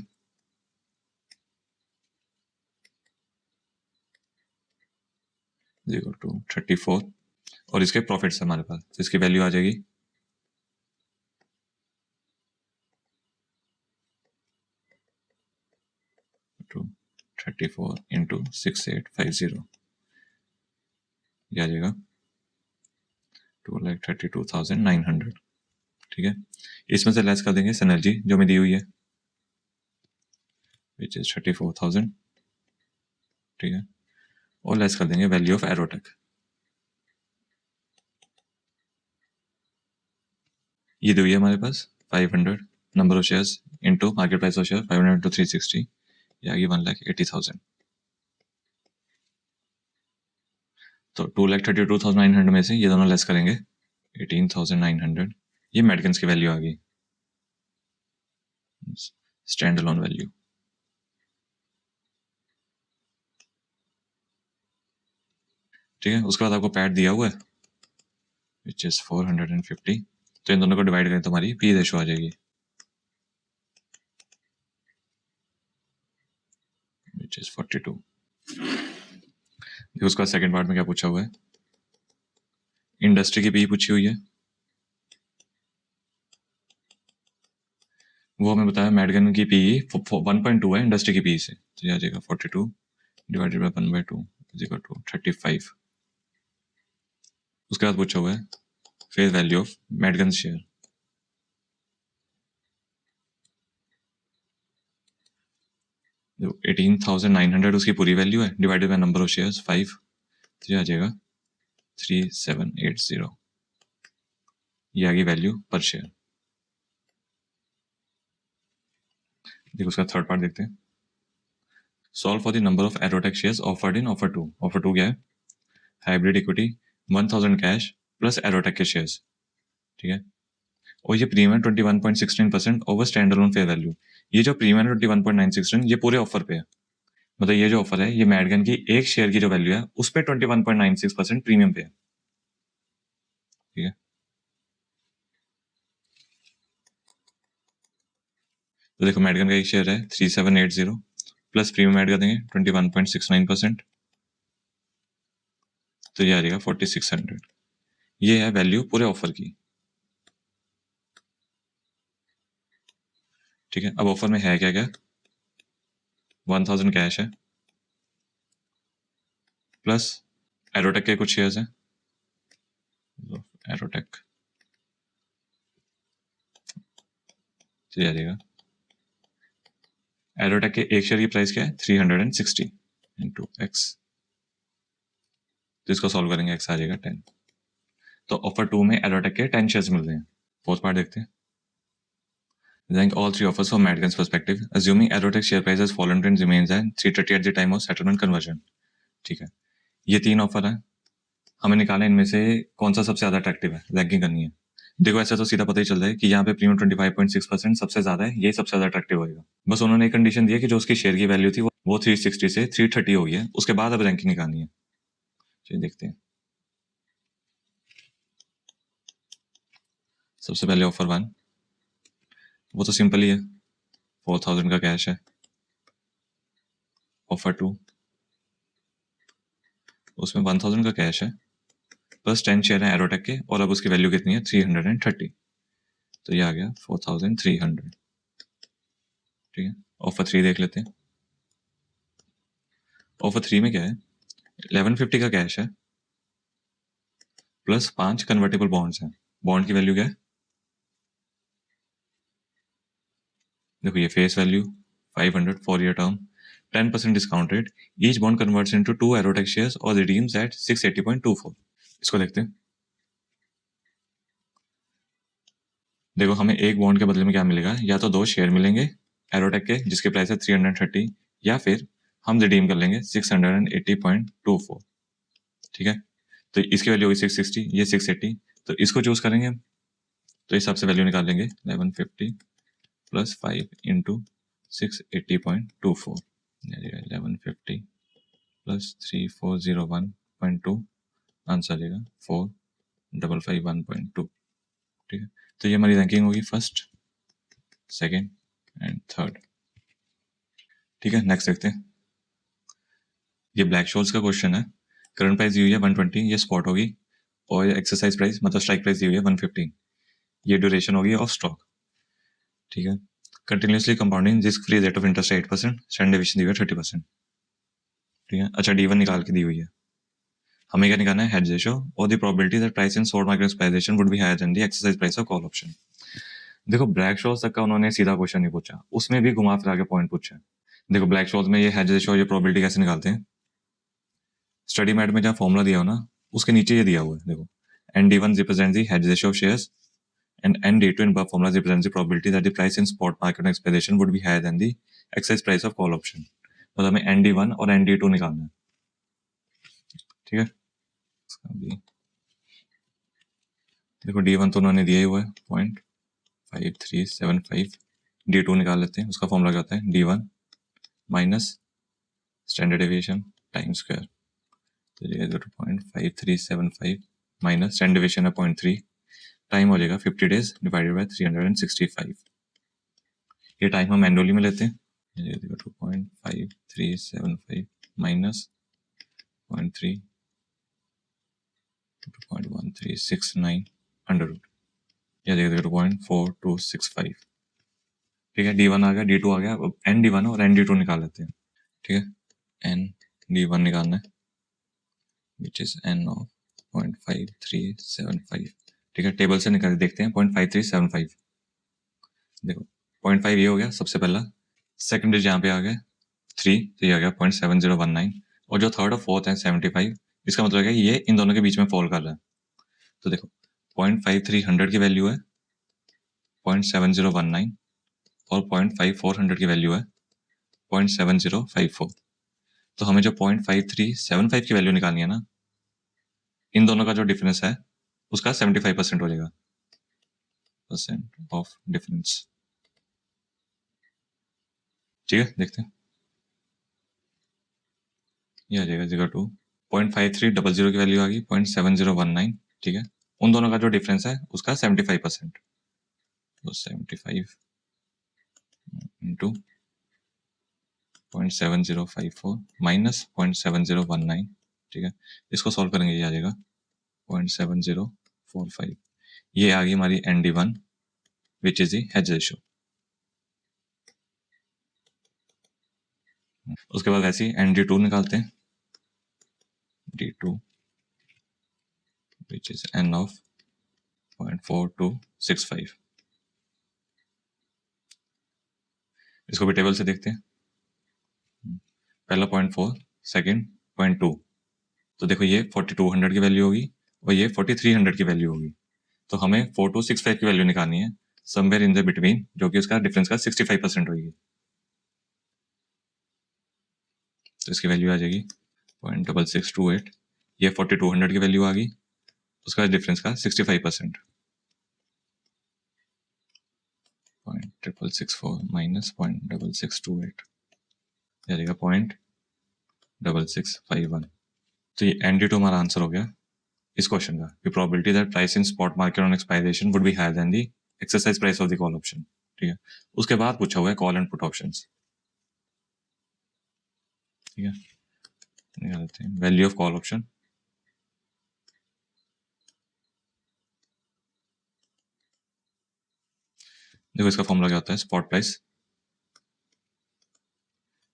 इक्वल टू 34, और इसके प्रॉफिट्स हमारे पास, तो इसकी वैल्यू आ जाएगी 34 इंटू 6850, ये आ जाएगा 2,32,900। ठीक है, इसमें से लेस कर देंगे सिनर्जी जो हमें दी हुई है विच इज 34,000। ठीक है, और लेस कर देंगे वैल्यू ऑफ एरोटेक, ये दी हुई है हमारे पास 500 number of shares into market price of share 500 into 360, ये आ गई 1,80,000। तो 2,32,900 में से ये दोनों लेस करेंगे 18,900, ये मेडगन्स की वैल्यू आ गई, स्टैंड अलोन वैल्यू। ठीक है, उसके बाद आपको पैड दिया हुआ है विच इज 450, तो इन दोनों को डिवाइड करें तो हमारी पी रेशो आ जाएगी विच इज 42। उसका सेकंड पार्ट में क्या पूछा हुआ है, इंडस्ट्री की पी पूछी हुई है, वो हमें बताया मेडगन की पी 1.2 है इंडस्ट्री की पी से, तो ये आ जाएगा 42 divided by 1/2 is equal to 35। उसके बाद पूछा हुआ है फेस वैल्यू ऑफ मैडगन शेयर। 18,900 उसकी पूरी वैल्यू है divided by number of shares 5, तो ये आ जाएगा 3780। ये आ गई वैल्यू पर शेयर। देखो उसका थर्ड पार्ट देखते हैं। Solve for the number of Aerotech shares offered in offer 2। Offer 2 क्या है? Hybrid equity 1000 cash plus Aerotech के शेयर्स, ठीक है। और ये premium 21.69% over stand alone fair value. ये जो प्रीमियम 21.969 ये पूरे ऑफर पे है। मतलब ये जो ऑफर है ये मैडगन की एक शेयर की जो वैल्यू है उस पर 21.96% प्रीमियम पे है, ठीक है। तो देखो मैडगन का एक शेयर है 3780 प्लस प्रीमियम ऐड कर देंगे 21.69%, तो ये आ जाएगा 4600। ये है वैल्यू पूरे ऑफर की, ठीक है। अब ऑफर में है क्या क्या? 1000 कैश है प्लस एरोटेक के कुछ शेयर्स हैं, एरोटेक चलिए आ जाएगा। एरोटेक के एक शेयर की प्राइस क्या है? 360 इंटू एक्स, तो इसको सॉल्व करेंगे एक्स आ जाएगा 10। तो ऑफर 2 में एरोटेक के 10 शेयर्स मिल रहे हैं। फोर्थ पार्ट देखते हैं। Rank all three offers from Madgan's perspective, assuming Aerotech share price has fallen and remains at 330 at the time of settlement conversion, ठीक है। ये 3 ऑफर है, हमें निकालना है इनमें से कौन सा सबसे ज्यादा अट्रैक्टिव है, रैंकिंग करनी है। देखो ऐसा तो सीधा पता ही चल रहा है कि यहाँ पे प्रीमियम 25.6% सबसे ज्यादा है, ये सबसे ज्यादा अट्रैक्टिव होगा। बस उन्होंने एक कंडीशन दी है कि जो उसकी शेयर की वैल्यू थी वो 360 से 330 हो गई है, उसके बाद अब रैंकिंग निकालनी है। चलिए देखते हैं। सबसे पहले ऑफर 1, वो तो सिंपल ही है, 4000 का कैश है। ऑफर 2, उसमें 1000 का कैश है प्लस 10 शेयर है एरोटेक के, और अब उसकी वैल्यू कितनी है? 330, तो ये आ गया 4300, ठीक है। ऑफर 3 देख लेते हैं। ऑफर 3 में क्या है? 1150 का कैश है प्लस 5 कन्वर्टेबल बॉन्ड्स हैं। बॉन्ड की वैल्यू क्या है? देखो ये face value 500 4 year term, 10% discount rate, each bond converts into 2 Aerotech shares और रिडीम्स एट 680.24। इसको देखते हैं। देखो हमें एक बॉन्ड के बदले में क्या मिलेगा? या तो 2 शेयर मिलेंगे एरोटेक के जिसकी प्राइस है 330, या फिर हम रिडीम कर लेंगे 680.24, ठीक है। तो इसकी वैल्यू होगी 660, ये 680, तो इसको चूज करेंगे हम। तो इस हिसाब से वैल्यू निकाल लेंगे 1150 प्लस 5 इंटू 680.24, 1150 प्लस 3401.2, आंसर आ जाएगा 4551.2, ठीक है। तो ये हमारी रैंकिंग होगी फर्स्ट, सेकेंड एंड थर्ड, ठीक है। नेक्स्ट देखते हैं। ये ब्लैक शोल्स का क्वेश्चन है। करंट प्राइस दी हुई है 120, ये स्पॉट होगी, और एक्सरसाइज प्राइस मतलब स्ट्राइक प्राइस दी हुई है 115, ये ड्यूरेशन होगी ऑफ स्टॉक, ठीक है। Continuously compounding risk free rate of interest 8%, standard deviation दी हुई है 30%, ठीक है। अच्छा D1 निकाल के दी हुई है, हमें क्या निकालना है? हेड रेशियो और the probability that price in short market expiration would be higher than the exercise price of call option. देखो ब्लैक शोल्स तक का उन्होंने सीधा क्वेश्चन नहीं पूछा, उसमें भी घुमा फिरा के पॉइंट पूछा है। देखो ब्लैक शोल्स में ये हेड रेशियो, ये प्रोबेबिलिटी कैसे निकालते हैं? स्टडी मैट में जहाँ फॉर्मूला दिया हो ना, उसके नीचे ये दिया हुआ है, देखो ND1 represents the hedge ratio of shares and ND2 in above formula represents the probability that the price in spot market expiration would be higher than the exercise price of call option। मतलब हमें ND1 और ND2 निकालना है, ठीक है। देखो D1 तो उन्होंने दिया ही हुआ है 0.5375, D2 निकाल लेते हैं। उसका फॉर्मूला क्या होता है? D1 minus standard deviation time square, तो ये 0.5375 माइनस स्टैंडर्ड डेविएशन है 0.3, टाइम हो जाएगा 50 डेज डिवाइडेड बाय 365। ये टाइम हम मैन्युअली में लेते हैं, ये देखो 2.5375 माइनस 0.3 2.1369 अंडर रूट, ये देखो 0.4265, ठीक है। D1 आ गया, D2 आ गया, अब ND1 और ND2 निकाल लेते हैं। ठीक है। एन डी वन निकालना है विच इज एन ऑफ 0.5375। ठीक है, टेबल से निकाल देखते हैं 0.5375। देखो 0.5 ये हो गया सबसे पहला, सेकंड डिजिट यहाँ पे आ गया 3, तो ये आ गया 0.7019, और जो थर्ड और फोर्थ है 75। इसका मतलब है ये इन दोनों के बीच में फॉल कर रहा है। तो देखो 0.5300 की वैल्यू है 0.7019 और 0.5400 की वैल्यू है 0.7054। तो हमें जो 0.5375 की वैल्यू निकालनी है ना, इन दोनों का जो डिफरेंस है उसका 75% हो जाएगा, परसेंट ऑफ डिफरेंस। ठीक है, देखते हैं। ये आ जाएगा जगह 2 0.5300 की वैल्यू आ गई 0.7019। ठीक है, उन दोनों का जो डिफरेंस है उसका 75%, तो 75 इंटू 0.7054 माइनस 0.7019। ठीक है, इसको सॉल्व करेंगे, ये आ जाएगा 0.7045। ये आ गई हमारी ND1 which is the hedge ratio. उसके बाद ऐसे ही ND2 निकालते हैं, D2 which is N of 0.4265। इसको भी टेबल से देखते हैं। पहला 0.4, सेकेंड 0.2, तो देखो ये 4200 की वैल्यू होगी और ये 4300 की वैल्यू होगी। तो हमें 4265 की वैल्यू निकालनी है समवेयर इन द बिटवीन, जो कि उसका डिफरेंस का 65% होगी। तो इसकी वैल्यू आ जाएगी 0.6628। ये 4200 की वैल्यू आ गई, उसका डिफरेंस का 65%, 0.6664 माइनस 0.6628 आ जाएगा 0.6651। तो ये ND2 हमारा आंसर हो गया इस क्वेश्चन का, कि probability that price in spot market on expiration would be higher than the exercise price of the call option. ठीक है, उसके बाद पूछा हुआ है कॉल एंड पुट ऑप्शंस। ठीक है, निकाल लेते हैं वैल्यू ऑफ कॉल ऑप्शन। देखो इसका फॉर्मूला क्या होता है, spot price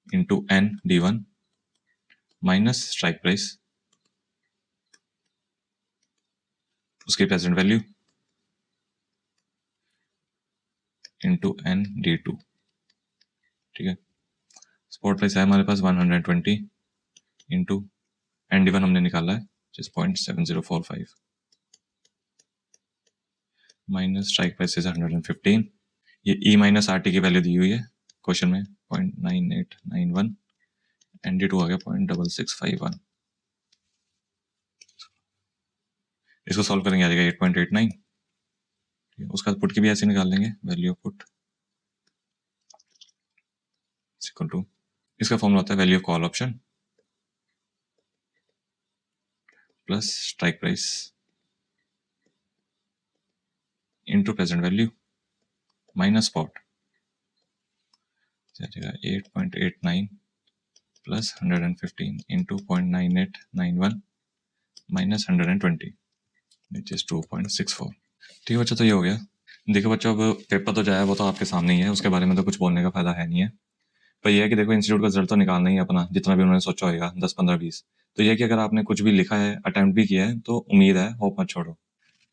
into ND1 minus strike price उसकी प्रेजेंट वैल्यू इंटू ND2। ठीक है, स्पॉट प्राइस है हमारे पास 120 इंटू ND1 हमने निकाला है जिस 0.7045 माइनस स्ट्राइक प्राइस इज 115। ये E माइनस RT की वैल्यू दी हुई है क्वेश्चन में 0.9891, ND2 आ गया 0.6651। इसको सॉल्व करेंगे आ जाएगा 8.89। उसका पुट की भी ऐसे निकाल लेंगे, value of put equal to, इसका फॉर्मूला होता है value of call option plus strike price into present value minus spot, 8.89 plus 115 into 0.9891 minus 120 which is 2.64। ठीक है बच्चों, तो ये हो गया। देखो बच्चों, अब पेपर तो जाए वो तो आपके सामने ही है, उसके बारे में तो कुछ बोलने का फायदा है नहीं है। पर यह है कि देखो इंस्टीट्यूट का रिजल्ट तो निकालना ही है अपना, जितना भी उन्होंने सोचा होगा 10 15 20। तो यह कि अगर आपने कुछ भी लिखा है, अटेम्प्ट भी किया है, तो उम्मीद है, होप मत छोड़ो।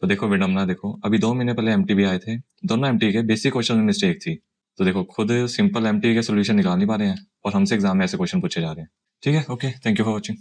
तो देखो विडम्बना, देखो अभी 2 महीने पहले MTB आए थे, दोनों MTB के बेसिक क्वेश्चन में मिस्टेक थी। तो देखो खुद सिंपल MTB के सोल्यूशन निकाल नहीं पा रहे हैं और हमसे एग्जाम में ऐसे क्वेश्चन पूछे जा रहे हैं। ठीक है, okay, thank you for watching.